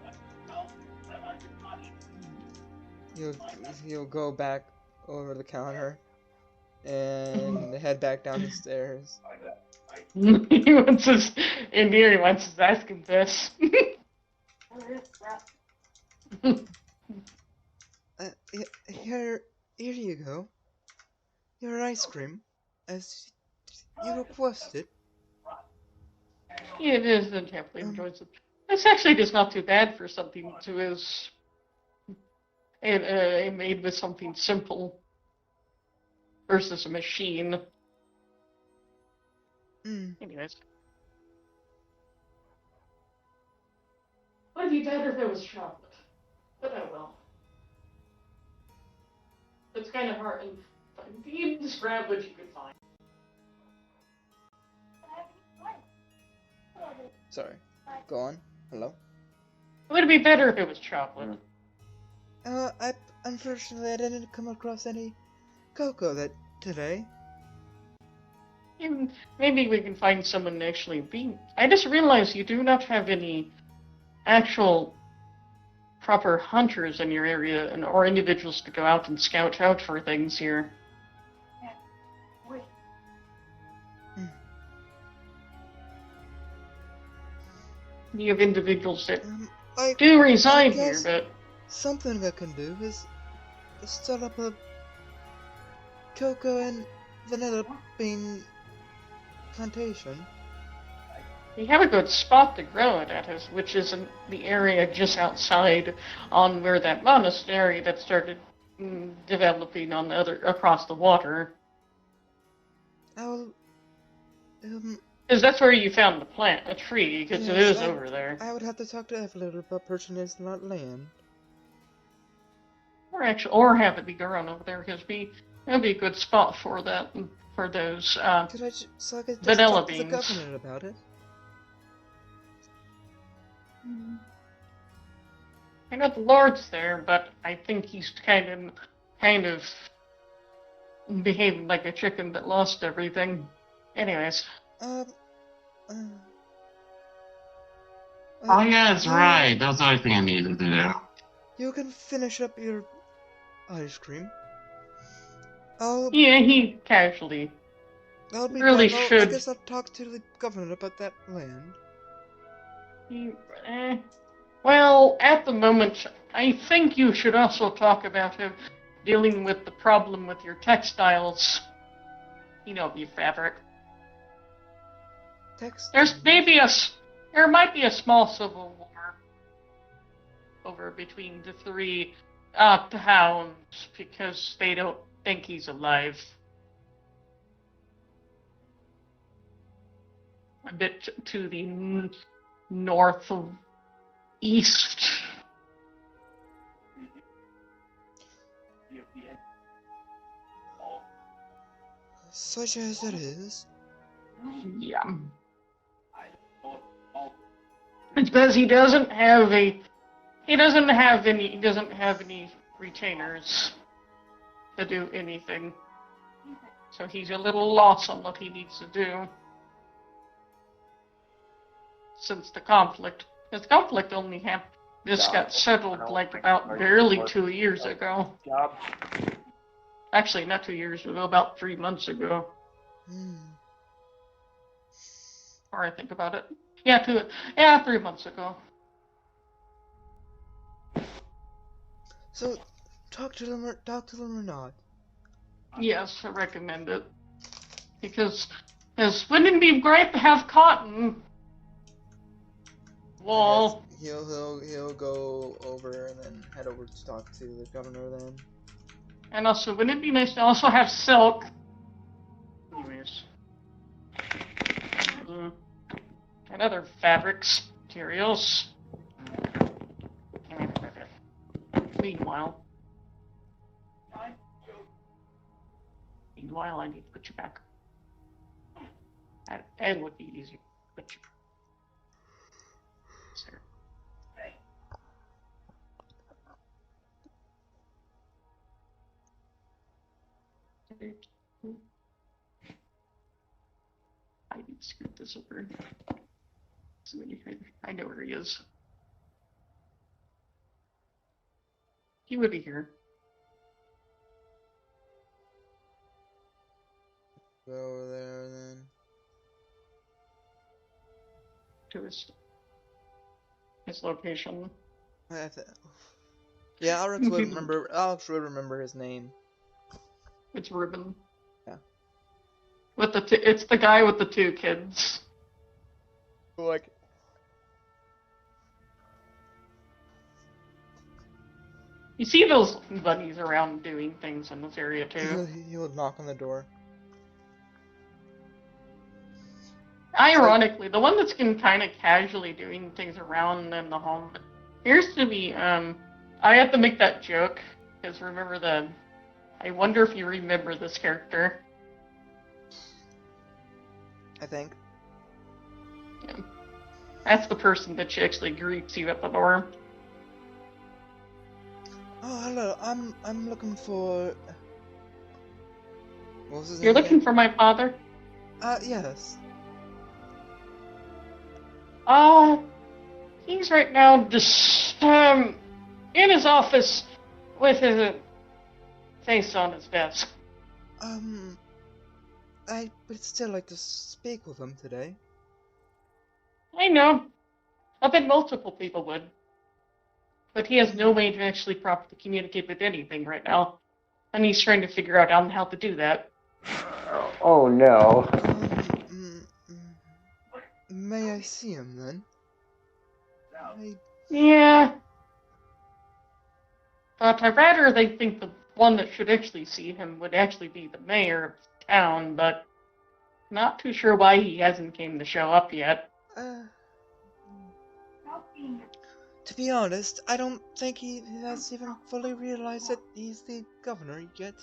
You'll go back over the counter and head back down the stairs. He wants his in here. He wants his ice cream this. Here you go. Your ice cream, as you requested. It is, and happily enjoys it. It's actually just not too bad for something to his. And made with something simple versus a machine. Anyways. Would be better if it was chocolate. But oh well. It's kind of hard. You just grab what you can find. Sorry. Go on. Hello? It would be better if it was chocolate. Unfortunately I didn't come across any cocoa today. Maybe we can find someone to actually be. I just realized you do not have any actual proper hunters in your area or individuals to go out and scout out for things here. You have individuals that do reside here, but something I can do is start up a cocoa and vanilla bean plantation. we have a good spot to grow it at, which is in the area just outside on where that monastery that started developing on across the water. Because that's where you found a tree, because it is over there. I would have to talk to Evelyn about purchasing that land. Or have it be grown over there, because that'd be a good spot for that, for those I could just vanilla talk to the beans. governor about it. I know the Lord's there, but I think he's kind of behaving like a chicken that lost everything. Anyways. Oh yeah, that's right. That was the only thing I needed to do. You can finish up your ice cream. I'll Yeah, he casually be really back. I should. guess I'll talk to the governor about that land. He, eh. Well, at the moment, I think you should also talk about him dealing with the problem with your textiles. You know, your fabric. Text. There might be a small civil war over between the three towns because they don't think he's alive. A bit to the north of east. Such as it is. Yeah. It's because he doesn't have any retainers to do anything. So he's a little lost on what he needs to do. Since the conflict. This conflict only happened. This got settled like about barely 2 years ago. Job. Actually, not 2 years ago, about 3 months ago. Or I think about it. Yeah, 3 months ago. So, talk to them or not. Yes, I recommend it. Because wouldn't it be great to have cotton? Well, I guess he'll go over and then head over to talk to the governor then. and also, wouldn't it be nice to also have silk? Anyways. And other fabrics, materials. Meanwhile, I need to put you back. It would be easier to put you. Sir. I need to scoot this over. I know where he is. He would be here. Go over there then. To his location. Yeah, Alex would remember his name. It's Ruben. Yeah. It's the guy with the 2 kids. Like. You see those bunnies around doing things in this area too. He'll knock on the door. Ironically, the one that's been kind of casually doing things around in the home appears to be, I have to make that joke, because I wonder if you remember this character. I think. Yeah. That's the person that actually greets you at the door. Oh, hello. I'm looking for. What was his You're name looking again? for my father? Yes. He's right now just, in his office with his face on his desk. I would still like to speak with him today. I know. I bet multiple people would. But he has no way to actually properly communicate with anything right now. And he's trying to figure out how to do that. Oh no. May I see him then? Yeah. But I'd rather they think the one that should actually see him would actually be the mayor of the town, but not too sure why he hasn't came to show up yet. To be honest, I don't think he has even fully realized that he's the governor yet.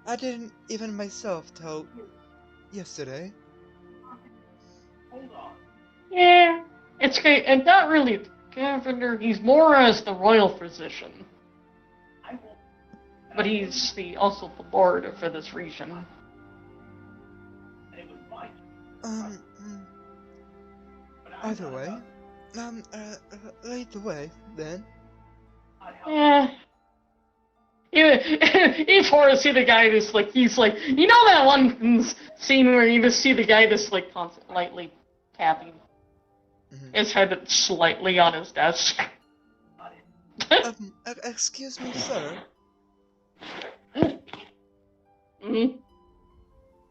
I didn't even myself till yesterday. Yeah, it's great, and not really the governor. He's more as the royal physician, but he's also the lord for this region. Either way, lead the way then. Yeah. You for see the guy just like he's like you know that one scene where you just see the guy just like lightly tapping Mhm. his head slightly on his desk. Excuse me, sir. Mhm.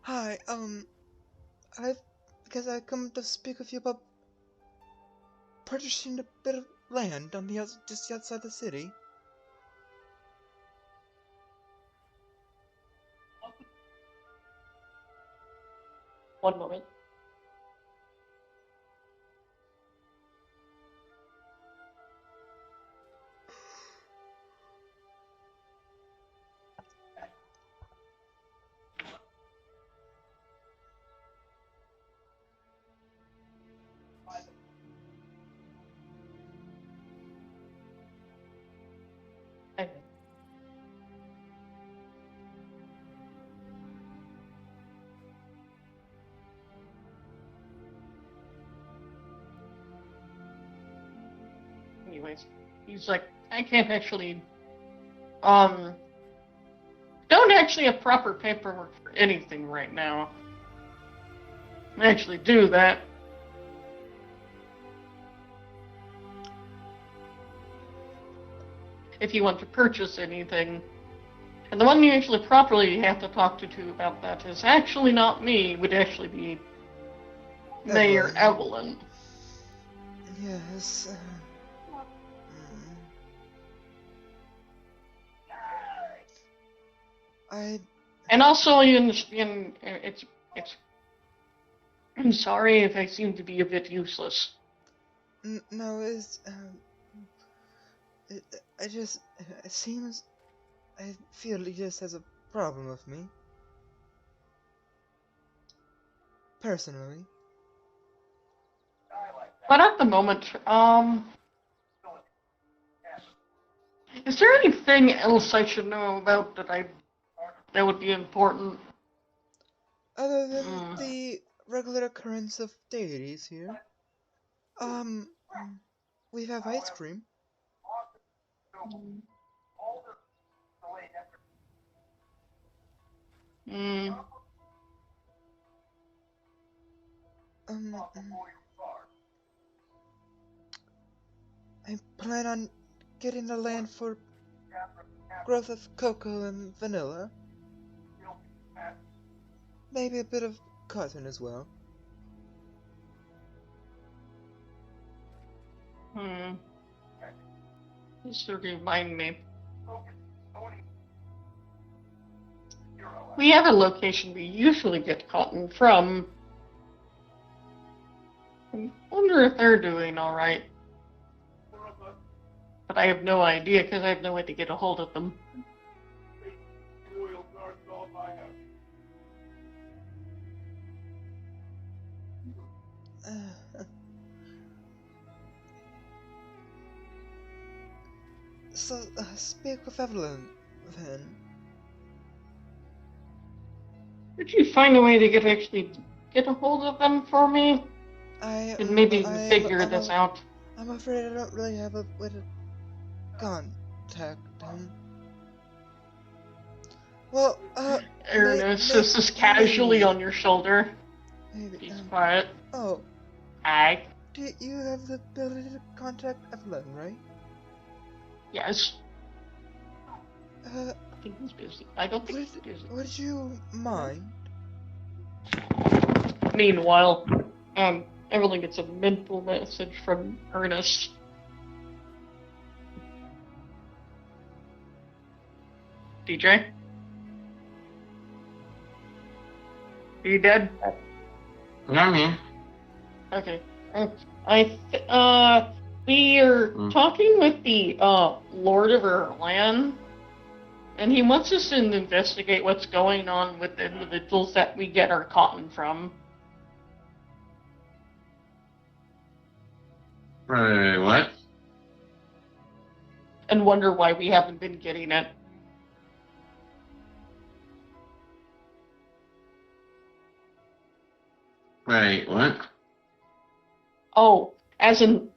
Hi, because I come to speak with you about purchasing a bit of land on the just outside the city. One moment. Okay. Anyways, he's like, I can't actually, don't actually have proper paperwork for anything right now. I actually do that. If you want to purchase anything. And the one you actually properly have to talk to about that is actually not me, it would actually be Mayor Evelyn. Yes. I. And also, it's, I'm sorry if I seem to be a bit useless. No, it's. I just. It seems. I feel he just has a problem with me. Personally. But at the moment, is there anything else I should know about that would be important? Other than the regular occurrence of deities here. Um. We have ice cream. Mm. Um. I plan on getting the land for growth of cocoa and vanilla. Maybe a bit of cotton as well. Just to remind me. We have a location we usually get cotton from. I wonder if they're doing alright. But I have no idea because I have no way to get a hold of them. So, speak with Evelyn, then. Could you find a way to actually get a hold of them for me? And maybe figure this out. I'm afraid I don't really have a way to contact them. Well, Ernest, this is casually on your shoulder. Maybe, He's quiet. Oh, Hi. do you have the ability to contact Evelyn, right? Yes. Uh, I think he's busy. I don't think he's busy. would you mind? Meanwhile, Evelyn gets a mental message from Ernest. DJ? Are you dead? I'm here. Okay. We are talking with the, Lord of Erlan, and he wants us to investigate what's going on with the individuals that we get our cotton from. Right, what? And wonder why we haven't been getting it. Right, what? Oh, as in,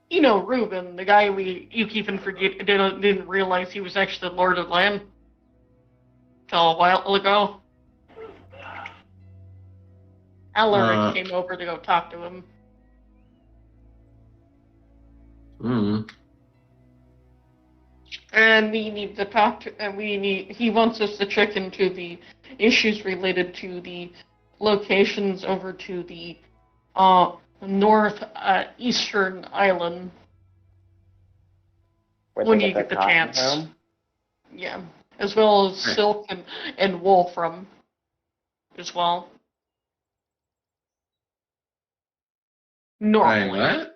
You know Reuben, the guy you keep and forget didn't realize he was actually the Lord of Land till a while ago. Alaric came over to go talk to him. And we need to talk to, and he wants us to check into the issues related to the locations over to the north eastern island. Where When they you get the their cotton chance. from. Yeah, as well as silk and wool from as well. Normally. Wait, what?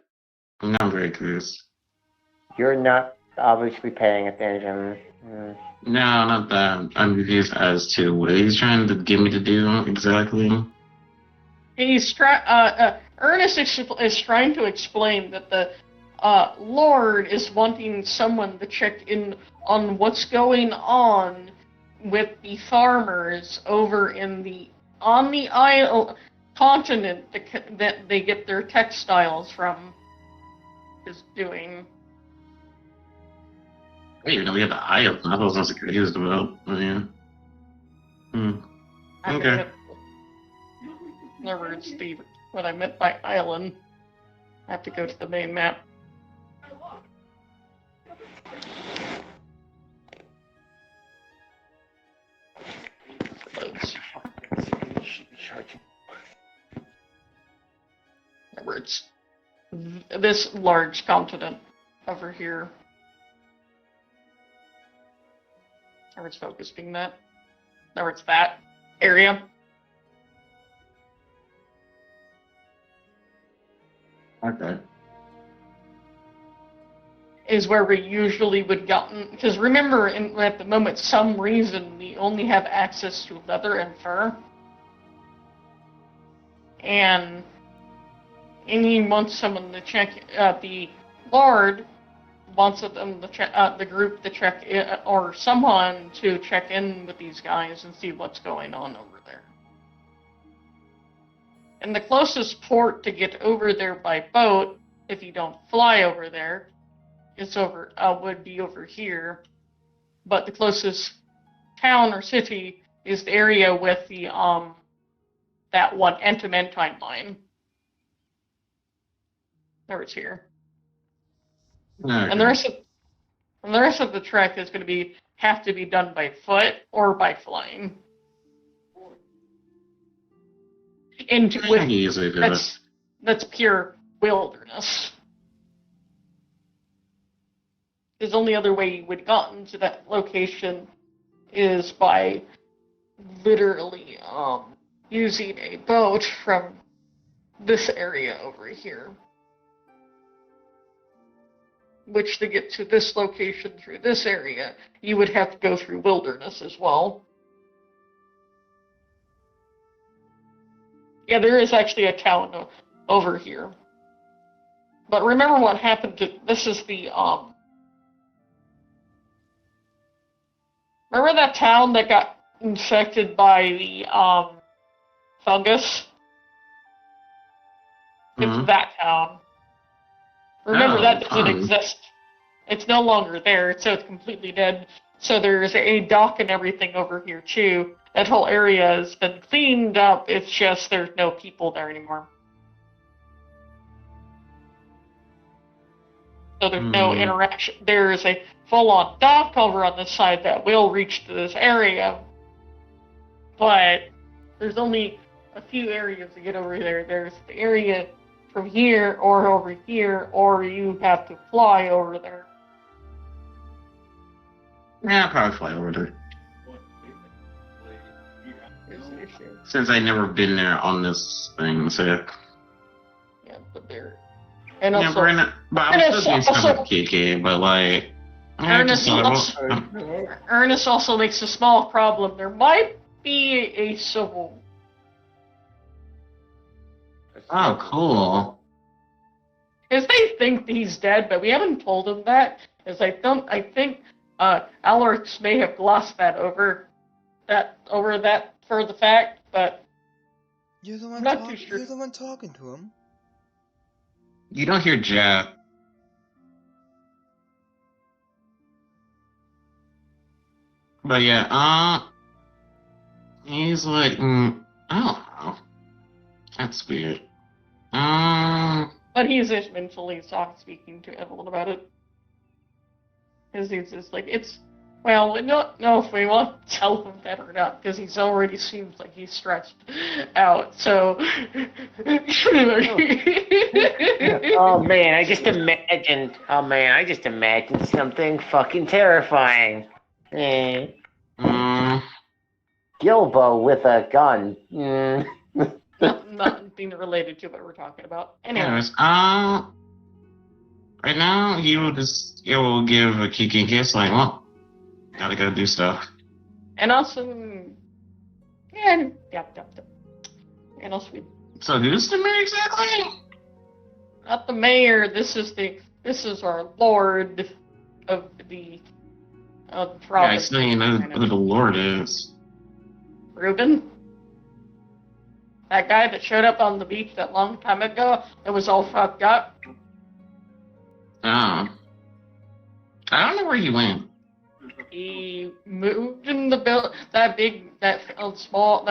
I'm not very curious. You're not obviously paying attention. Hmm. No, not that. I'm confused as to what he's trying to get me to do exactly. Ernest is trying to explain that the Lord is wanting someone to check in on what's going on with the farmers over on the isle continent that they get their textiles from. Is doing. I didn't even know we had the eye open. I thought I was confused about. Oh, yeah. Okay. In other words, what I meant by island. I have to go to the main map. Loads. In other words, this large continent over here. Or it's focusing that. Or it's that area. Okay. Is where we usually would gotten, because remember, at the moment, some reason we only have access to leather and fur, and he wants someone to check. The Lord wants them to check, the group to check in, or someone to check in with these guys and see what's going on over there. And the closest port to get over there by boat, if you don't fly over there, would be over here. But the closest town or city is the area with the that one Entomentine line. There it's here. Okay. And the rest of the trek is going to have to be done by foot or by flying. That's pure wilderness. The only other way you would have gotten to that location is by literally using a boat from this area over here. Which to get to this location through this area, you would have to go through wilderness as well. Yeah, there is actually a town over here. But remember what happened to, this is the, remember that town that got infected by the, fungus? It's that town. Remember, that doesn't exist. It's no longer there, so it's completely dead. So there's a dock and everything over here, too. That whole area has been cleaned up, it's just there's no people there anymore. So there's no interaction. There's a full-on dock over on this side that will reach to this area, but there's only a few areas to get over there. There's the area from here or over here, or you have to fly over there. Yeah, I'll probably fly over there. Is the issue. Since I've never been there on this thing, so Yeah, but there. And yeah, also, but I'm still doing stuff with KK, but like Ernest also makes a small problem. There might be a civil. Oh, cool. As they think he's dead, but we haven't told him that. As I think Alaric may have glossed that over for the fact, but You're the one I'm not too sure. You're the one talking to him. You don't hear Jack. But yeah, he's like, I don't know. That's weird. But he's eventually speaking to Evelyn about it. Because he's just like, well, we don't know if we want to tell him that or not, because he's already seems like he's stressed out, so. Oh man, I just imagined something fucking terrifying. Gilbo with a gun. Nothing related to what we're talking about. Anyway. Anyways, right now, he will give a Kiki kiss, like, well, gotta go do stuff. And also, yep. And also, So who's the mayor exactly? not the mayor. This is our lord of the Yeah, I province. still don't know who the Lord is. Reuben? That guy that showed up on the beach that long time ago that was all fucked up? Oh. I don't know where he went. He moved in the that small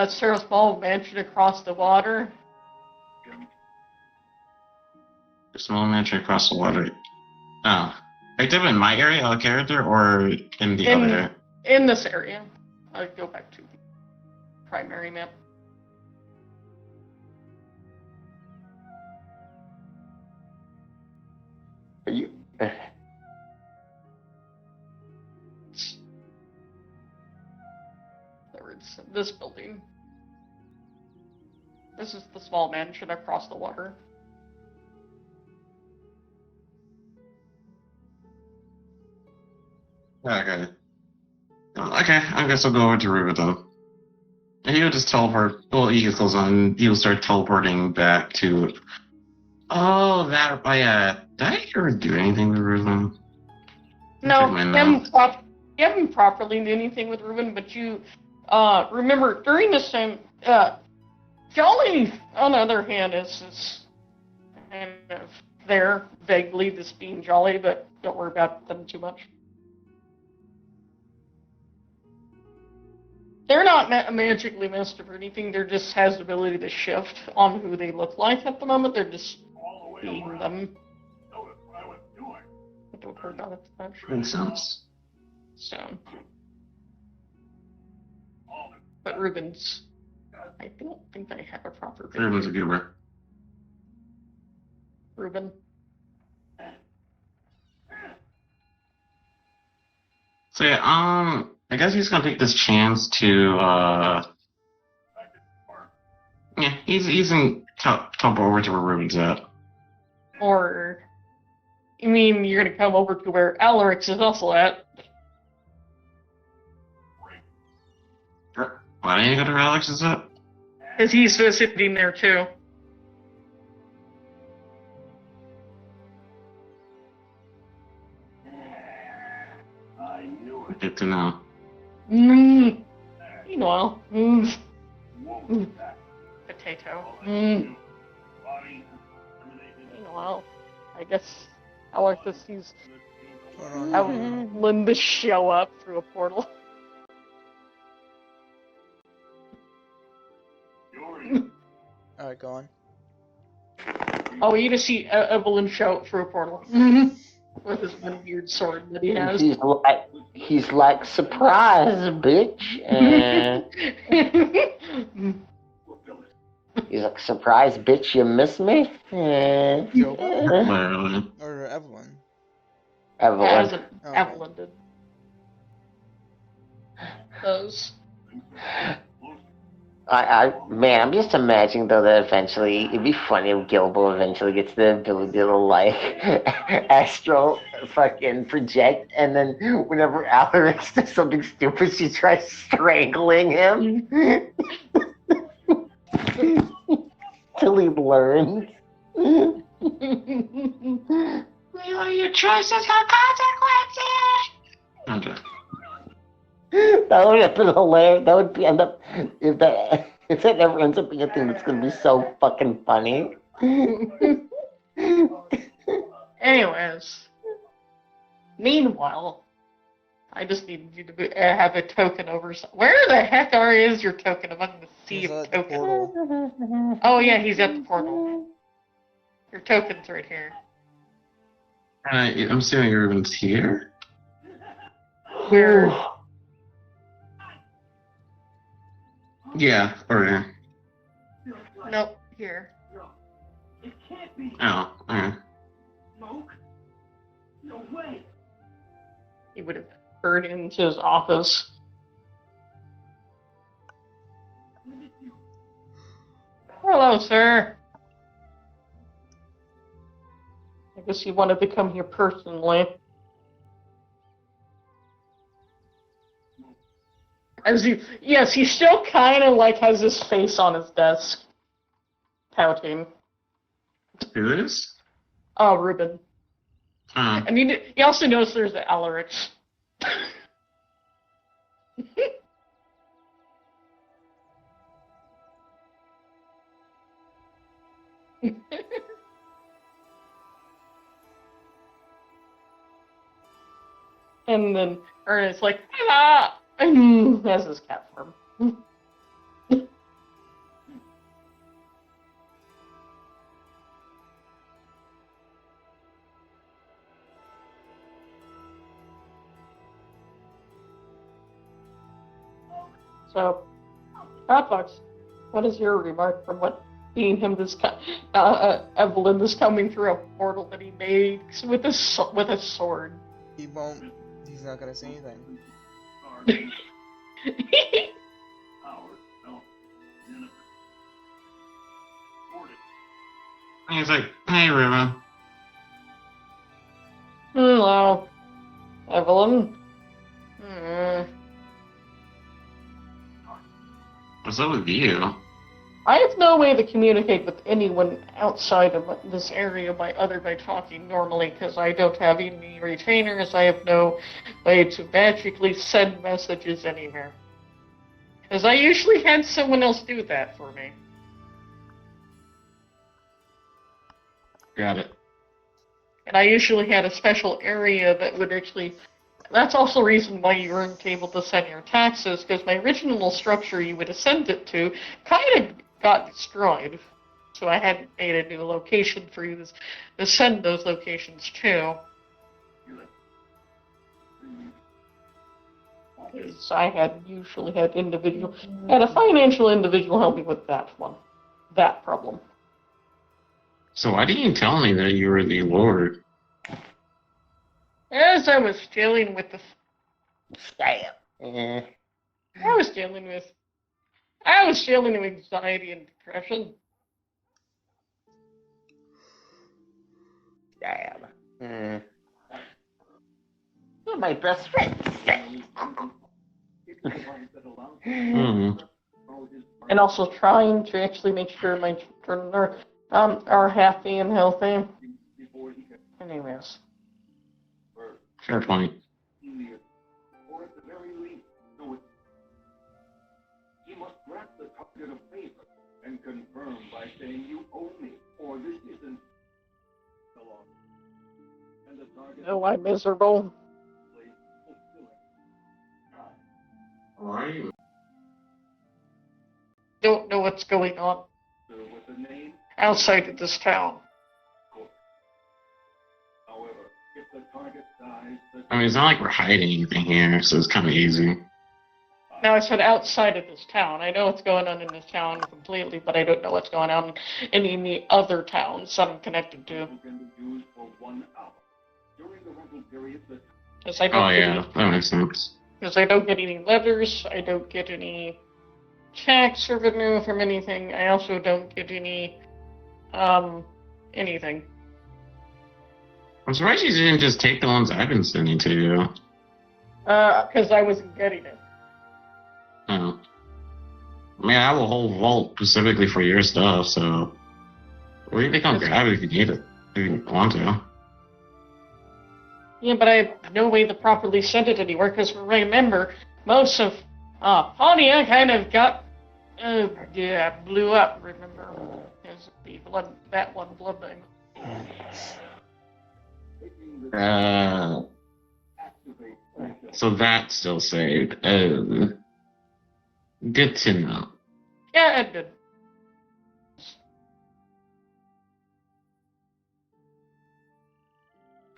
mansion across the water. A small mansion across the water. Oh. Are you talking in my area, our character, or in the other? In this area. I'll go back to the primary map. Are you? This building. This is the small mansion across the water. Okay. Okay, I guess I'll go over to Ruben then. And he'll just teleport. Well, he just goes on. He'll start teleporting back to. Oh, that. Did I ever do anything with Ruben? No, you haven't properly done anything with Ruben, but you remember during this time, Jolly, on the other hand, is kind of there vaguely, this being Jolly, but don't worry about them too much. They're not magically messed up or anything. They're just has the ability to shift on who they look like at the moment. They're just being them. I don't worry about it too much. Makes sense. So, but Ruben's, I don't think I have a proper video. Ruben's a goober. Ruben. So yeah, I guess he's gonna take this chance to, yeah, he's in teleport over to where Ruben's at. Or, you mean you're gonna come over to where Alarix is also at? Why didn't you go to where Alex is at? Because he's sitting there too. Good to know. Meanwhile, potato. Meanwhile, I guess Alarix sees Linda show up through a portal. Alright, go on. Oh, you just see Evelyn show up through a portal. With his one weird sword that he has. He's like, surprise, bitch. He's like, surprise, bitch, you miss me? Literally. Or Evelyn. Evelyn. Evelyn did. Those. Man, I'm just imagining though that eventually it'd be funny if Gilbo eventually gets the ability to like astral fucking project, and then whenever Alarix does something stupid, she tries strangling him till he learns. Your choices have consequences. Okay. That would have been hilarious. That would end up if that ever ends up being a thing that's gonna be so fucking funny. Anyways, meanwhile, I just need you to have a token over. Where the heck is your token among the sea He's of at the tokens? portal. Oh yeah, he's at the portal. Your token's right here. I'm assuming everyone's here? Where? Yeah, or Nope, here. It can't be oh, alright. smoke. No way. He would have heard into his office. Hello, sir. I guess you wanted to come here personally. Yes, he still kind of like has his face on his desk, pouting. Who is? Oh, Ruben. Oh. And he also knows there's the Alarix. And then Ernest's like, ah! That's his cat form. So, Hotbox, what is your remark from what seeing him Evelyn is coming through a portal that he makes with a sword? He won't. He's not gonna say anything. He's like, hey, Riva. Hello, Evelyn. Hmm. What's up with you? I have no way to communicate with anyone outside of this area by talking normally because I don't have any retainers. I have no way to magically send messages anywhere. Because I usually had someone else do that for me. Got it. And I usually had a special area that would actually... That's also the reason why you weren't able to send your taxes, because my original structure you would have sent it to kind of got destroyed. So I had made a new location for you to send those locations to. Because I had usually had a financial individual help me with that problem. So why didn't you tell me that you were the Lord? As I was dealing with Stab. I was dealing with anxiety and depression. Stab. You're my best friend. Hmm. And also trying to actually make sure my children are happy and healthy. Anyways. Fair point. Or at the very least, know it. He must grasp the target of favor and confirm by saying you owe me, or this isn't the law. And the target Oh, I'm miserable. Right. Don't know what's going on with the name. outside of this town. However, if the target dies, I mean, it's not like we're hiding anything here, so it's kind of easy. Now I said outside of this town. I know what's going on in this town completely, but I don't know what's going on in any other towns I'm connected to. Because I don't Oh get yeah, that makes sense. Because I don't get any letters, I don't get any tax revenue from anything. I also don't get any, anything. I'm surprised you didn't just take the ones I've been sending to you. Because I wasn't getting it. Oh. I mean, I have a whole vault specifically for your stuff, so... Or you can come grab it if you need it. If you want to. Yeah, but I have no way to properly send it anywhere, because remember, most of, Pontiac kind of got, blew up, remember? Because that one blood thing. So that's still saved. Oh, good to know. Yeah, it did.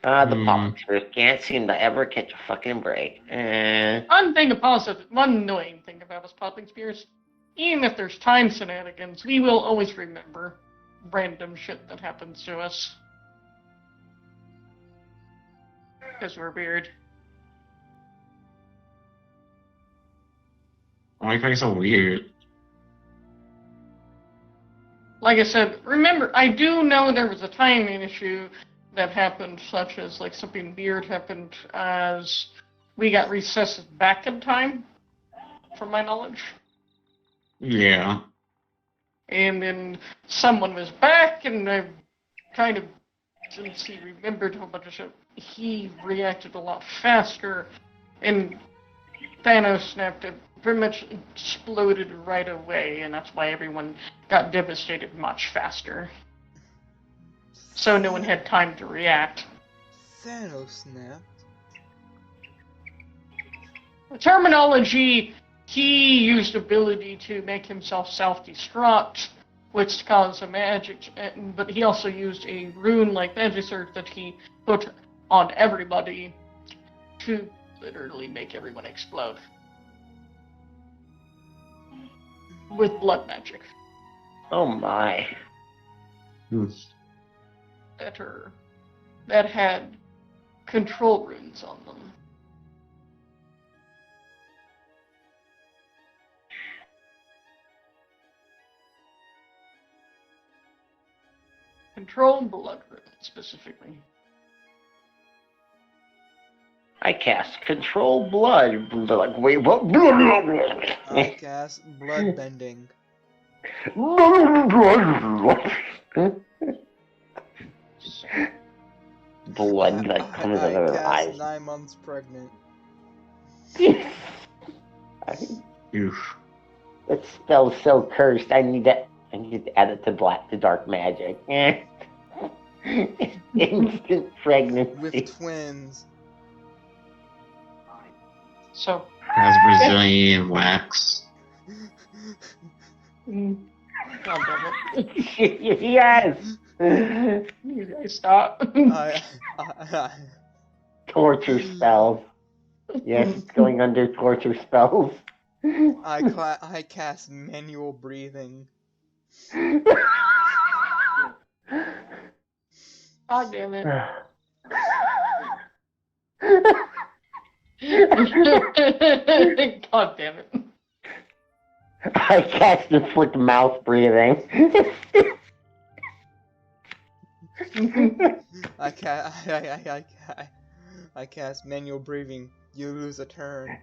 The Hmm. publishers can't seem to ever catch a fucking break. One annoying thing about us popping spears, even if there's time shenanigans, we will always remember random shit that happens to us. Because we're weird. Why are you so weird? Like I said, remember, I do know there was a timing issue that happened, such as like something weird happened as we got recessed back in time, from my knowledge. Yeah. And then someone was back, and I kind of, since he remembered a whole bunch of shit, he reacted a lot faster, and Thanos snapped it, pretty much exploded right away, and that's why everyone got devastated much faster. So no one had time to react. Thanos snapped. The terminology, he used ability to make himself self-destruct, which caused a magic, but he also used a rune-like magic circle that he put on everybody to literally make everyone explode. With blood magic. Oh my. That had control runes on them. Control blood runes, specifically. I cast Control Blood. Like, wait, what? I cast blood bending. Blood that comes out of her cast eyes. 9 months pregnant. Oof. That spell's so cursed. I need to add it to dark magic. Instant pregnancy. With twins. So, Has Brazilian wax. God damn it. Yes. You guys stop. Torture spells. Yes, it's going under torture spells. I cast manual breathing. God damn it. God damn it. I cast inflict mouth breathing. I cast manual breathing. You lose a turn.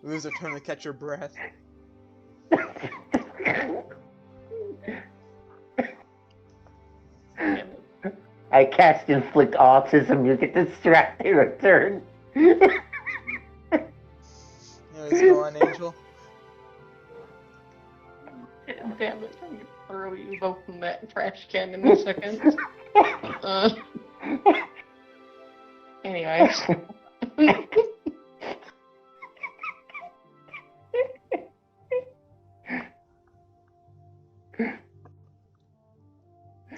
Lose a turn to catch your breath. I cast inflict autism. You get distracted in return. Anyways, go on, Angel. Damn it, I'm gonna throw you both in that trash can in a second. Anyways.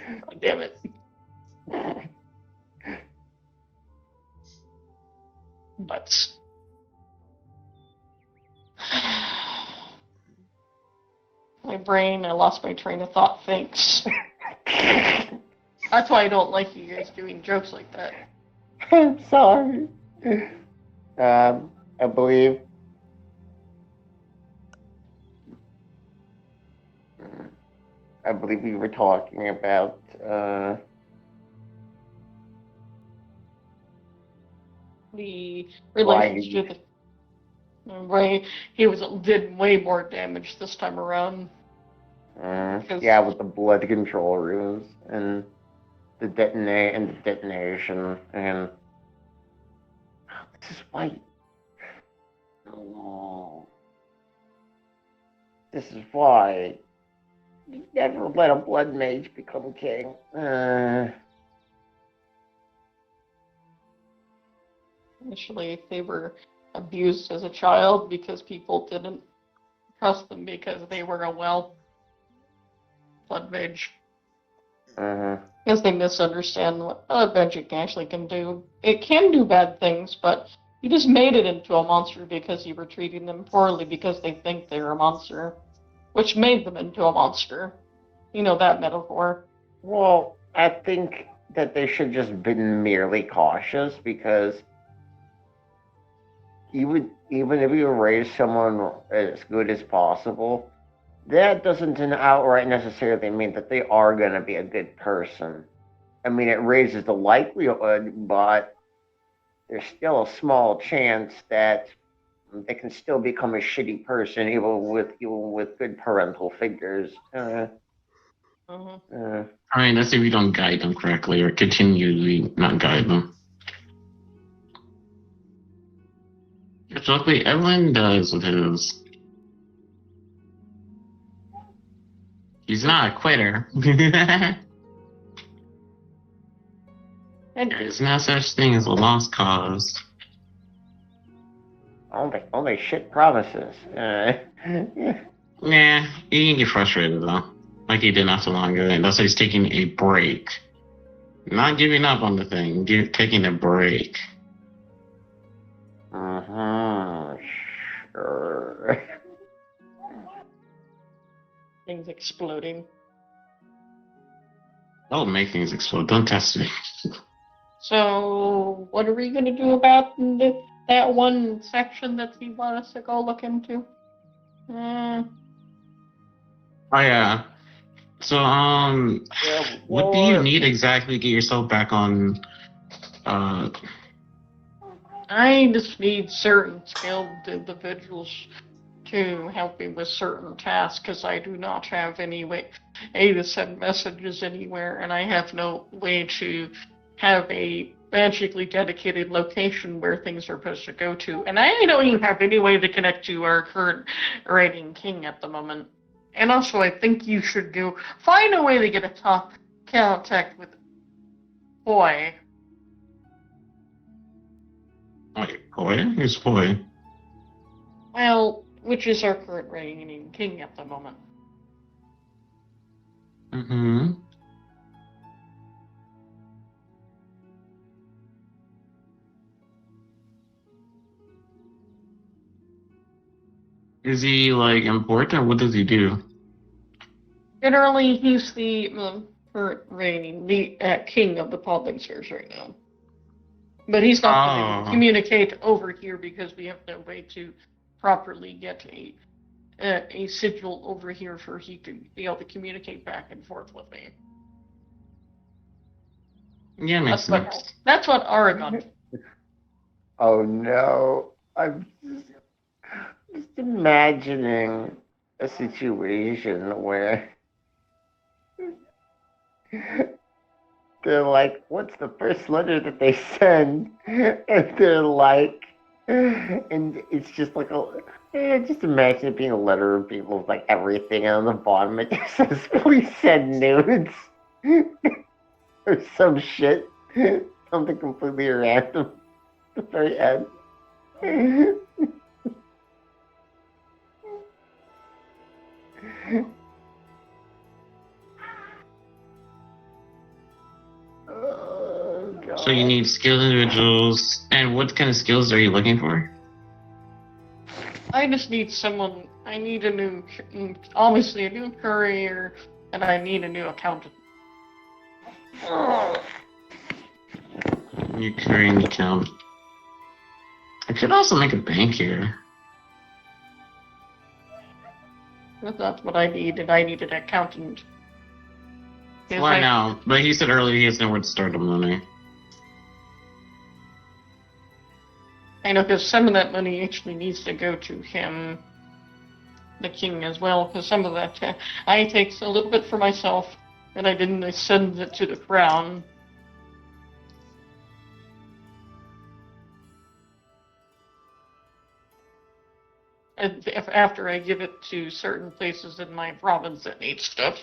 God damn it. But my brain, I lost my train of thought, thanks. That's why I don't like you guys doing jokes like that. I'm sorry. I believe. I believe we were talking about. The relationship. Right, he did way more damage this time around. Yeah, with the blood control runes and the detonation, and this is why. Oh, this is why you never let a blood mage become king. Initially, they were abused as a child because people didn't trust them because they were a well blood mage. Mm-hmm. Because they misunderstand what a magic actually can do. It can do bad things, but you just made it into a monster because you were treating them poorly because they think they're a monster, which made them into a monster. You know that metaphor. Well, I think that they should just been merely cautious because even if you raise someone as good as possible, that doesn't outright necessarily mean that they are going to be a good person. I mean, it raises the likelihood, but there's still a small chance that they can still become a shitty person even with good parental figures. Mm-hmm. I mean, that's if you don't guide them correctly or continually not guide them. Which luckily everyone does with his. He's not a quitter. And There's no such thing as a lost cause. Only shit promises. Nah, he can get frustrated though. Like he did not so long ago, and that's why he's taking a break. Not giving up on the thing, taking a break. Sure. things exploding. I'll make things explode. Don't test me. So, what are we going to do about that one section that you want us to go look into? Oh yeah. So Yeah, what do you need exactly to get yourself back on? I just need certain skilled individuals to help me with certain tasks because I do not have any way to send messages anywhere, and I have no way to have a magically dedicated location where things are supposed to go to. And I don't even have any way to connect to our current reigning king at the moment. And also, I think you should find a way to get a contact with Boy. Wait, Boy? Who's Boy? Well, which is our current reigning king at the moment. Mm-hmm. Is he like important? What does he do? Generally, he's the current reigning king of the Podlingsters right now. But he's not going to communicate over here because we have no way to properly get a sigil over here for he to be able to communicate back and forth with me. Yeah, makes sense. That's what Aragon. Oh no. I'm just imagining a situation where they're like, what's the first letter that they send? And they're like, and it's just like just imagine it being a letter of people with like everything, and on the bottom it just says, please send nudes. Or some shit. Something completely random at the very end. Oh, God. So you need skilled individuals, and what kind of skills are you looking for? I just need someone. I need obviously a new courier, and I need a new accountant. Your current account. I could also make a bank here. But that's what I need, and I need an accountant. Why now? But he said earlier he has nowhere to start the money. I know, because some of that money actually needs to go to him, the king, as well, because some of that I take a little bit for myself, and I didn't send it to the crown. And after I give it to certain places in my province that need stuff.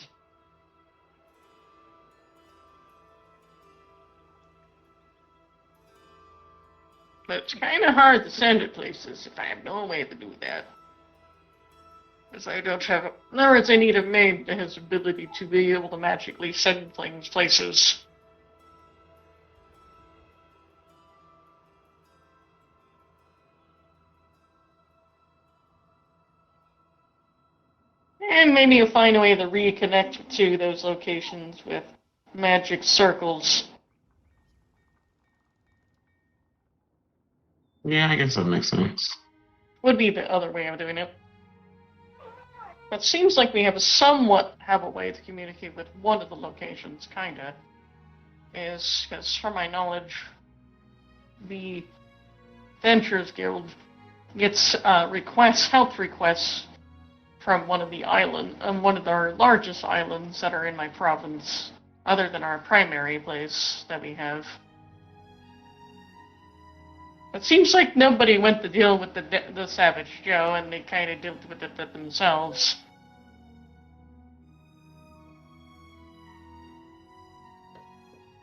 But it's kind of hard to send it places if I have no way to do that. Because I don't have... In other words, I need a maid that has ability to be able to magically send things places. And maybe you'll find a way to reconnect to those locations with magic circles. Yeah, I guess that makes sense. Would be the other way of doing it. But it seems like we have a way to communicate with one of the locations, kinda. Is, because from my knowledge, the Adventurers Guild gets help requests from one of our largest islands that are in my province, other than our primary place that we have. It seems like nobody went to deal with the Savage Joe, and they kind of dealt with it themselves.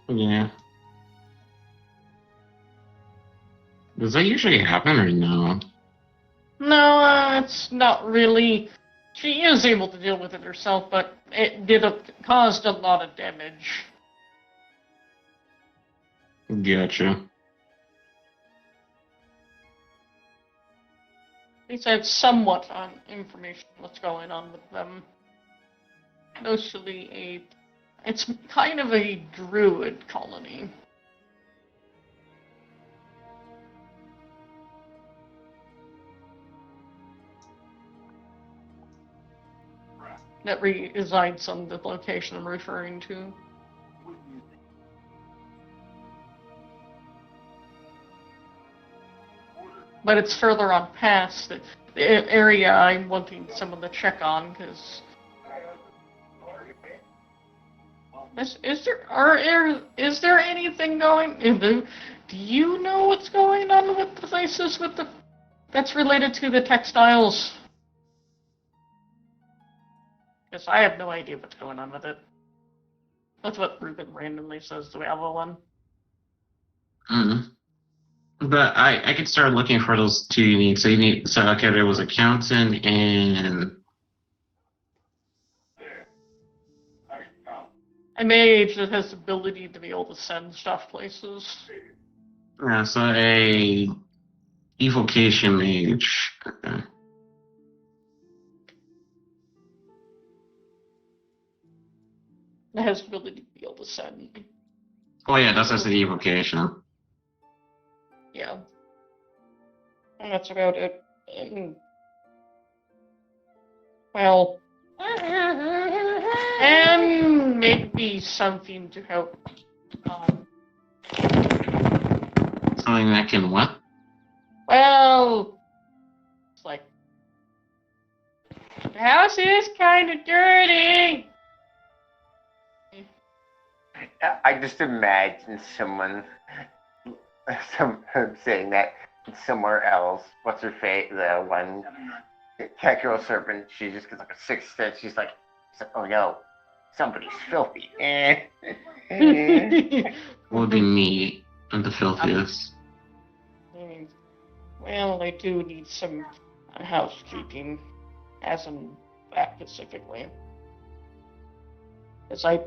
Yeah. Does that usually happen or no? No, it's not really. She is able to deal with it herself, but caused a lot of damage. Gotcha. At least I have somewhat on information what's going on with them. Mostly it's kind of a druid colony. That resides on the location I'm referring to. But it's further on past the area I'm wanting someone to check on, because is there anything going? Do you know what's going on with the places that's related to the textiles? Because I have no idea what's going on with it. That's what Ruben randomly says to Avalon. But I could start looking for those two you need. So okay, there was accountant and A mage that has the ability to be able to send stuff places. so a evocation mage. Okay. That has the ability to be able to send. Oh yeah, that's just the evocation. Yeah. And that's about it. Well, and maybe something to help. Something that can what? Well, it's like the house is kind of dirty. I just imagine someone saying that somewhere else. What's her face? The one cat girl serpent. She just gets like a sixth sense. She's like, oh no, somebody's filthy. Would be me and the filthiest. Well, I do need some housekeeping, as in that specifically. Because I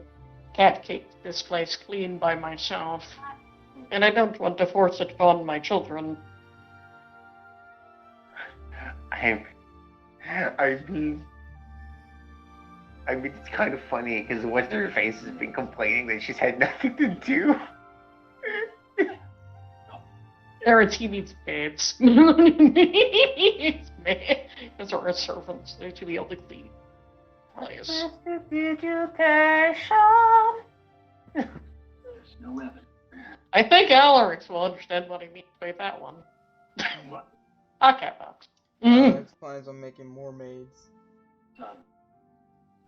can't keep this place clean by myself. And I don't want to force it upon my children. I mean, it's kind of funny because what's her face has been complaining that she's had nothing to do. There are teeny babes. Those are our servants. They're to be able to clean. Place. No evidence. I think Alarix will understand what I mean by that one. Okay, folks. Alex plans on making more maids.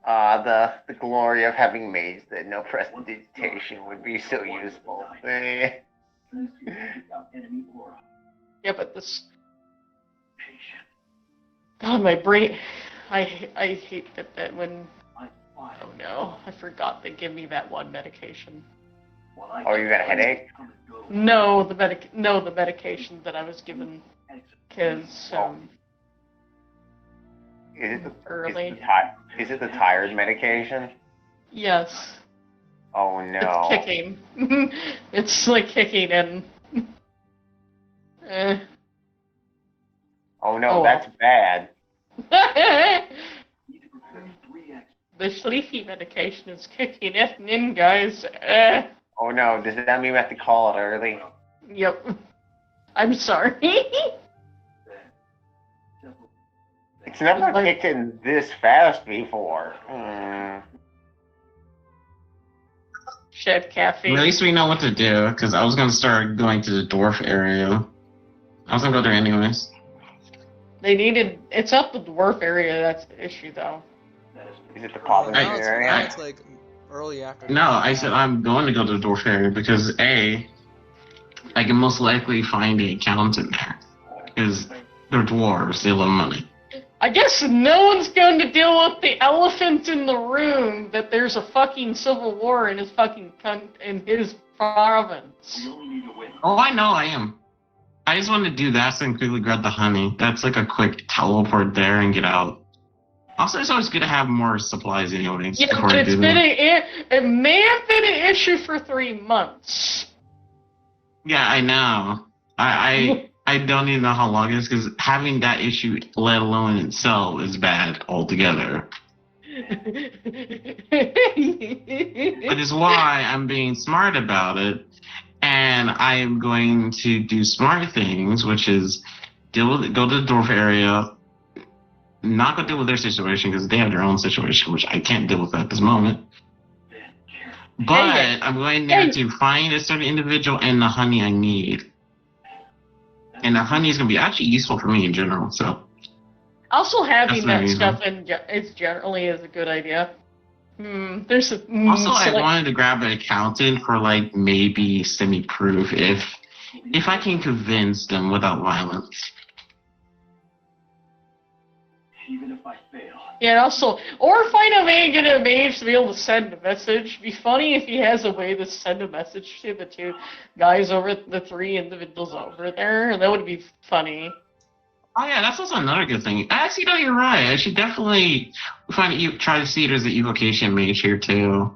The glory of having maids that know prestidigitation would be so useful. Yeah, but this... God, my brain... I hate that when... Oh no, I forgot they give me that one medication. Oh, you got a headache? No, the medication that I was given, because Is it the early. is it the tired medication? Yes, Oh no. it's kicking. It's like kicking and. Oh no, Oh, well. that's bad. The sleepy medication is kicking it in, guys. Oh no, does that mean we have to call it early? Yep. I'm sorry. It's never Like- kicked in this fast before. Hmm. Shed At caffeine. least we know what to do, because I was gonna start going to the dwarf area. I was gonna go there anyways. It's up the dwarf area, that's the issue though. Is it the Now Coventry it's, area? now it's like early afternoon. No, I said I'm going to go to the dwarf area because A, I can most likely find an accountant there. Because they're dwarves, they love money. I guess no one's going to deal with the elephant in the room that there's a fucking civil war in his in his province. Oh, I know I am. I just want to do that so I can quickly grab the honey. That's like a quick teleport there and get out. Also, it's always good to have more supplies anyways. Yeah, before but I it's do been that. it may have been an issue for 3 months. Yeah, I know. I don't even know how long it is because having that issue, let alone in itself, is bad altogether. Which is why I'm being smart about it, and I am going to do smart things, which is go to the dwarf area, not go deal with their situation because they have their own situation, which I can't deal with at this moment. But I'm going there to find a certain individual and the honey I need. And the honey is going to be actually useful for me in general, so. Also, having That's that amazing. stuff it's generally is a good idea. There's a Also, I wanted to grab an accountant for like maybe semi-proof if I can convince them without violence. Even if I fail. Yeah, and also, or find a way to get a mage to be able to send a message. It'd be funny if he has a way to send a message to the two guys the 3 individuals over there. That would be funny. Oh yeah, that's also another good thing. Actually, no, you're right. I should definitely try to see it as an evocation mage here too.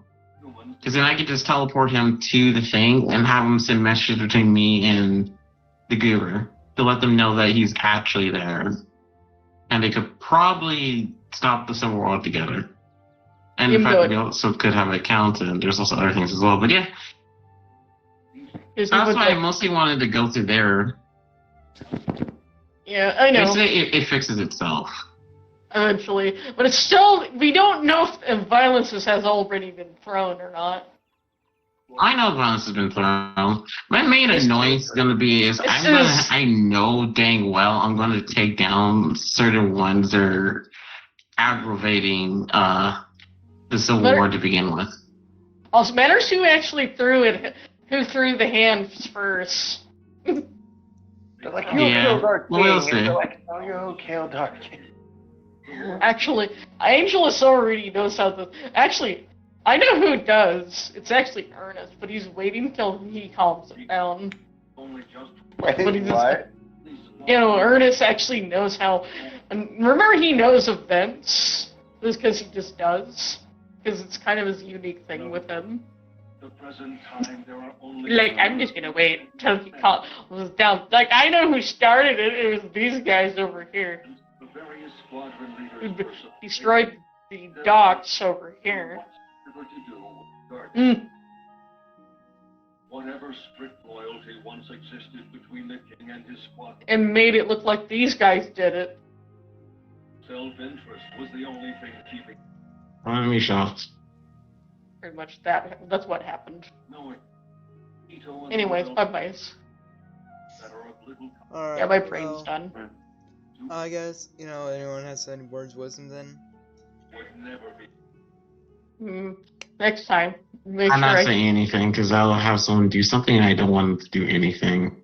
Because then I could just teleport him to the thing and have him send messages between me and the goober to let them know that he's actually there. And they could probably stop the Civil War altogether. And in fact, we also could have an accountant. There's also other things as well. But yeah, that's why I mostly wanted to go through there. Yeah, I know. Basically, it fixes itself. Eventually. But it's still, we don't know if violence has already been thrown or not. I know violence has been thrown. My main annoyance is going to be I know dang well I'm going to take down certain ones that are aggravating the Civil War to begin with. Also, matters who actually who threw the hands first. They're like, Yeah, kill Dark King. we'll And see. they're like, oh, you kill Dark King. Actually, Angelus already knows how to. Actually, I know who does. It's actually Ernest, but he's waiting till he calms it down. Wait, But he just- what? You know, Ernest actually knows how. And remember, he knows events. Just because he just does. Because it's kind of his unique thing with him. The present time, there are only Like, I'm just gonna wait until he calms down. Like, I know who started it. It was these guys over here. the various squadron Who leaders destroyed the docks over here. Whatever to do, Dark. Mm. Whatever strict loyalty once existed between the king and his squadron, And made it look like these guys did it. self-interest was the only thing keeping. I'm be shocked. Pretty much that's what happened. Knowing Ito and Anyways, Will bye-byes. that are of little Alright. Yeah, my brain's well, done. I guess, anyone has any words of wisdom then? would never be. Next time, make I'm sure not I... saying anything because I'll have someone do something and I don't want them to do anything.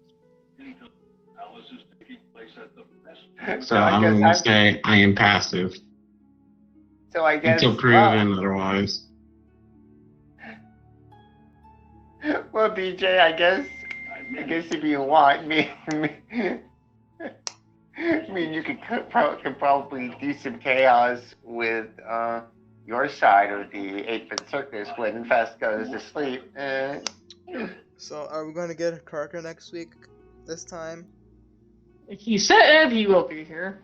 Alice is taking place at the best. So I'm going to say I am passive So I guess. until proven otherwise. Well, BJ, I guess if you want, you could probably do some chaos with your side of the 8-bit circus when Fest goes to sleep. So, are we gonna get a Karka next week? This time? He said he will be here.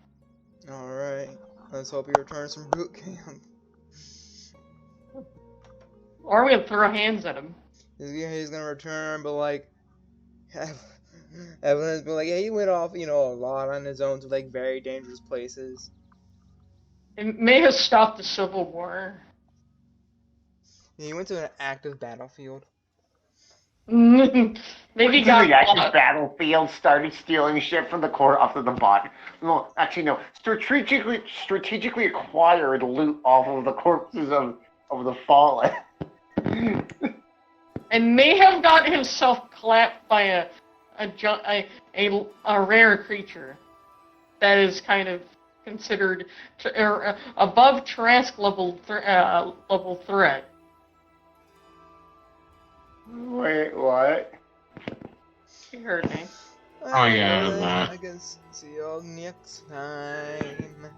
Alright. Let's hope he returns from boot camp. Or we can throw hands at him. He's gonna return, but like, everyone's been like, yeah, he went off, a lot on his own to like very dangerous places. It may have stopped the Civil War. He went to an active battlefield. Maybe he got the actual caught. battlefield started stealing shit from the core off of the bot. No, actually no. Strategically acquired loot off of the corpses of the fallen. And may have got himself clapped by a rare creature that is kind of considered above Trask level threat. Wait, what? You heard me. Oh, yeah, Alright, that. I guess see y'all next time.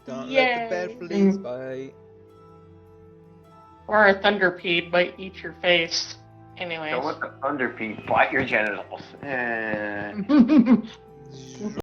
Don't Yay. let the bad fleas bite. Or a thunderpede might eat your face. Anyways. Don't let the thunderpede bite your genitals.